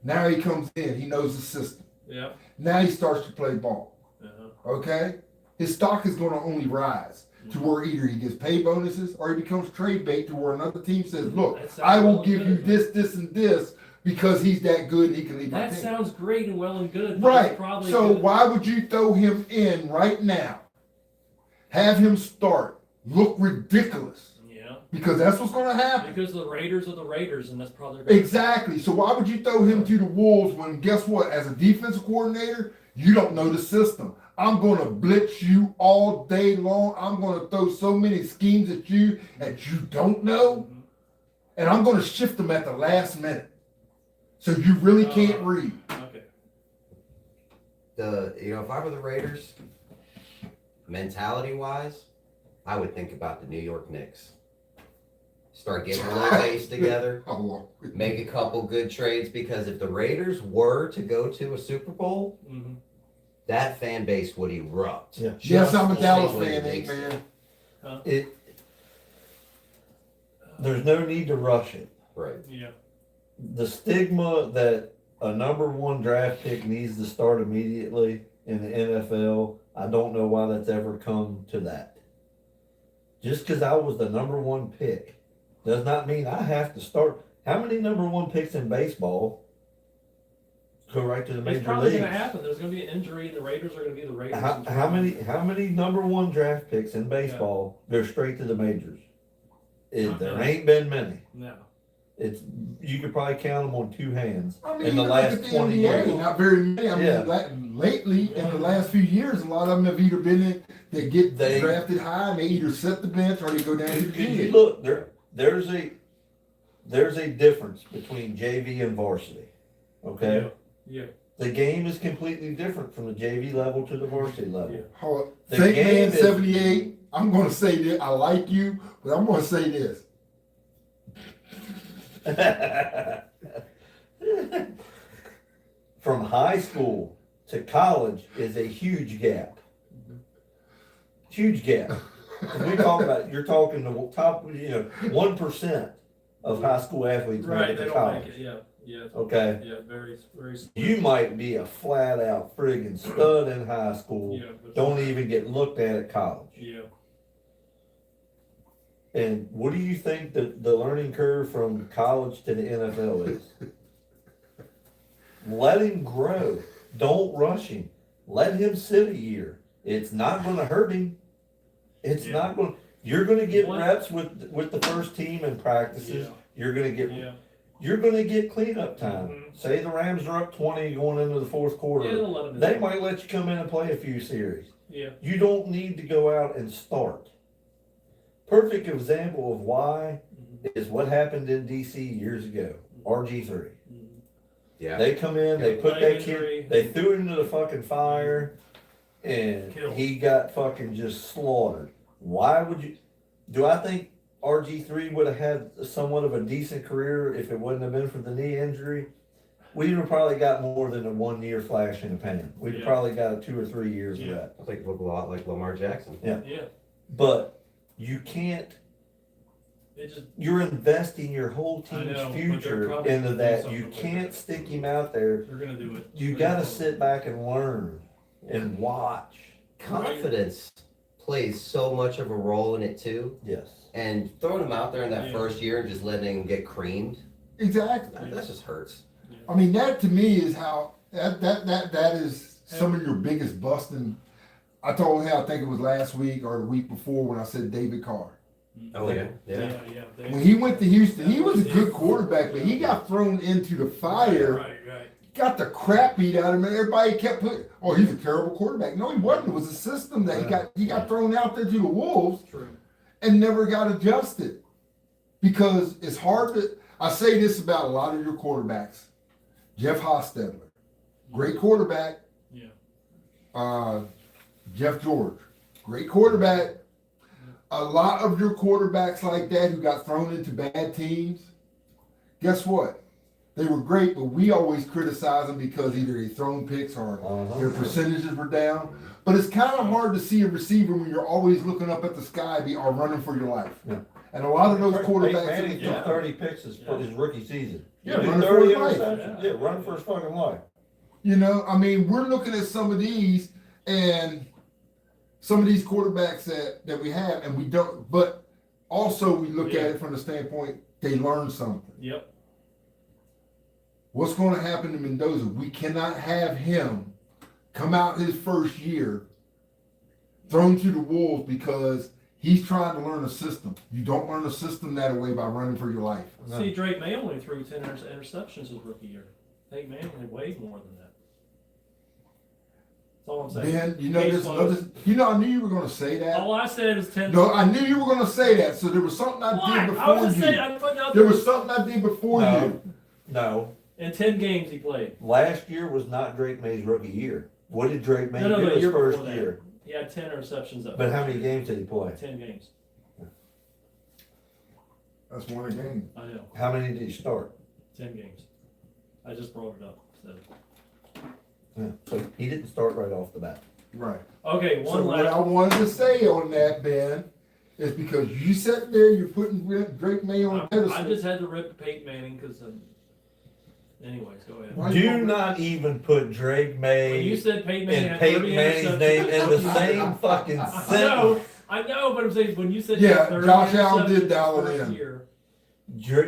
Now he comes in. He knows the system. Yeah. Now he starts to play ball. Uh-huh. Okay? His stock is going to only rise to where either he gets pay bonuses or he becomes trade bait to where another team says, look, That sounds I will well give you good. this, and this because he's that good and he can lead my That team. sounds great and well and good. but Right. it's probably So good. why would you throw him in right now? Have him start. Look ridiculous. Yeah. Because that's what's going to happen. Because the Raiders are the Raiders, and that's probably Exactly. So why would you throw him to the Wolves when, guess what? As a defensive coordinator, you don't know the system. I'm going to blitz you all day long. I'm going to throw so many schemes at you that you don't know. Mhm. And I'm going to shift them at the last minute. So you really can't read. Okay. if I were the Raiders, mentality wise, I would think about the New York Knicks. Start getting a little base together, Oh, make a couple good trades, because if the Raiders were to go to a Super Bowl, Mm-hmm. that fan base would erupt. Yeah. yes, I'm a Just Dallas the fan, way it man. There's no need to rush it. Right. Yeah. The stigma that a number one draft pick needs to start immediately in the NFL, I don't know why that's ever come to that. Just because I was the number one pick does not mean I have to start. How many number one picks in baseball go right to the It's major probably leagues? going to happen. There's going to be an injury, and the Raiders are going to be the Raiders. How many number one draft picks in baseball go straight to the majors? There ain't been many. No. You could probably count them on two hands I mean, in the you look at last the 20 NBA, years. not very many. I mean, Yeah. lately, in the last few years, a lot of them have either been in, they get They- drafted high and they either set the bench or they go down to the If you field. look, there's a difference between JV and varsity. Okay? Yeah. The game is completely different from the JV level to the varsity level. Yeah. Hold on. The Fake game Man is- 78, I'm going to say this. I like you, but I'm going to say this. From high school to college is a huge gap. Huge gap. When we talk about, you're talking the top, 1% of high school athletes make Right. it They to don't college. make it. Yeah. Yeah. Okay? Yeah. Very, very. You might be a flat out friggin' stud in high school, Yeah. But, don't even get looked at college. Yeah. And what do you think the learning curve from college to the NFL is? Let him grow. Don't rush him. Let him sit a year. It's not going to hurt him. It's Yeah. not going. You're going to get One- reps with the first team in practices. Yeah. You're going to get. Yeah. You're going to get cleanup time. Mhm. Say the Rams are up 20 going into the fourth quarter. Yeah. They'll let them. They might let you come in and play a few series. Yeah. You don't need to go out and start. Perfect example of why Mhm. is what happened in DC years ago. RG3. Mhm. Yeah. They come in, they put Leg that injury. kid, they threw him into the fucking fire, and Killed. he got fucking just slaughtered. Why would you? Do I think RG3 would have had somewhat of a decent career if it wouldn't have been for the knee injury? We'd have probably got more than a 1 year flash in the pan. We'd have Yeah. probably got 2 or 3 years Yeah. of that. I think it looked a lot like Lamar Jackson. Yeah. But you can't It just, you're investing your whole I team's know, but they're future probably into gonna do that. something You with can't it. stick him out there. they're gonna do it. You gotta sit back and learn and watch. Confidence plays so much of a role in it too. Yes. And throwing him out there in that Yeah. first year and just letting him get creamed, Exactly. that just hurts. I mean, that to me is how that is some of your biggest busting. I told him, I think it was last week or the week before when I said David Carr. Oh yeah, yeah. Yeah. When he went to Houston, he was a good quarterback, but he got thrown into the fire, Right. got the crap beat out of him, and everybody kept putting, oh, he's a terrible quarterback. No, he wasn't. It was a system that he got thrown out there to the wolves True. and never got adjusted. Because it's hard to, I say this about a lot of your quarterbacks. Jeff Hostetler, great quarterback. Yeah. Jeff George, great quarterback. A lot of your quarterbacks like that who got thrown into bad teams, guess what? They were great, but we always criticize them because either they thrown picks or their percentages were down. But it's kind of hard to see a receiver when you're always looking up at the sky or running for your life. Yeah. And a lot of those Peyton quarterbacks, Manning Yeah. took 30 picks his rookie season. Yeah, He running did for 30 his life. interceptions. Yeah, running for his fucking life. you know, I mean, we're looking at some of these and some of these quarterbacks that we have, and we don't, but also we look at it from the standpoint they learned something. Yep. What's going to happen to Mendoza? We cannot have him come out his first year thrown to the wolves because he's trying to learn a system. You don't learn a system that way by running for your life. No. See, Drake May only threw 10 interceptions his rookie year. Peyton Manning had way more than that. That's all I'm saying. Ben, you know, Case there's closed. another, you know, I knew you were going to say that. All I said is 10. No, I knew you were going to say that. So there was something I Why? did I before was just you. saying, I put out There there. was something I did before No. you. No. In 10 games he played. Last year was not Drake May's rookie year. What did Drake May No, do the his year first before that. year? He had 10 interceptions up. But how many games did he play? 10 games. That's one a game. I know. How many did he start? 10 games. I just brought it up. So. Yeah. So he didn't start right off the bat. Right. Okay, So one what I last. wanted to say on that, Ben, is because you sat there, you're putting Drake May on a I pedestal. just had to rip Peyton Manning because. Anyways, go ahead. Why Do you- not even put Drake When you May said Peyton Manning and had Peyton 30 Manning's name in the interceptions- same fucking sentence. I know, but I'm saying when you said Yeah, he had 30 Josh Allen did interceptions dial it first in. year,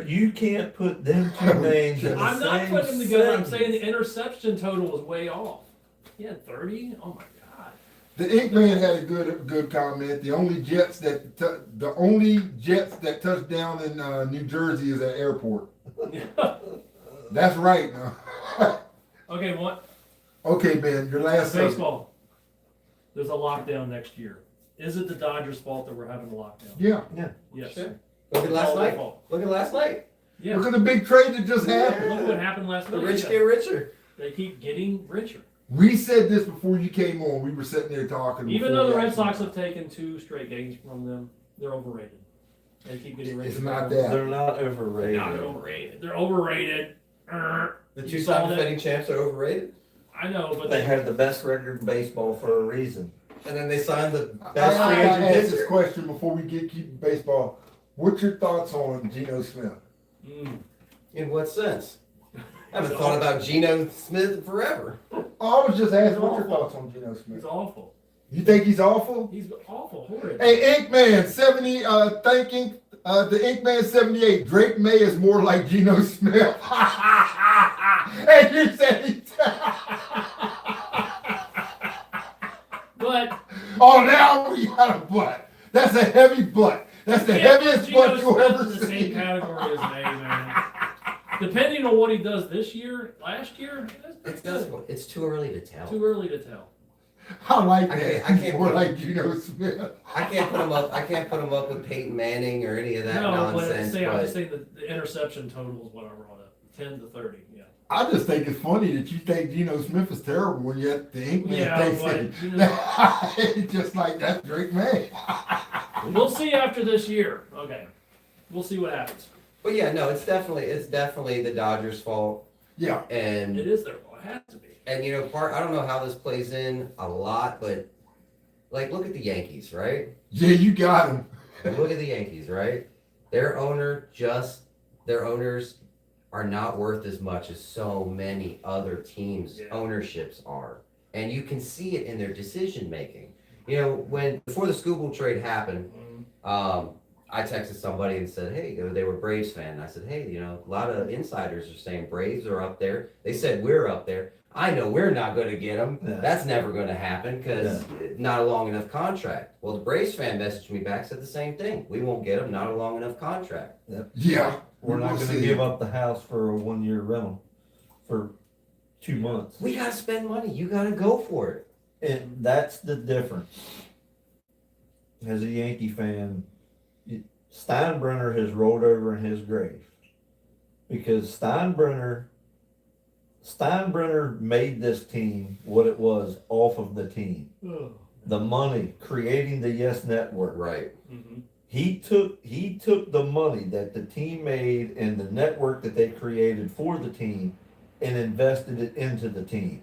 You can't put them two names in the I'm not same putting them together. I'm sentence. saying the interception total was way off. He had 30. Oh my god. The Ink Man had a good comment. The only jets that touch down in New Jersey is at airport. That's right now. Okay, what? Okay, Ben, your last subject. Baseball. There's a lockdown next year. Is it the Dodgers' fault that we're having a lockdown? Yeah. Yes. Sure. Look at It's last all their night. fault. Look at last night. Yeah. Look at the big trade that just happened. Look at what happened last The night. rich get richer. They keep getting richer. We said this before you came on. We were sitting there talking. Even before though the we Red actually- Sox have taken 2 straight games from them, they're overrated. They keep getting richer. It's not that. They're not They're overrated. not overrated. They're overrated. The You two-time saw that? defending champs are overrated. I know, but They have the best record in baseball for a reason. And then they signed the I best free gotta agent ask pitcher. this question before we keep baseball. What's your thoughts on Geno Smith? In what sense? I haven't thought about Geno Smith forever. I was just asking, He's what's your awful. thoughts on Geno Smith? he's awful. You think he's awful? He's awful, horrid. Hey, Inkman 70, thanking the Inkman 78. Drake May is more like Geno Smith. And you said he. But Oh, now we got a butt. That's a heavy butt. That's the yeah, heaviest Geno butt you'll Smith ever is the same see. category as May, man. Depending on what he does this year, last year, that's good. It's too early to tell. Too early to tell. I like I that. can't- He's more like Geno Smith. I can't put him up. I can't put him up with Peyton Manning or any of that No, but nonsense. I'm But just saying the interception total is what I brought up. 10 to 30, yeah. I just think it's funny that you think Geno Smith is terrible, and yet the Inkman Yeah, thinks but, it. you know. It's just like that's Drake May. We'll see after this year. Okay. We'll see what happens. yeah, no, it's definitely the Dodgers' fault. Yeah. And It is their fault. It has to be. you know, I don't know how this plays in a lot, but like look at the Yankees, right? Yeah, you got him. Look at the Yankees, right? Their owners are not worth as much as so many other teams' Yeah. ownerships are. And you can see it in their decision making. You know, before the Scooble trade happened, I texted somebody and said, hey, they were Braves fan. I said, hey, a lot of insiders are saying Braves are up there. They said we're up there. I know we're not going to get them. Yeah. That's never going to happen because not a long enough contract. Well, the Braves fan messaged me back, said the same thing. We won't get them, not a long enough contract. Yeah. We're not We'll going to see. give up the house for a 1-year rental for 2 months. We got to spend money. You got to go for it. And that's the difference. As a Yankee fan, Steinbrenner has rolled over in his grave because Steinbrenner made this team what it was off of the team. The money, creating the Yes Network. Right. Mm-hmm. He took the money that the team made and the network that they created for the team and invested it into the team.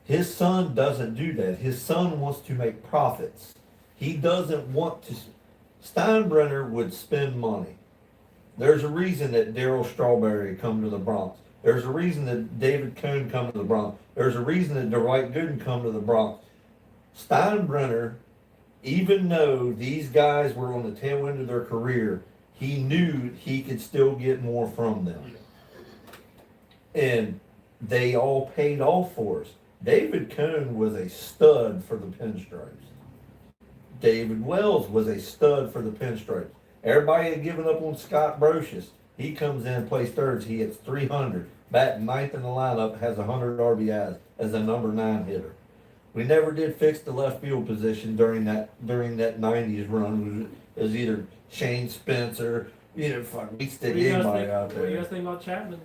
His son doesn't do that. His son wants to make profits. He doesn't want to. Steinbrenner would spend money. There's a reason that Darryl Strawberry come to the Bronx. There's a reason that David Cohn come to the Bronx. There's a reason that Dwight Gooden come to the Bronx. Steinbrenner, even though these guys were on the tail end of their career, he knew he could still get more from them. And they all paid off for us. David Cohn was a stud for the Pinstripes. David Wells was a stud for the Pinstripes. Everybody had given up on Scott Brocious. He comes in, plays thirds, he hits 300. Batting ninth in the lineup, has 100 RBIs as a number 9 hitter. We never did fix the left field position during that 90s run. It was either Shane Spencer, we stick anybody out What do you there. guys think about Chapman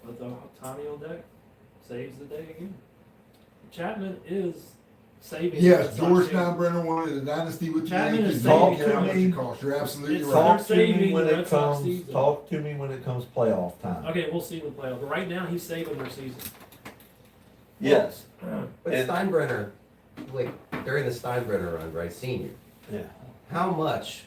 with Tommy on deck? Saves the day again. Chapman is saving. Yes, the George Red Sox Steinbrenner wanted a dynasty with the Chapman Yankees. is Don't saving care how much me. it costs. You're absolutely It's right. Talk to me saving when the it Red Sox comes. season. Talk to me when it comes playoff time. Okay, we'll see in the playoffs. But right now, he's saving their season. Yes. But And- Steinbrenner, during the Steinbrenner run, right, senior, Yeah. how much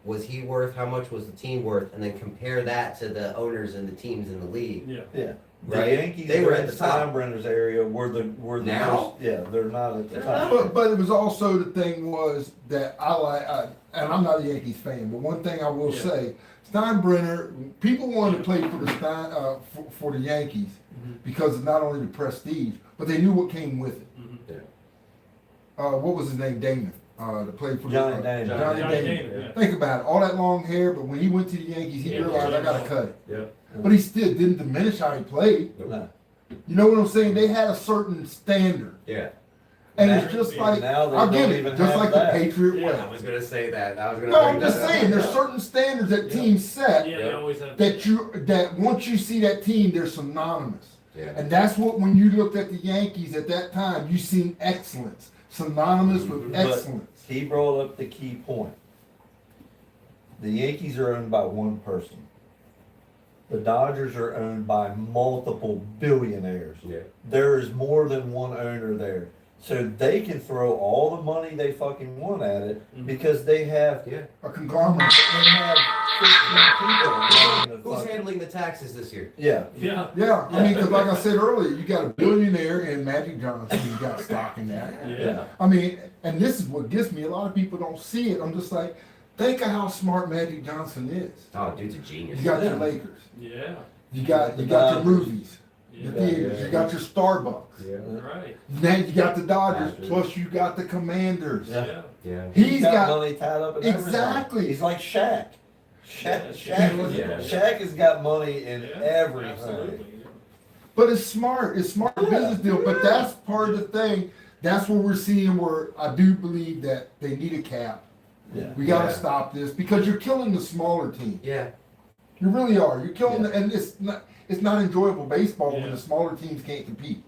was he worth? How much was the team worth? And then compare that to the owners and the teams in the league. Yeah. Yeah. The Right? Yankees They were were at in the top. Steinbrenner's area were the Now? they're not at the They're top. But it was also the thing was that and I'm not a Yankees fan, but one thing I will Yeah. say, Steinbrenner, people wanted to play for the for the Yankees Mhm. because of not only the prestige, but they knew what came with it. Mhm. What was his name? Damon. That played for Johnny the, Damon. Johnny Johnny Damon. Damon, yeah. Think about it, all that long hair, but when he went to the Yankees, he Yeah, realized yeah. I gotta cut it. Yeah. But he still didn't diminish how he played. No. You know what I'm saying? They had a certain standard. Yeah. And Now- it's just like, now they I'll don't give it, even just have like that. the Patriot Yeah. way. I was gonna say that. I was gonna. No, bring I'm that just up. saying, there's certain standards that teams set Yeah, they always have. that once you see that team, they're synonymous. Yeah. And that's what, when you looked at the Yankees at that time, you seen excellence, synonymous with Mhm. excellence. He brought up the key point. The Yankees are owned by one person. The Dodgers are owned by multiple billionaires. Yeah. There is more than one owner there. So they can throw all the money they fucking want at it Mhm. because they have Yeah. A conglomerate. 15 people running the Who's fucking- handling the taxes this year? Yeah. Yeah. Yeah, I mean, because like I said earlier, you got a billionaire in Magic Johnson, you got stock in that. Yeah. I mean, and this is what gets me. A lot of people don't see it. I'm just like, think of how smart Magic Johnson is. Oh, dude's a genius. You got your Yeah. Lakers. Yeah. You got your Dodgers. movies, Yeah. your theaters. Yeah. You got your Starbucks. Yeah. Right. Then you got the Dodgers. Dodgers. Plus you got the Commanders. Yeah. Yeah. Yeah. He's got, money tied up in everything. Exactly. He's like Shaq. Yeah. Yeah. Shaq has got money in Yeah. everything. Absolutely. Yeah. but it's smart. It's smart business deal. But that's part of the thing. That's what we're seeing. Where I do believe that they need a cap. Yeah. We got to Yeah. stop this because you're killing the smaller team. Yeah. You really are. You're killing, Yeah. and it's not enjoyable baseball when Yeah. the smaller teams can't compete.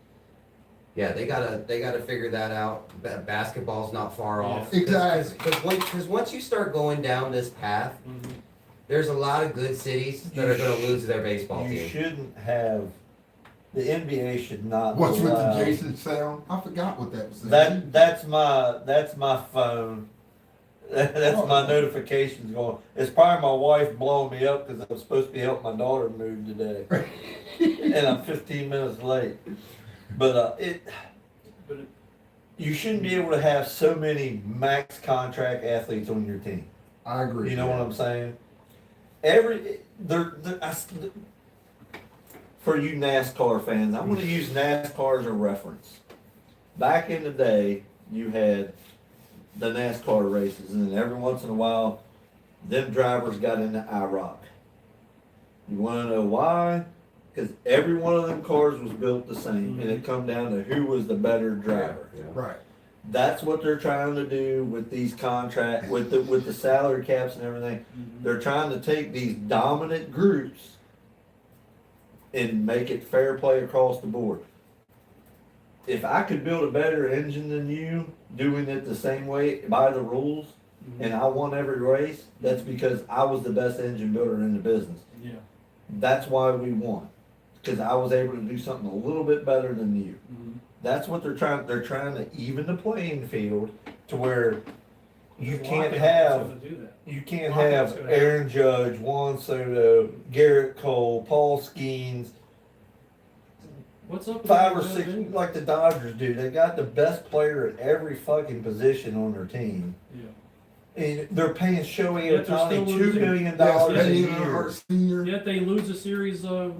Yeah, they gotta figure that out. Basketball's not far Yeah. off. Exactly. Because once you start going down this path, Mhm. there's a lot of good cities that are gonna lose their baseball You team. shouldn't have, the NBA should not What's with allow. the Jason sound? I forgot what that was. That's my phone. That's my notifications going. It's probably my wife blowing me up because I'm supposed to be helping my daughter move today, and I'm 15 minutes late. But But it, you shouldn't be able to have so many max contract athletes on your team. I agree. You know what I'm saying? For you NASCAR fans, I'm going to use NASCAR as a reference. Back in the day, you had the NASCAR races, and then every once in a while, them drivers got into IROC. You want to know why? Because every one of them cars was built the same, and it come down to who was the better driver. Yeah. Right. That's what they're trying to do with these contract, with the salary caps and everything. They're trying to take these dominant groups and make it fair play across the board. If I could build a better engine than you, doing it the same way by the rules, and I won every race, that's because I was the best engine builder in the business. yeah. That's why we won, because I was able to do something a little bit better than you. That's what they're trying. They're trying to even the playing field to where you Well, I can't think have it's gonna do that. you can't Well, I think have it's gonna Aaron Judge, Juan Soto, Garrett Cole, Paul Skeens, What's up? with 5 or that 6 anyway? like the Dodgers do. They got the best player at every fucking position on their team. Yeah. And they're paying Shohei Yet they're Ohtani still $2 losing. million Yes, a Eddie year. Earnhardt Sr. Yet they lose a series to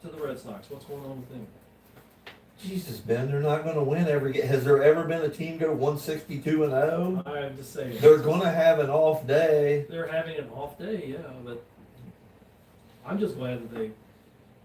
the Red Sox. What's going on with them? Jesus, Ben, they're not going to win every game. Has there ever been a team go 162-0? I have to say They're going to have an off day. they're having an off day, yeah, but I'm just glad that they.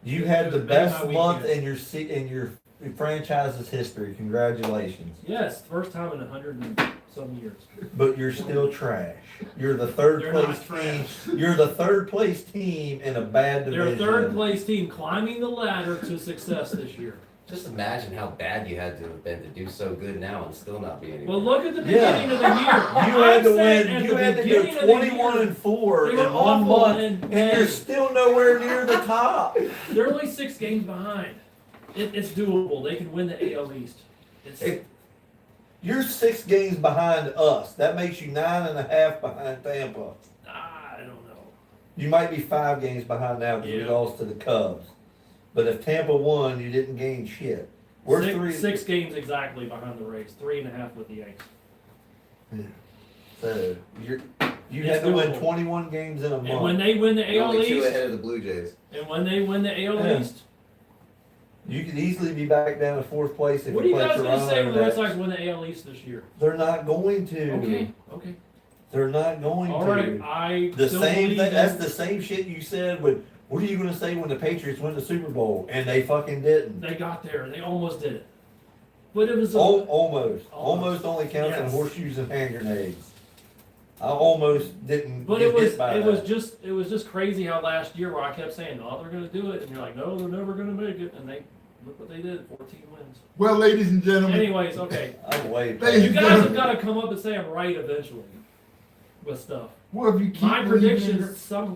You had the It was best my month weekend. in your franchise's history. Congratulations. Yes, first time in 100 and some years. But you're still trash. You're the third They're place not team. trash. You're the third place team in a bad They're division. a third place team climbing the ladder to success this year. Just imagine how bad you had to have been to do so good now and still not be any Well, good. look at the Yeah. beginning of the year. You had to I'm saying win. at You the had to beginning go of the 21-4 they in were 1 awful, month, and you're still nowhere near the top. They're only 6 games behind. It's doable. They can win the AL East. It's, If you're 6 games behind us, that makes you 9.5 behind Tampa. I don't know. You might be 5 games behind now because we Yeah. lost to the Cubs. But if Tampa won, you didn't gain shit. We're Six games exactly behind the Rays. 3.5 with the Yankees. So you It's had to win doable. 21 games in a And when month. they win the You're AL only 2 East, ahead of the Blue Jays. and when they win the AL Yeah. East, You could easily be back down to 4th place if what are you you play guys going to say when the Red Toronto. Sox win the AL East this year? They're not going to. Okay. They're not going All to. right. I The still same believe thing. in- That's the same shit you said when. What are you going to say when the Patriots win the Super Bowl and they fucking didn't? They got there. They almost did it. But it was Almost. Almost only counts in Yes. horseshoes and hand grenades. I almost didn't But get it was hit by it that. was just crazy how last year where I kept saying, "Oh, they're going to do it," and you're like, "No, they're never going to make it," and they look what they did, 14 wins. Well, ladies and gentlemen, Anyways, okay, I'm way Hey, you past guys that. have got to come up and say I'm right eventually with stuff. well, if you keep My believing in predictions, some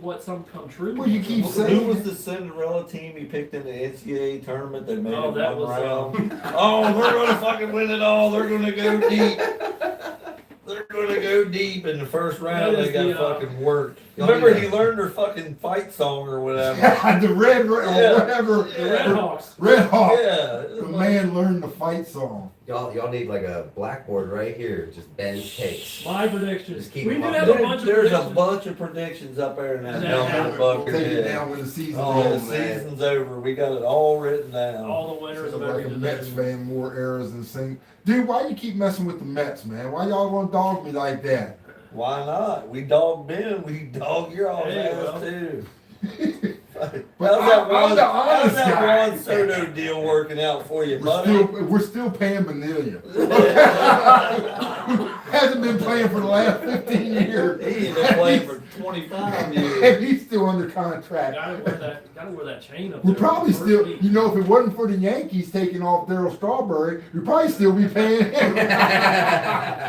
come true. Well, you keep Who saying- was the Cinderella team he picked in the NCAA tournament that made Oh, it that one was, round? Oh, they're gonna fucking win it all. They're gonna go deep. They're gonna go deep in the first round. That They is got the, fucking worked. Y'all Remember, need he learned their fucking fight song or whatever. the red, or Yeah. whatever, The Red Hawks. Red Hawk. Yeah, The man learned the fight song. Y'all need like a blackboard right here. Just Ben's takes. My predictions. Just keep We them do up have a there. bunch of There's a predictions. bunch of predictions up there in that Yeah. helmet We'll bucket. take it Yeah. down when the season's Oh, the over, man. season's over. We got it all written down. All the winners Sounds of every like a Mets division. fan, more errors than sing. Dude, why you keep messing with the Mets, man? Why y'all want to dog me like that? Why not? We dog Ben. We dog your old Hey, ass well. too. But I'm the honest how's that guy. Juan Soto deal working out for you, We're still paying Benelia. Hasn't been playing for the last 15 years. He's been playing for 25 years. And he's still under contract. Gotta wear that chain up We're there. probably First still, week. you know, if it wasn't for the Yankees taking off Darryl Strawberry, we'd probably still be paying him.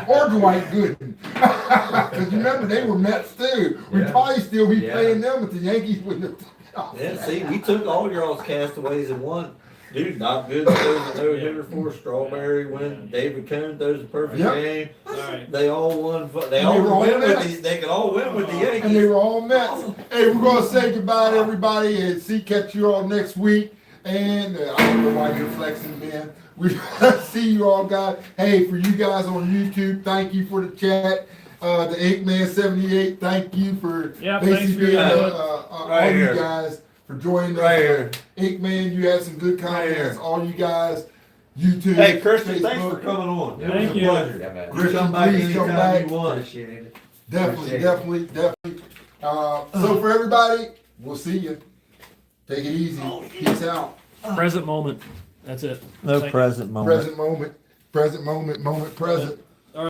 Or Dwight Gooden. Because remember, they were Mets too. We'd Yeah. probably still be Yeah. paying them if the Yankees wouldn't have. Yeah, see, we took all your all's castaways and one. Dude, not good throws a no-hitter for Strawberry when David Cohn throws a perfect Yep. game. All right. They all won. They And they all were all win with Mets. the. They could all win with the And they Yankees. were all Mets. Hey, we're gonna say goodbye to everybody and catch you all next week. And I don't know why you're flexing, man. We see you all, guys. Hey, for you guys on YouTube, thank you for the chat. The Eggman78, thank you for Yeah, thanks for basically your input. all Right you here. guys for joining us. Right here. Eggman, you had some good Right here. comments. All you guys, YouTube. Hey, Christian, thanks Facebook. for coming on. It Thank was a you. pleasure. Yeah, man. Christian, Come back please come anytime back. you want. Appreciate it. Definitely, Appreciate it. definitely. So for everybody, we'll see you. Take it easy. Peace out. Present moment. That's it. No Thank you. present moment. Present moment, moment present.